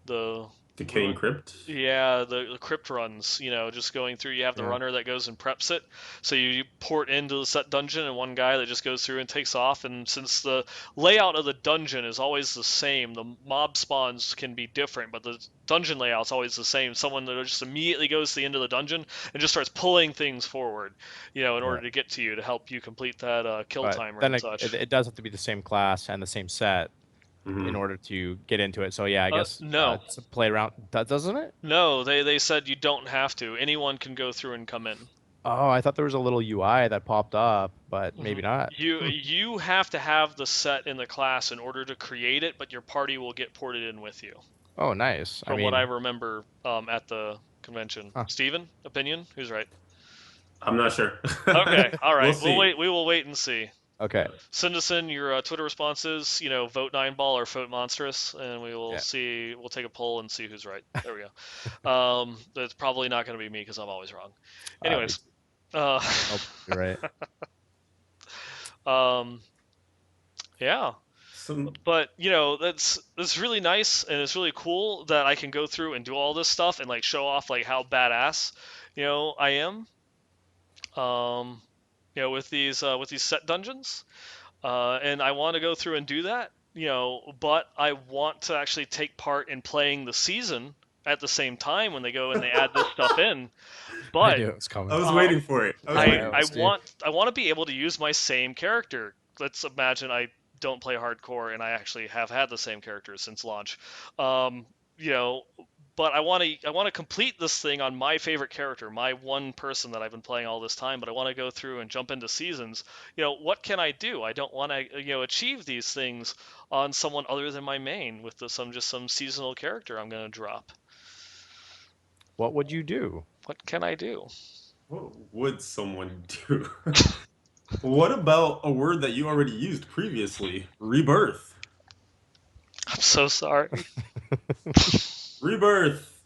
The Decaying ruin. Crypt. Yeah, the crypt runs, just going through. You have the Yeah. runner that goes and preps it. So you port into the set dungeon, and one guy that just goes through and takes off. And since the layout of the dungeon is always the same, the mob spawns can be different, but the dungeon layout's always the same. Someone that just immediately goes to the end of the dungeon and just starts pulling things forward, in Yeah. order to get to you to help you complete that kill But timer then and it, such. it does have to be the same class and the same set in Hmm. order to get into it. So yeah, I guess No. it's a play around. Doesn't it? No, they said you don't have to. Anyone can go through and come in. Oh, I thought there was a little UI that popped up, but Hmm. maybe not. You have to have the set in the class in order to create it, but your party will get ported in with you, Oh, nice. I from what I mean, remember at the convention. huh. Steven, opinion? Who's right? I'm not sure. Okay, all We'll right. We'll see. wait. We will wait and see. Okay. Send us in your Twitter responses. Vote 9 ball or vote monstrous, and we will Yeah. see. We'll take a poll and see who's right. There we go. That's probably not going to be me because I'm always wrong. Me Anyways, too. uh, Nope. You're right. um, yeah. Some But that's really nice and it's really cool that I can go through and do all this stuff and like show off like how badass I am. Um, with these set dungeons. And I want to go through and do that, but I want to actually take part in playing the season at the same time when they go and they add this stuff in. I But knew it was I coming. was um, waiting for it. I was Yeah, I I waiting I for was it. too. want to be able to use my same character. Let's imagine I don't play hardcore and I actually have had the same character since launch. Um, you know, but I want to complete this thing on my favorite character, my one person that I've been playing all this time. But I want to go through and jump into seasons. What can I do? I don't want to achieve these things on someone other than my main with some seasonal character I'm going to drop. What would you do? What can I do? What would someone do? What about a word that you already used previously? Rebirth. I'm so sorry. Rebirth.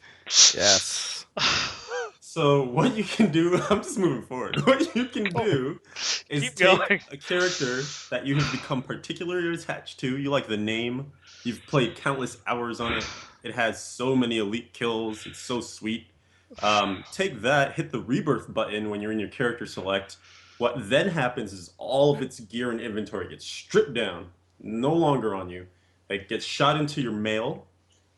Yes. So what you can do, I'm just moving forward. What you can do is Keep take going. a character that you have become particularly attached to. You like the name. You've played countless hours on it. It has so many elite kills. It's so sweet. Take that, hit the rebirth button when you're in your character select. What then happens is all of its gear and inventory gets stripped down, no longer on you. It gets shot into your mail,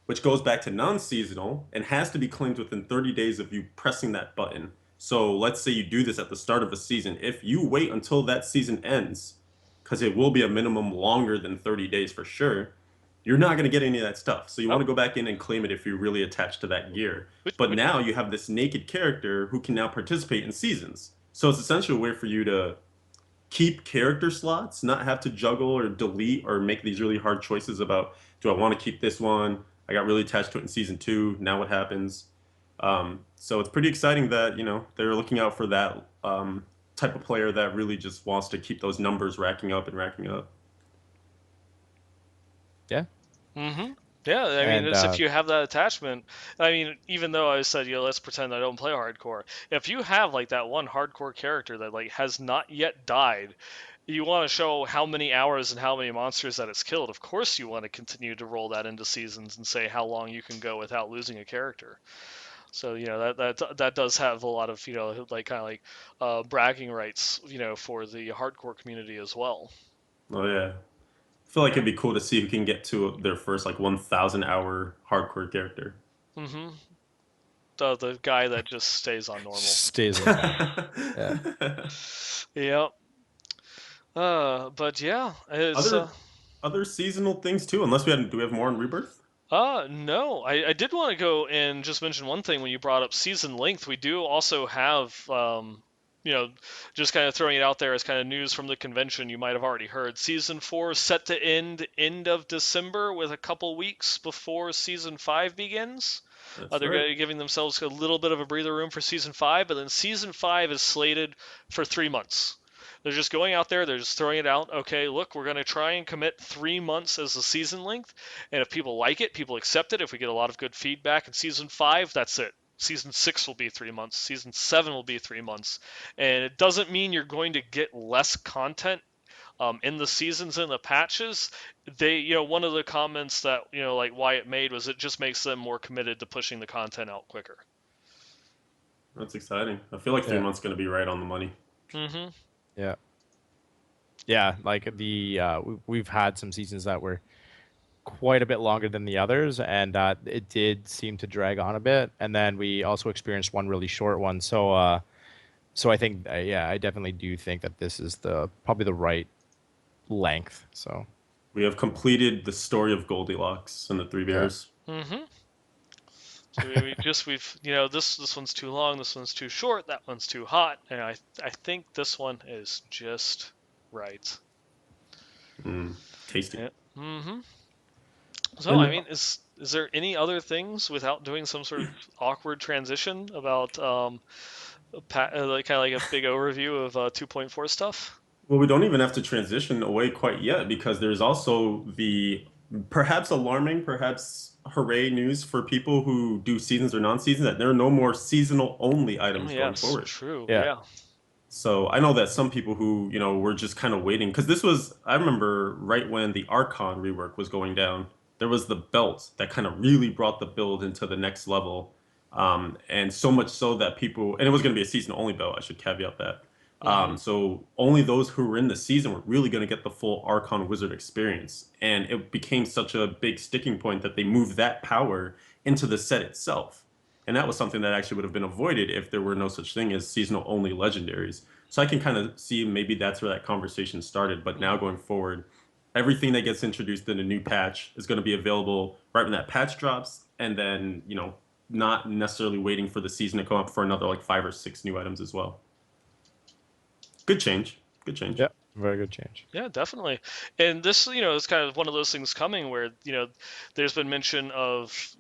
which goes back to non-seasonal and has to be claimed within 30 days of you pressing that button. So let's say you do this at the start of a season. If you wait until that season ends, because it will be a minimum longer than 30 days for sure, you're not going to get any of that stuff. So you want Oh, to go back in and claim it if you're really attached to that gear. which, But which, now you have this naked character who can now participate in seasons. So it's essentially a way for you to keep character slots, not have to juggle or delete or make these really hard choices about, do I want to keep this one? I got really attached to it in season two. Now what happens? So it's pretty exciting that they're looking out for that type of player that really just wants to keep those numbers racking up and racking up. Yeah. mm-hmm. Yeah, I mean, And it's if you have that attachment. I mean, even though I said, let's pretend I don't play hardcore. If you have like that one hardcore character that like has not yet died, you want to show how many hours and how many monsters that it's killed. Of course, you want to continue to roll that into seasons and say how long you can go without losing a character. So that does have a lot of like kind of like bragging rights for the hardcore community as well. Oh yeah. I feel like it'd be cool to see who can get to their first like 1,000 hour hardcore character. Mm-hmm. The guy that just stays on normal. stays on normal. Yeah. Yep. But yeah, it's other other seasonal things too, unless do we have more on Rebirth? no, I did want to go and just mention one thing when you brought up season length. We do also have you know, just kind of throwing it out there as kind of news from the convention. You might have already heard season 4 set to end of December with a couple weeks before season 5 begins. That's right. They're giving themselves a little bit of a breather room for season 5, but then season 5 is slated for 3 months. They're just going out there, they're just throwing it out. Okay, look, we're going to try and commit 3 months as the season length. And if people like it, people accept it. If we get a lot of good feedback in season 5, that's it. Season 6 will be 3 months. Season 7 will be 3 months. And it doesn't mean you're going to get less content in the seasons and the patches. One of the comments that, like Wyatt made was it just makes them more committed to pushing the content out quicker. That's exciting. I feel like three Yeah. months going to be right on the money. Mm-hmm. Yeah. Yeah. Like we've had some seasons that were quite a bit longer than the others, and it did seem to drag on a bit. And then we also experienced one really short one. So I think, yeah, I definitely do think that this is probably the right length. So We have completed the story of Goldilocks and the Three yeah, Bears. Mm-hmm. So we've this one's too long, this one's too short, that one's too hot, and I think this one is just right. Tasty. Yeah. Mm-hmm. So I And mean, is there any other things without doing some sort of awkward transition about like kind of like a big overview of 2.4 stuff? Well, we don't even have to transition away quite yet because there's also the perhaps alarming, perhaps hooray news for people who do seasons or non-seasons that there are no more seasonal only Oh, items going yes, forward. true. Yeah. Yeah. So I know that some people who, were just kind of waiting because this was, I remember right when the Archon rework was going down, there was the belt that kind of really brought the build into the next level. And so much so that people, and it was going to be a season only belt, I should caveat that. Hmm. So only those who were in the season were really going to get the full Archon Wizard experience. And it became such a big sticking point that they moved that power into the set itself. And that was something that actually would have been avoided if there were no such thing as seasonal only legendaries. So I can kind of see maybe that's where that conversation started. But now going forward, everything that gets introduced in a new patch is going to be available right when that patch drops. And then, not necessarily waiting for the season to come up for another like 5 or 6 new items as well. Good change. Good change. Yeah, very good change. Yeah, definitely. And this, is kind of one of those things coming where, there's been mention of,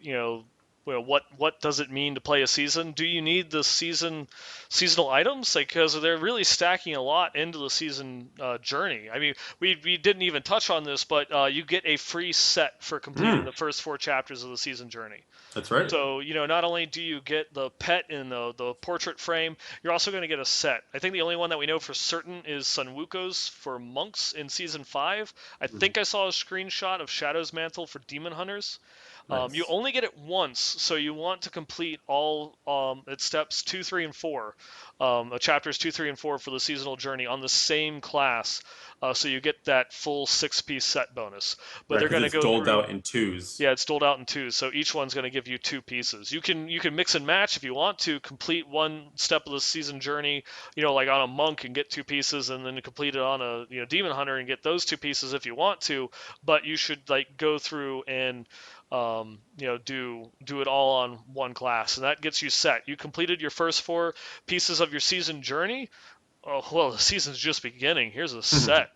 well, what does it mean to play a season? Do you need the seasonal items? Like, because they're really stacking a lot into the season journey. I mean, we didn't even touch on this, but you get a free set for completing Mm, the first 4 chapters of the season journey. that's right. So, not only do you get the pet in the portrait frame, you're also going to get a set. I think the only one that we know for certain is Sun Wuko's for monks in season 5. I Mhm. think I saw a screenshot of Shadow's Mantle for demon hunters. You Nice. only get it once, so you want to complete all its steps 2, 3, and 4, chapters 2, 3, and 4 for the seasonal journey on the same class, so you get that full 6-piece set bonus. But Right, they're because going to it's go doled through. out in twos. Yeah, it's doled out in twos, so each one's going to give you 2 pieces. You can mix and match if you want to complete one step of the season journey, like on a monk and get 2 pieces, and then complete it on a demon hunter and get those 2 pieces if you want to. But you should like go through and do it all on one class, and that gets you set. You completed your first 4 pieces of your season journey. Oh, well, the season's just beginning. Here's a set.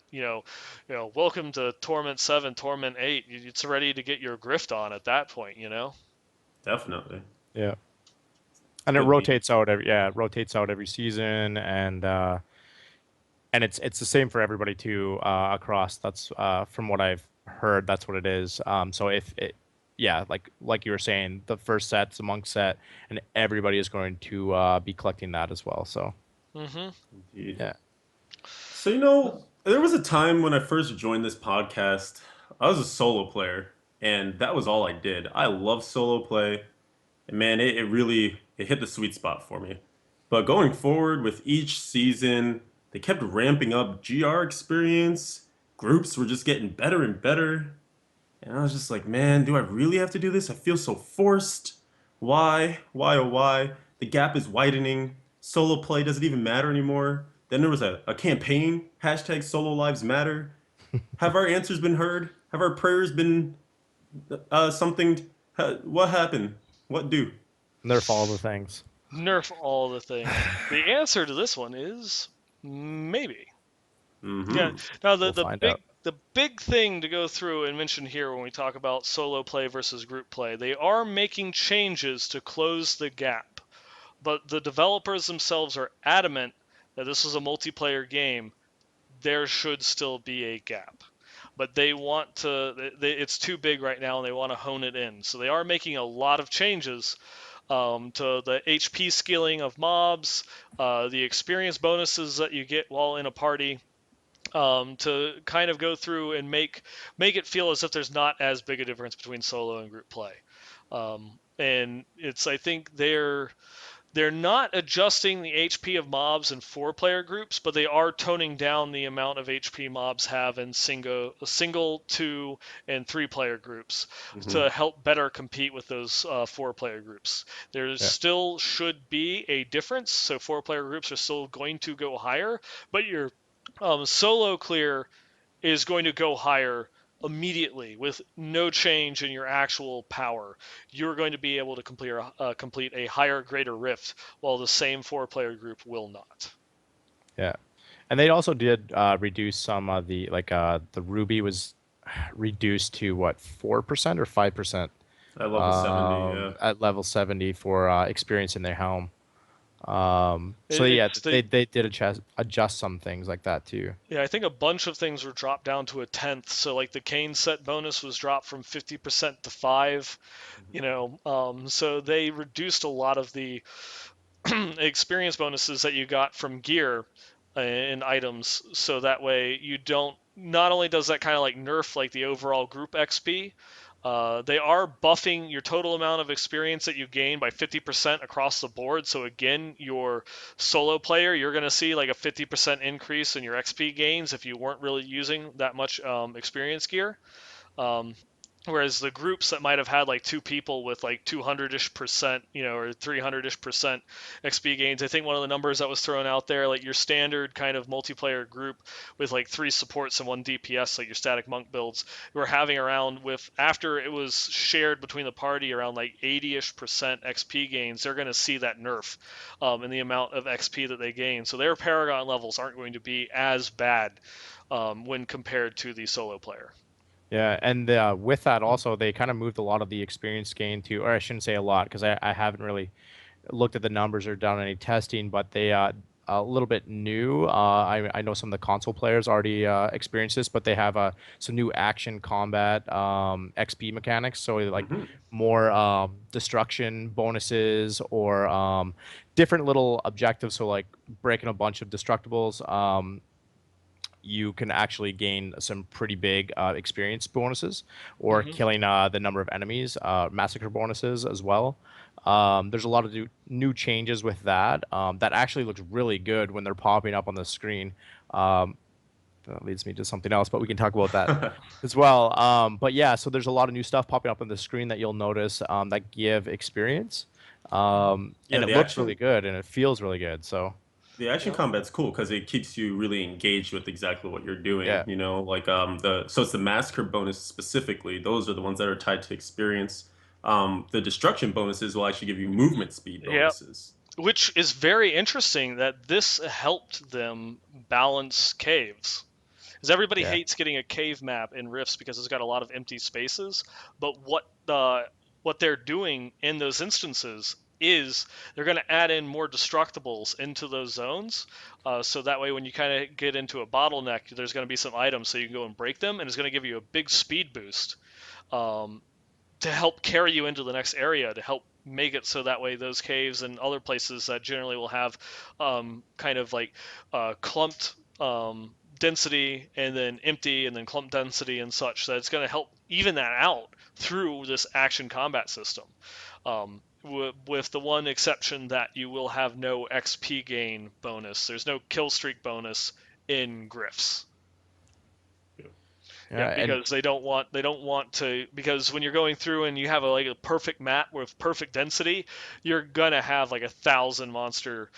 Welcome to Torment 7, Torment 8. It's ready to get your grift on at that point. Definitely. Yeah, and it Could be. rotates out it rotates out every season, and it's the same for everybody too across. That's from what I've heard, that's what it is. So if it, yeah, like you were saying, the first set's a monk set, and everybody is going to be collecting that as well. So Hmm. Indeed. yeah. So, there was a time when I first joined this podcast, I was a solo player, and that was all I did. I love solo play, and man, it really it hit the sweet spot for me. But going forward with each season, they kept ramping up GR experience. Groups were just getting better and better. And I was just like, man, do I really have to do this? I feel so forced. Why? Why, oh, why? The gap is widening. Solo play doesn't even matter anymore. Then there was a campaign, hashtag solo lives matter. Have our answers been heard? Have our prayers been something? What happened? What do? Nerf all the things. Nerf all the things. The answer to this one is maybe. Yeah. Mm-hmm. Now We'll find out. the big thing to go through and mention here when we talk about solo play versus group play, they are making changes to close the gap. But the developers themselves are adamant that this is a multiplayer game. There should still be a gap. But they want to, it's too big right now and they want to hone it in. So they are making a lot of changes to the HP scaling of mobs, the experience bonuses that you get while in a party, to kind of go through and make it feel as if there's not as big a difference between solo and group play. And it's I think they're not adjusting the HP of mobs in 4-player groups, but they are toning down the amount of HP mobs have in single 2, and 3-player groups Mm-hmm. to help better compete with those 4-player groups. There Yeah. still should be a difference, so 4-player groups are still going to go higher, but your solo clear is going to go higher immediately with no change in your actual power. You're going to be able to complete a higher, greater rift, while the same 4-player group will not. Yeah. And they also did reduce some of the ruby was reduced to what, 4% or 5% At level 70, yeah. at level 70 for experience in their helm. So yeah, It's they did adjust some things like that too. yeah, I think a bunch of things were dropped down to a tenth. So like the cane set bonus was dropped from 50% to 5. So they reduced a lot of the experience bonuses that you got from gear and items, so that way you don't. Not only does that kind of like nerf like the overall group XP, they are buffing your total amount of experience that you gain by 50% across the board. So again, your solo player, you're going to see like a 50% increase in your XP gains if you weren't really using that much experience gear. Um, Whereas the groups that might have had like two people with like 200-ish percent, or 300-ish percent XP gains, I think one of the numbers that was thrown out there, like your standard kind of multiplayer group with like 3 supports and 1 DPS, like your static monk builds, were having around with, after it was shared between the party, around like 80-ish percent XP gains. They're going to see that nerf in the amount of XP that they gain. So their Paragon levels aren't going to be as bad when compared to the solo player. Yeah, and with that also, they kind of moved a lot of the experience gain to, or I shouldn't say a lot, because I haven't really looked at the numbers or done any testing, but they a little bit new. I know some of the console players already experienced this, but they have some new action combat XP mechanics. So like Hmm. more destruction bonuses or different little objectives. So like breaking a bunch of destructibles. You can actually gain some pretty big experience bonuses, or Hmm. killing the number of enemies, massacre bonuses as well. There's a lot of new changes with that that actually looks really good when they're popping up on the screen. Um, that leads me to something else, but we can talk about that as well. But yeah, so there's a lot of new stuff popping up on the screen that you'll notice that give experience, Yeah, and it looks really good and it feels really good. So the action Yep. combat's cool because it keeps you really engaged with exactly what you're doing. yeah, Like so it's the massacre bonus specifically. Those are the ones that are tied to experience. The destruction bonuses will actually give you movement speed Yep. bonuses. Which is very interesting that this helped them balance caves. Because everybody yeah. hates getting a cave map in Rifts because it's got a lot of empty spaces. But what they're doing in those instances is they're going to add in more destructibles into those zones. So that way, when you kind of get into a bottleneck, there's going to be some items so you can go and break them, and it's going to give you a big speed boost. Um, to help carry you into the next area, to help make it so that way those caves and other places that generally will have kind of like clumped density and then empty and then clumped density and such, that it's going to help even that out through this action combat system. With the one exception that you will have no XP gain bonus. There's no kill streak bonus in Griffs. Yeah, Yeah, and because they don't want to, because when you're going through and you have like a perfect map with perfect density, you're gonna have like 1,000 monster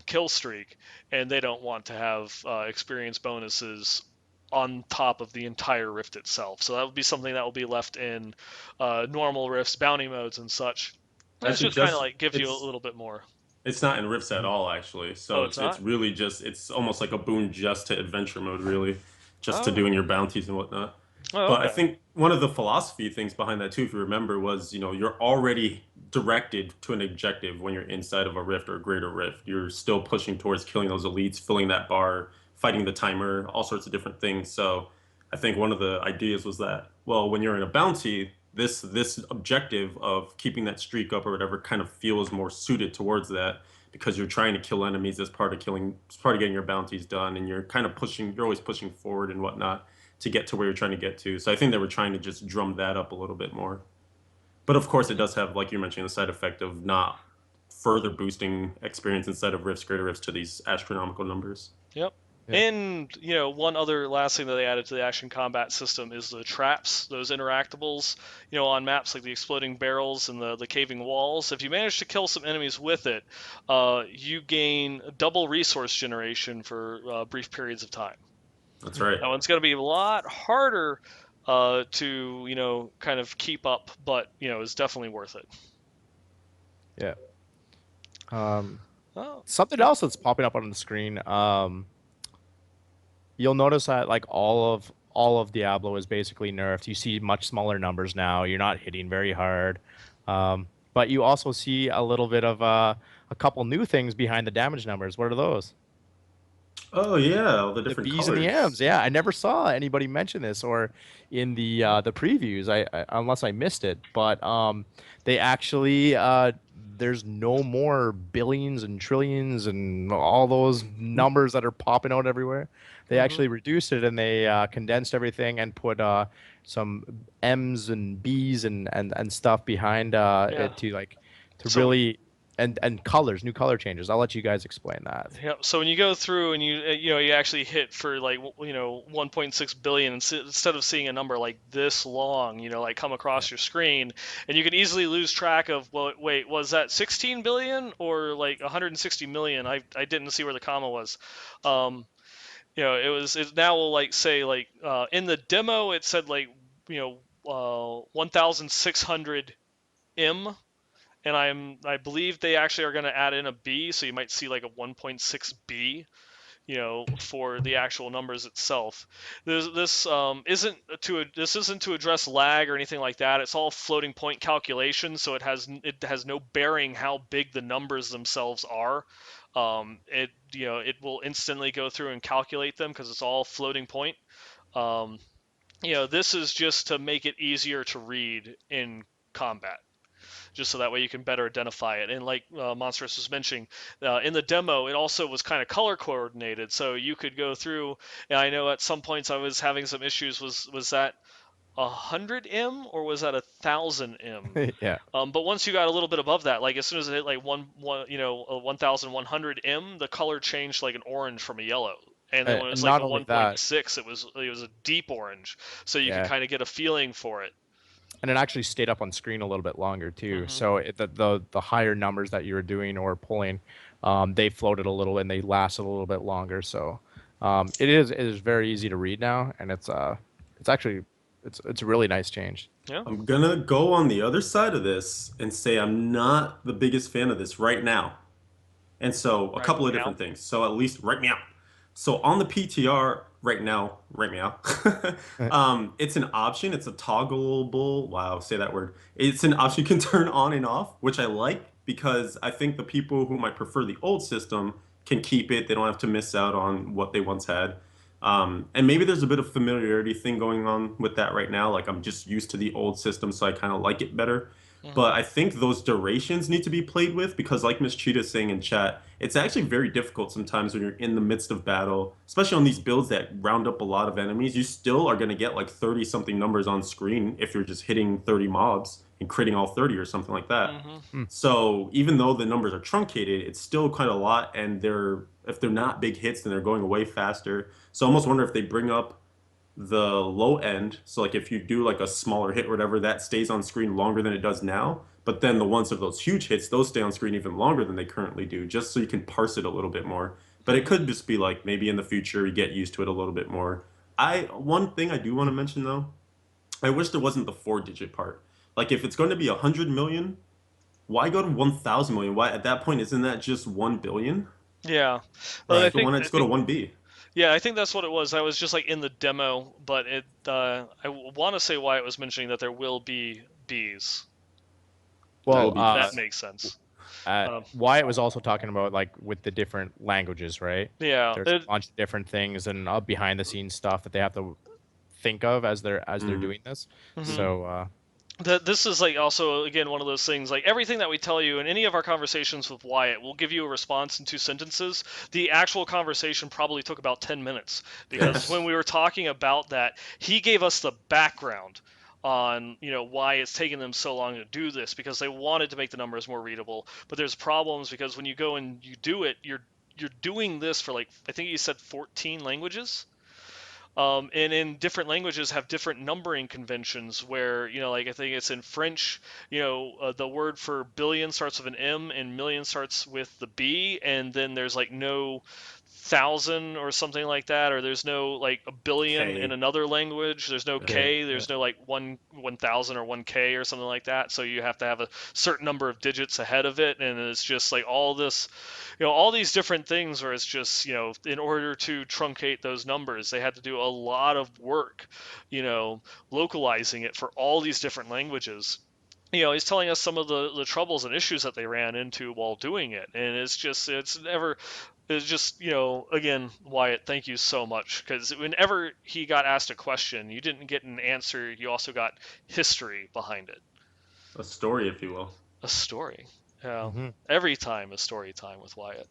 kill streak, and they don't want to have experience bonuses on top of the entire rift itself. So that would be something that will be left in normal rifts, bounty modes, and such. And it's Actually, just kind of just like gives you a it's little bit more. it's not in Rifts at Mhm. all, actually. Oh, So it's it's not. really just it's almost like a boon just to adventure mode, really, just to Oh. doing your bounties and whatnot. Oh, But I okay. think one of the philosophy things behind that too, if you remember, was you're already directed to an objective when you're inside of a rift or a greater rift. You're still pushing towards killing those elites, filling that bar, fighting the timer, all sorts of different things. So I think one of the ideas was that, well, when you're in a bounty, this objective of keeping that streak up or whatever kind of feels more suited towards that because you're trying to kill enemies as part of getting your bounties done, and you're always pushing forward and whatnot to get to where you're trying to get to. So I think they were trying to just drum that up a little bit more. But of course, it does have, like you mentioned, the side effect of not further boosting experience inside of rifts, greater rifts to these astronomical numbers. Yep. yeah, And, one other last thing that they added to the action combat system is the traps, those interactables, on maps like the exploding barrels and the caving walls. If you manage to kill some enemies with it, you gain double resource generation for brief periods of time. That's right. That one's going to be a lot harder to, kind of keep up, but, is definitely worth it. yeah. Um, Oh, Something else that's popping up on the screen. You'll notice that like all of Diablo is basically nerfed. You see much smaller numbers now. You're not hitting very hard. But you also see a little bit of a couple new things behind the damage numbers. What are those? Oh yeah, all the The different B's and the colors. M's. Yeah, I never saw anybody mention this or in the previews. Unless I missed it, but they actually there's no more billions and trillions and all those numbers that are popping out everywhere. They Hmm. actually reduced it and they condensed everything and put some M's and B's and stuff behind Yeah. it to like to So really and colors, new color changes. I'll let you guys explain that. yeah, so when you go through and you actually hit for like 1.6 billion instead of seeing a number like this long, like come Yeah. across your screen, and you can easily lose track of, well, wait, was that 16 billion or like 160 million? I didn't see where the comma was. Um, it now will like say like in the demo it said like 1,600 M, and I believe they actually are going to add in a B, so you might see like a 1.6 B, for the actual numbers itself. This isn't to address lag or anything like that. It's all floating point calculation, so it has no bearing how big the numbers themselves are. It will instantly go through and calculate them because it's all floating point. Um, this is just to make it easier to read in combat, just so that way you can better identify it. And like Monstrous was mentioning, in the demo, it also was kind of color coordinated, so you could go through. And I know at some points I was having some issues. Was that 100 M or was that 1,000 M? Yeah. But once you got a little bit above that, like as soon as it hit like 1,100 M, the color changed like an orange from a yellow. And then when it was And like not a only that, 1.6, it was a deep orange, so you could yeah, kind of get a feeling for it. and it actually stayed up on screen a little bit longer too. Hmm. So the higher numbers that you were doing or pulling, they floated a little and they lasted a little bit longer. So it is very easy to read now, and it's actually it's a really nice change. Yeah. I'm gonna go on the other side of this and say I'm not the biggest fan of this right now. And so a Right couple of now. different things. So at least right meow. So on the PTR right meow, it's an option. It's a toggleable. Wow, say that word. It's an option you can turn on and off, which I like because I think the people who might prefer the old system can keep it. They don't have to miss out on what they once had. And maybe there's a bit of familiarity thing going on with that right now. Like I'm just used to the old system, so I kind of like it better. Hmm. But I think those durations need to be played with because, like Miss Cheetah is saying in chat, it's actually very difficult sometimes when you're in the midst of battle, especially on these builds that round up a lot of enemies. You still are going to get like 30 something numbers on screen if you're just hitting 30 mobs and critting all 30 or something like that. Hmm. Hmm. So even though the numbers are truncated, it's still quite a lot, and if they're not big hits, then they're going away faster. So I almost wonder if they bring up the low end. So like if you do like a smaller hit or whatever, that stays on screen longer than it does now. But then the ones of those huge hits, those stay on screen even longer than they currently do, just so you can parse it a little bit more. But it Hmm. could just be like maybe in the future you get used to it a little bit more. I One thing I do want to mention though, I wish there wasn't the 4 digit part. Like if it's going to be 100 million, why go to 1,000 million? Why at that point isn't that just 1 billion? Yeah. Well, I Right. So why think not I just go to think 1 B? yeah, I think that's what it was. I was just like in the demo, but I want to say why it was mentioning that there will be bees. That Well, would be That makes sense. Um, Wyatt was also talking about like with the different languages, right? yeah. There's a bunch of different things and behind the scenes stuff that they have to think of as they're mm, doing this. Mhm. mm. So This is like also again one of those things, like everything that we tell you in any of our conversations with Wyatt, we'll give you a response in 2 sentences. The actual conversation probably took about 10 minutes because Yes. when we were talking about that, he gave us the background on why it's taking them so long to do this, because they wanted to make the numbers more readable, but there's problems because when you go and you do it, you're doing this for, like, I think you said 14 languages. And in different languages have different numbering conventions where, like I think it's in French, the word for billion starts with an M and million starts with the B, and then there's like no thousand or something like that, or there's no like a billion in K. another language. There's no Yeah. okay, K, yeah. there's no like 1,000 or 1K or something like that. So you have to have a certain number of digits ahead of it, and it's just like all this, all these different things where it's just, in order to truncate those numbers, they had to do a lot of work, you know, localizing it for all these different languages. he's telling us some of the troubles and issues that they ran into while doing it, and it's just, again, Wyatt, thank you so much, because whenever he got asked a question, you didn't get an answer, you also got history behind it, A story, if you will. a story. Yeah, Hmm. every time a story time with Wyatt.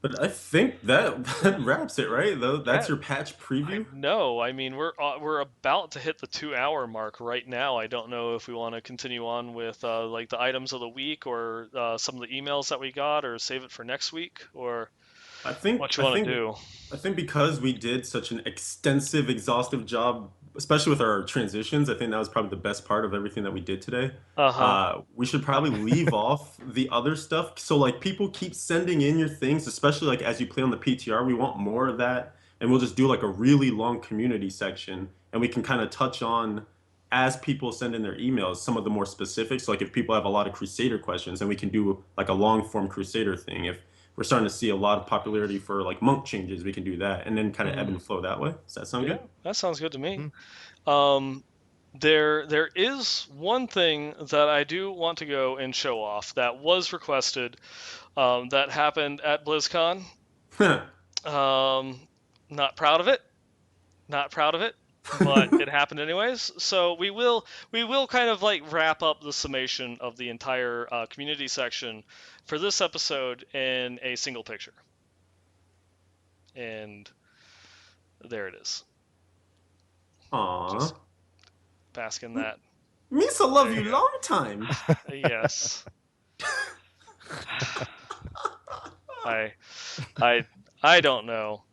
But I think that wraps it, right? Though that's That your patch I preview. know. I mean, we're about to hit the 2 hour mark right now. I don't know if we want to continue on with like the items of the week, or some of the emails that we got, or save it for next week, or I think what you I want to think do. I think because we did such an extensive, exhaustive job, especially with our transitions, I think that was probably the best part of everything that we did today. Uh-huh. We should probably leave off the other stuff. So like people keep sending in your things, especially like as you play on the PTR, we want more of that. And we'll just do like a really long community section and we can kind of touch on as people send in their emails, some of the more specifics. So like if people have a lot of Crusader questions, then we can do like a long form Crusader thing. If we're starting to see a lot of popularity for like monk changes, we can do that and then kind of ebb Hmm. and flow that way. Does that sound Yeah, good? that sounds good to me. Hmm. Um, there is one thing that I do want to go and show off that was requested, that happened at BlizzCon. Um, Not proud of it. Not proud of it, but it happened anyways. So we will kind of like wrap up the summation of the entire community section for this episode in a single picture, and there it is. Aw. Just bask in that. Misa love There you you go. long time. Yes, I I I don't know.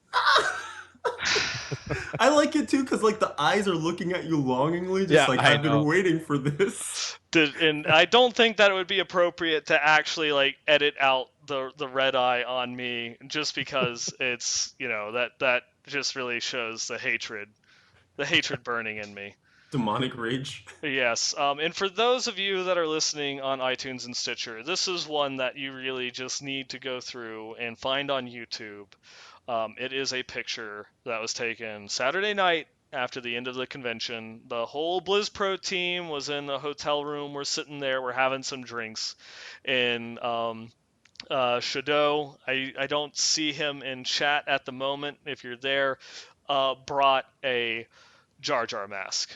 I like it too because like the eyes are looking at you longingly, just Yeah, like I I've been know. waiting for this. And I don't think that it would be appropriate to actually like edit out the red eye on me, just because it's, that just really shows the hatred burning in me. Demonic rage. Yes, and for those of you that are listening on iTunes and Stitcher, this is one that you really just need to go through and find on YouTube. It is a picture that was taken Saturday night after the end of the convention. The whole Blizz Pro team was in the hotel room. We're sitting there, we're having some drinks, and Shadow, I don't see him in chat at the moment. If you're there, brought a Jar Jar mask,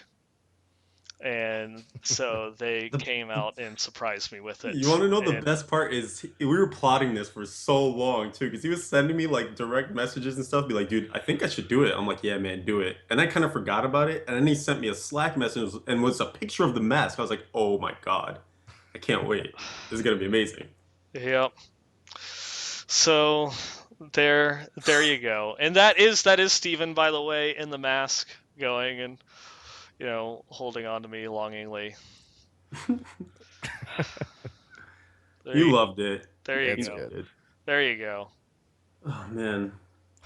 and so they The, came out and surprised me with you it. want to know the And best part is we were plotting this for so long too, because he was sending me like direct messages and stuff, be like, dude, I think I should do it. I'm like, yeah, man, do it. And I kind of forgot about it, and then he sent me a Slack message and was a picture of the mask. I was like, oh my God, I can't wait. This is gonna be amazing. yep. So there you go. And that is Steven, by the way, in the mask, going and holding on to me longingly. There You you loved it. there you It's You go. good. did. There you go. Oh man.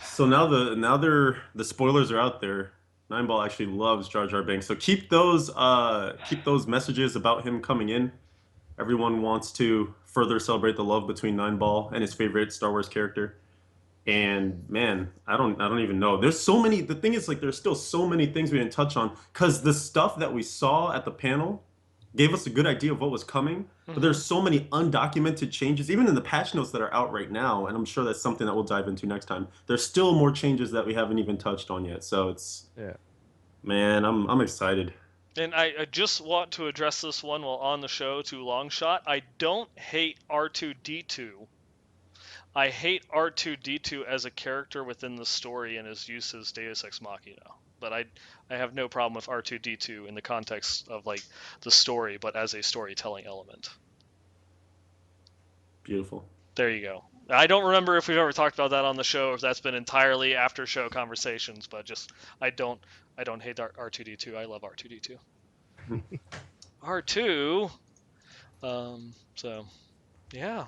So now the spoilers are out there. Nineball actually loves Jar Jar Binks. So keep those messages about him coming in. Everyone wants to further celebrate the love between Nineball and his favorite Star Wars character. And man, I don't even know. There's so many. The thing is, like, there's still so many things we didn't touch on because the stuff that we saw at the panel gave us a good idea of what was coming. But Hmm. there's so many undocumented changes, even in the patch notes that are out right now. And I'm sure that's something that we'll dive into next time. There's still more changes that we haven't even touched on yet. So it's Yeah. man, I'm excited. And I just want to address this one while on the show to Longshot. I don't hate R2D2. I hate R2D2 as a character within the story and his use as Deus Ex Machina. But I have no problem with R2D2 in the context of like the story, but as a storytelling element. Beautiful. There you go. I don't remember if we've ever talked about that on the show, or if that's been entirely after show conversations, but just I don't I don't hate R2D2. I love R2D2. R2. So yeah.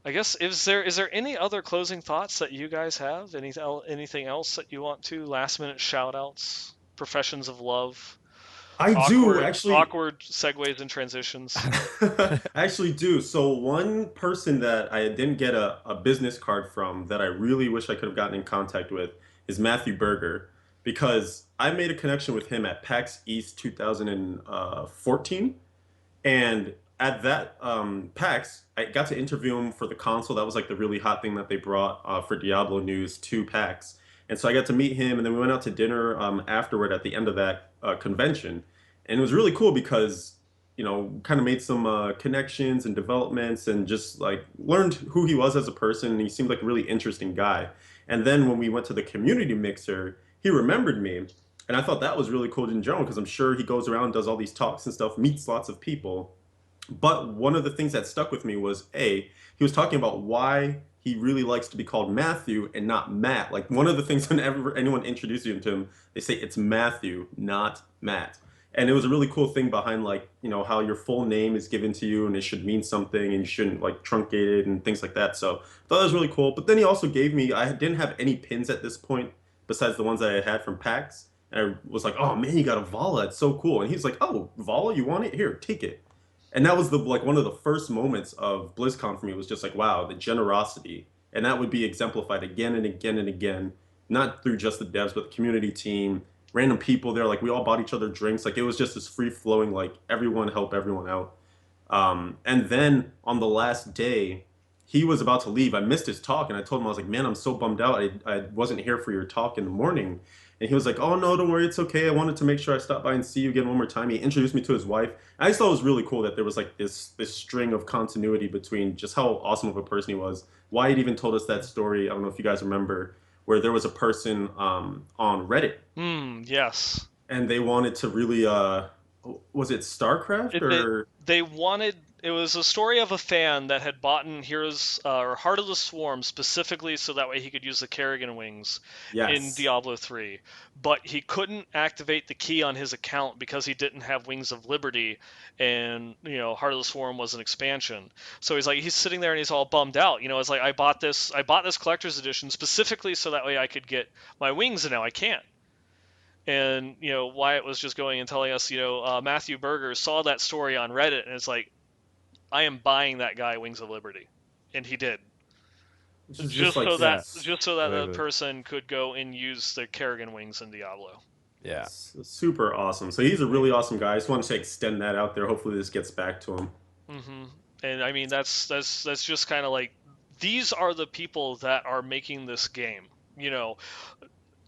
I guess is there any other closing thoughts that you guys have? Anything else that you want to last minute shout outs, professions of love, I do awkward actually. awkward segues and transitions? I actually do. So one person that I didn't get a business card from that I really wish I could have gotten in contact with is Matthew Berger. because I made a connection with him at PAX East 2014. And at that PAX, I got to interview him for the console. That was like the really hot thing that they brought for Diablo news to PAX. And so I got to meet him, and then we went out to dinner afterward at the end of that convention. And it was really cool because, kind of made some connections and developments and just like learned who he was as a person. And he seemed like a really interesting guy. And then when we went to the community mixer, he remembered me. And I thought that was really cool in general because I'm sure he goes around, does all these talks and stuff, meets lots of people. But one of the things that stuck with me was he was talking about why he really likes to be called Matthew and not Matt. Like one of the things whenever anyone introduces him to him, they say it's Matthew, not Matt. And it was a really cool thing behind like, how your full name is given to you and it should mean something and you shouldn't like truncate it and things like that. So I thought that was really cool. But then he also gave me, I didn't have any pins at this point besides the ones that I had from PAX. And I was like, oh man, you got a Vala. It's so cool. And he's like, oh, Vala, you want it? Here, take it. And that was the like one of the first moments of BlizzCon for me was just like, wow, the generosity. And that would be exemplified again and again and again, not through just the devs, but the community team, random people there. Like we all bought each other drinks. Like it was just this free flowing, like everyone help everyone out. And then on the last day, he was about to leave. I missed his talk, and I told him I was like, "Man, I'm so bummed out. I wasn't here for your talk in the morning." And he was like, "Oh no, don't worry, it's okay. I wanted to make sure I stopped by and see you again one more time." He introduced me to his wife. I just thought it was really cool that there was like this string of continuity between just how awesome of a person he was. Wyatt even told us that story. I don't know if you guys remember, where there was a person on Reddit, Yes. and they wanted to really was it StarCraft It, they, or they wanted. It was a story of a fan that had bought in Heroes or Heart of the Swarm specifically so that way he could use the Kerrigan wings in yes. Diablo 3, but he couldn't activate the key on his account because he didn't have Wings of Liberty, and Heart of the Swarm was an expansion. So he's sitting there and he's all bummed out. It's like I bought this collector's edition specifically so that way I could get my wings, and now I can't. And Wyatt was just going and telling us, Matthew Berger saw that story on Reddit, and it's like, I am buying that guy Wings of Liberty, and he did, Which is just just like so that Yeah, just so that the exactly. person could go and use the Kerrigan wings in Diablo. Yeah. super awesome. So he's a really awesome guy. I just wanted to extend that out there. Hopefully this gets back to him. hmm And I mean, that's just kind of like, these are the people that are making this game. You know,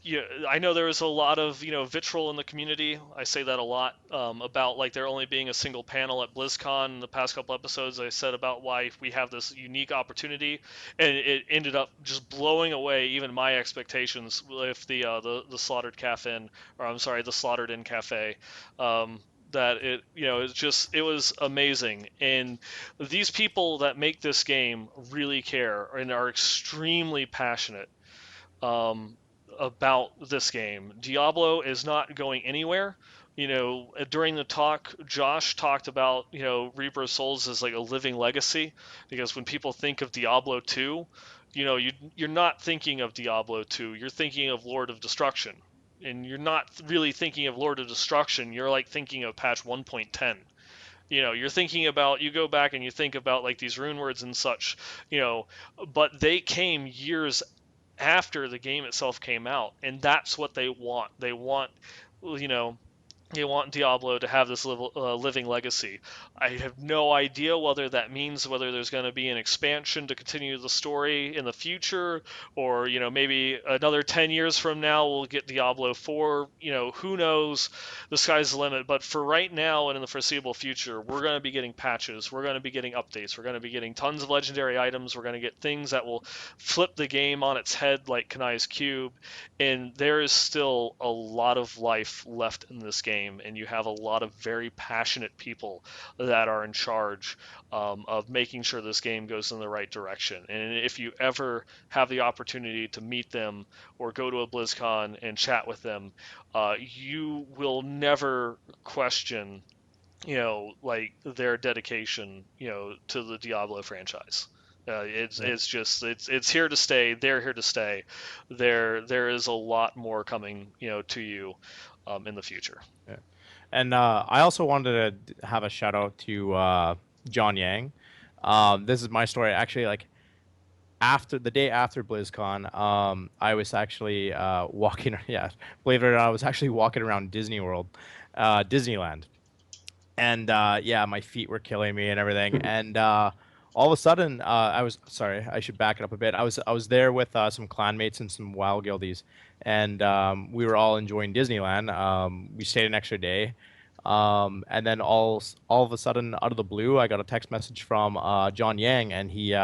yeah, I know there was a lot of vitriol in the community. I say that a lot about like there only being a single panel at BlizzCon. In the past couple episodes, I said about why we have this unique opportunity, and it ended up just blowing away even my expectations with the Slaughtered Cafe, or I'm sorry, the Slaughtered Inn Cafe. That it was amazing, and these people that make this game really care and are extremely passionate um, about this game. Diablo is not going anywhere. During the talk, Josh talked about, Reaper of Souls as like a living legacy, because when people think of Diablo 2, you're not thinking of Diablo 2, you're thinking of Lord of Destruction. And you're not really thinking of Lord of Destruction, you're like thinking of patch 1.10. You're thinking about, you go back and you think about like these rune words and such, you know, but they came years after the game itself came out, and that's what they want. You know, they want Diablo to have this living legacy. I have no idea whether there's going to be an expansion to continue the story in the future, or maybe another 10 years from now we'll get Diablo 4. Who knows? The sky's the limit. But for right now and in the foreseeable future, we're going to be getting patches. We're going to be getting updates. We're going to be getting tons of legendary items. We're going to get things that will flip the game on its head, like Kanai's Cube, and there is still a lot of life left in this game, and you have a lot of very passionate people that are in charge of making sure this game goes in the right direction. And if you ever have the opportunity to meet them or go to a BlizzCon and chat with them, you will never question, like their dedication, to the Diablo franchise. Yeah. It's here to stay. They're here to stay. There is a lot more coming, to you, in the future. Yeah. And I also wanted to have a shout out to John Yang. This is my story. Actually, like after the day after BlizzCon, I was actually walking. Yeah, believe it or not, I was actually walking around Disney World, Disneyland, and yeah, my feet were killing me and everything. And all of a sudden, I was sorry. I should back it up a bit. I was there with some clanmates and some wild guildies, and we were all enjoying Disneyland. We stayed an extra day, and then all of a sudden, out of the blue, I got a text message from John Yang, and he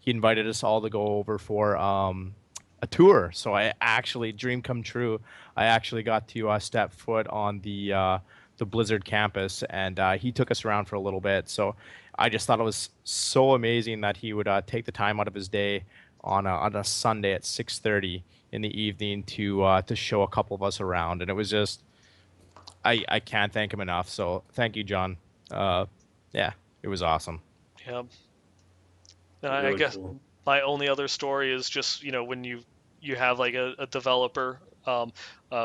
invited us all to go over for a tour. So I actually, dream come true. I actually got to step foot on the Blizzard campus, and he took us around for a little bit. So I just thought it was so amazing that he would take the time out of his day on a Sunday at 6:30 in the evening to show a couple of us around, and it was just I can't thank him enough. So thank you, John. Uh, yeah, it was awesome. Yeah. And I Really guess cool. my only other story is just, when you have like a developer,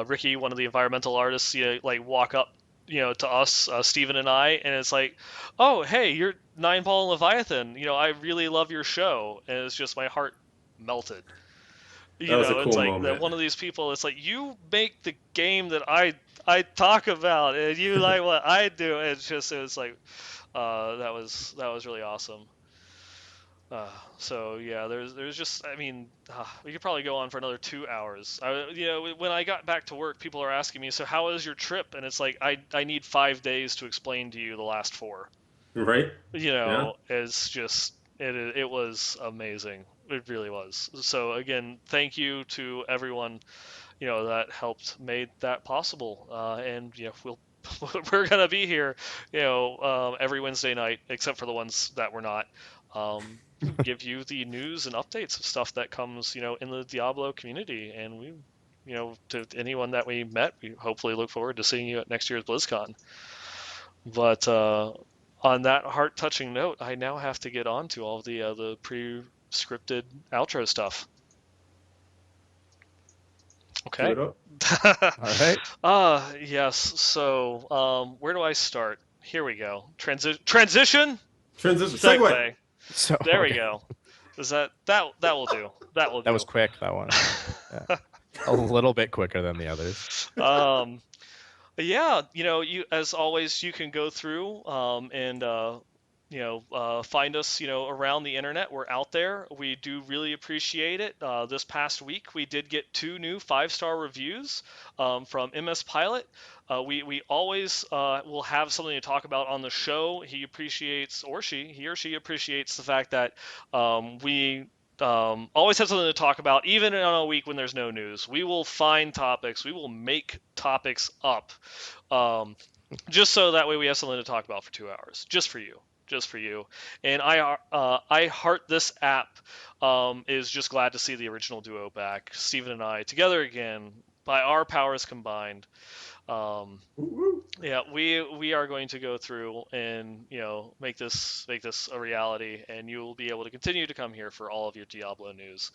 Ricky, one of the environmental artists, like walk up, to us, Steven and I, and it's like, oh, hey, you're Nine Ball and Leviathan. I really love your show, and it's just my heart melted. That was a It's cool like that moment. one of these people. It's like you make the game that I talk about, and you like what I do. It's like, that was really awesome. So yeah, there's just, I mean, we could probably go on for another 2 hours. When I got back to work, people are asking me, so how was your trip? And it's like I need 5 days to explain to you the last four. Right? Yeah. It's just it was amazing. It really was. So again, thank you to everyone that helped made that possible. And we're gonna be here, every Wednesday night, except for the ones that we're not. Um, give you the news and updates of stuff that comes, in the Diablo community. And to anyone that we met, we hopefully look forward to seeing you at next year's BlizzCon. But on that heart-touching note, I now have to get on to all the pre-scripted outro stuff. Cue Okay. it up. All right. Yes. So, where do I start? Here we go. Transition, Transition. Segue. segue. So There we okay, go. Is that will do? That will that was do. quick. That one. Yeah, a little bit quicker than the others. um, yeah. You, as always, you can go through and find us, around the internet. We're out there. We do really appreciate it. This past week, we did get 2 new 5-star reviews from MS Pilot. We always will have something to talk about on the show. He or she appreciates the fact that we always have something to talk about, even on a week when there's no news. We will find topics. We will make topics up, um, just so that way we have something to talk about for 2 hours, just for you. And I heart this app is just glad to see the original duo back, Steven and I together again by our powers combined. Um, Woo, woo. yeah, we are going to go through and make this a reality, and you will be able to continue to come here for all of your Diablo news.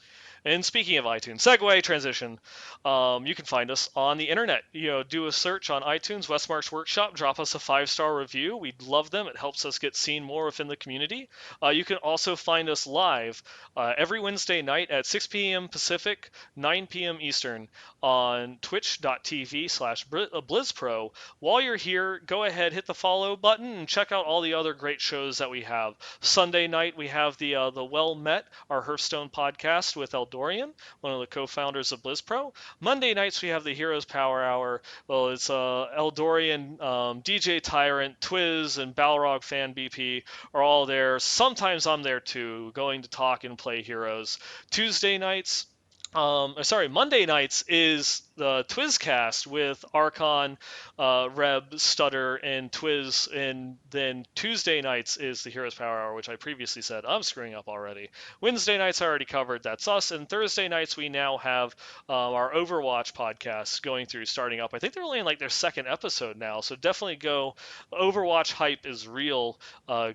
And speaking of iTunes, segue transition, you can find us on the internet. Do a search on iTunes, Westmarch Workshop, drop us a 5-star review. We'd love them. It helps us get seen more within the community. You can also find us live every Wednesday night at 6 p.m. Pacific, 9 p.m. Eastern on twitch.tv/BlizzPro. While you're here, go ahead, hit the follow button, and check out all the other great shows that we have. Sunday night, we have the Well Met, our Hearthstone podcast with Eldorian, one of the co-founders of BlizzPro. Monday nights, we have the Heroes Power Hour. Well, it's Eldorian, DJ Tyrant, Twiz, and Balrog Fan BP are all there. Sometimes I'm there too, going to talk and play Heroes. Tuesday nights, Monday nights is the Twizcast with Archon, Reb, Stutter, and Twiz, and then Tuesday nights is the Heroes Power Hour, which I previously said I'm screwing up already. Wednesday nights I already covered, that's us, and Thursday nights we now have our Overwatch podcast going through, starting up. I think they're only in like their second episode now, so definitely go. Overwatch hype is real.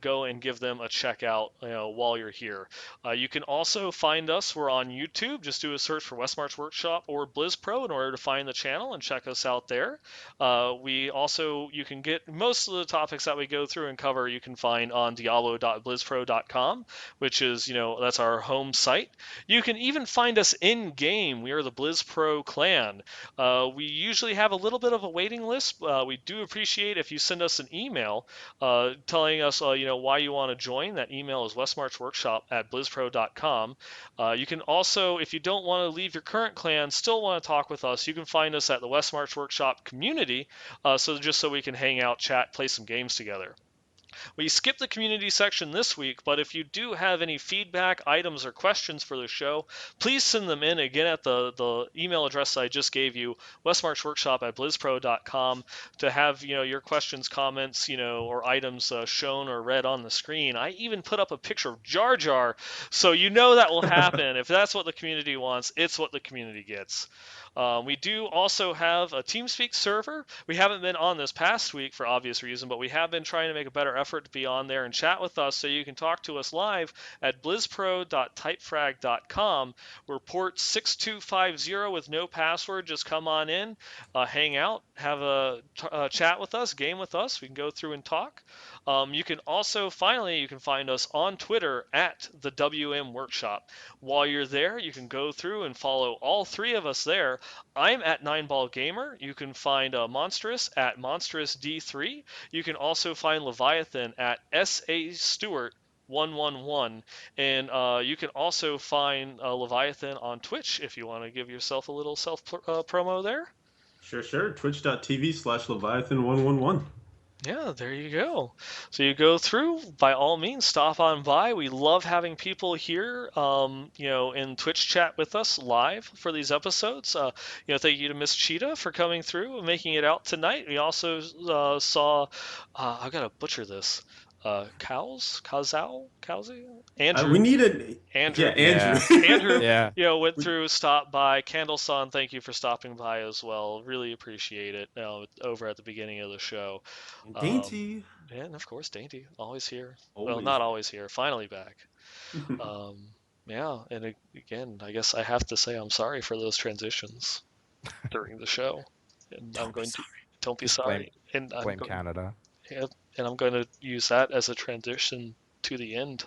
Go and give them a check out, while you're here. You can also find us. We're on YouTube. Just do a search for Westmarch Workshop or BlizzPro in order to to find the channel and check us out there. You can get most of the topics that we go through and cover, you can find on diablo.blizzpro.com, which is, that's our home site. You can even find us in game. We are the BlizzPro clan. We usually have a little bit of a waiting list. We do appreciate if you send us an email telling us, why you want to join. That email is westmarchworkshop@blizzpro.com. You can also, if you don't want to leave your current clan, still want to talk with us, you can find us at the Westmarch Workshop community, so we can hang out, chat, play some games together. We skipped the community section this week, but if you do have any feedback, items, or questions for the show, please send them in again at the email address I just gave you, westmarchworkshop@blizzpro.com, to have your questions, comments, or items shown or read on the screen. I even put up a picture of Jar Jar, so that will happen. If that's what the community wants, it's what the community gets. We do also have a TeamSpeak server. We haven't been on this past week for obvious reason, but we have been trying to make a better effort to be on there and chat with us, so you can talk to us live at blizzpro.typefrag.com. We're port 6250 with no password. Just come on in, hang out, have a chat with us, game with us. We can go through and talk. You can find us on Twitter at the WM Workshop. While you're there, you can go through and follow all three of us there. I'm at 9ballgamer. You can find Monstrous at MonstrousD3. You can also find Leviathan at SAStewart111. And you can also find Leviathan on Twitch if you want to give yourself a little self promo there. Sure. Twitch.tv/Leviathan111. Yeah, there you go. So you go through, by all means, stop on by. We love having people here, in Twitch chat with us live for these episodes. Thank you to Miss Cheetah for coming through and making it out tonight. We also saw, I've got to butcher this, Cowsey? We Andrew. need a Andrew. Andrew. Andrew, Yeah. went through, stopped by. Candleson, thank you for stopping by as well. Really appreciate it. Over at the beginning of the show. Dainty. And of course, Dainty, always here. Well, Always not always here. Finally back. Yeah, and again, I guess I have to say I'm sorry for those transitions during the show, and don't be Just sorry. And blame Canada. yeah, and I'm going to use that as a transition to the end.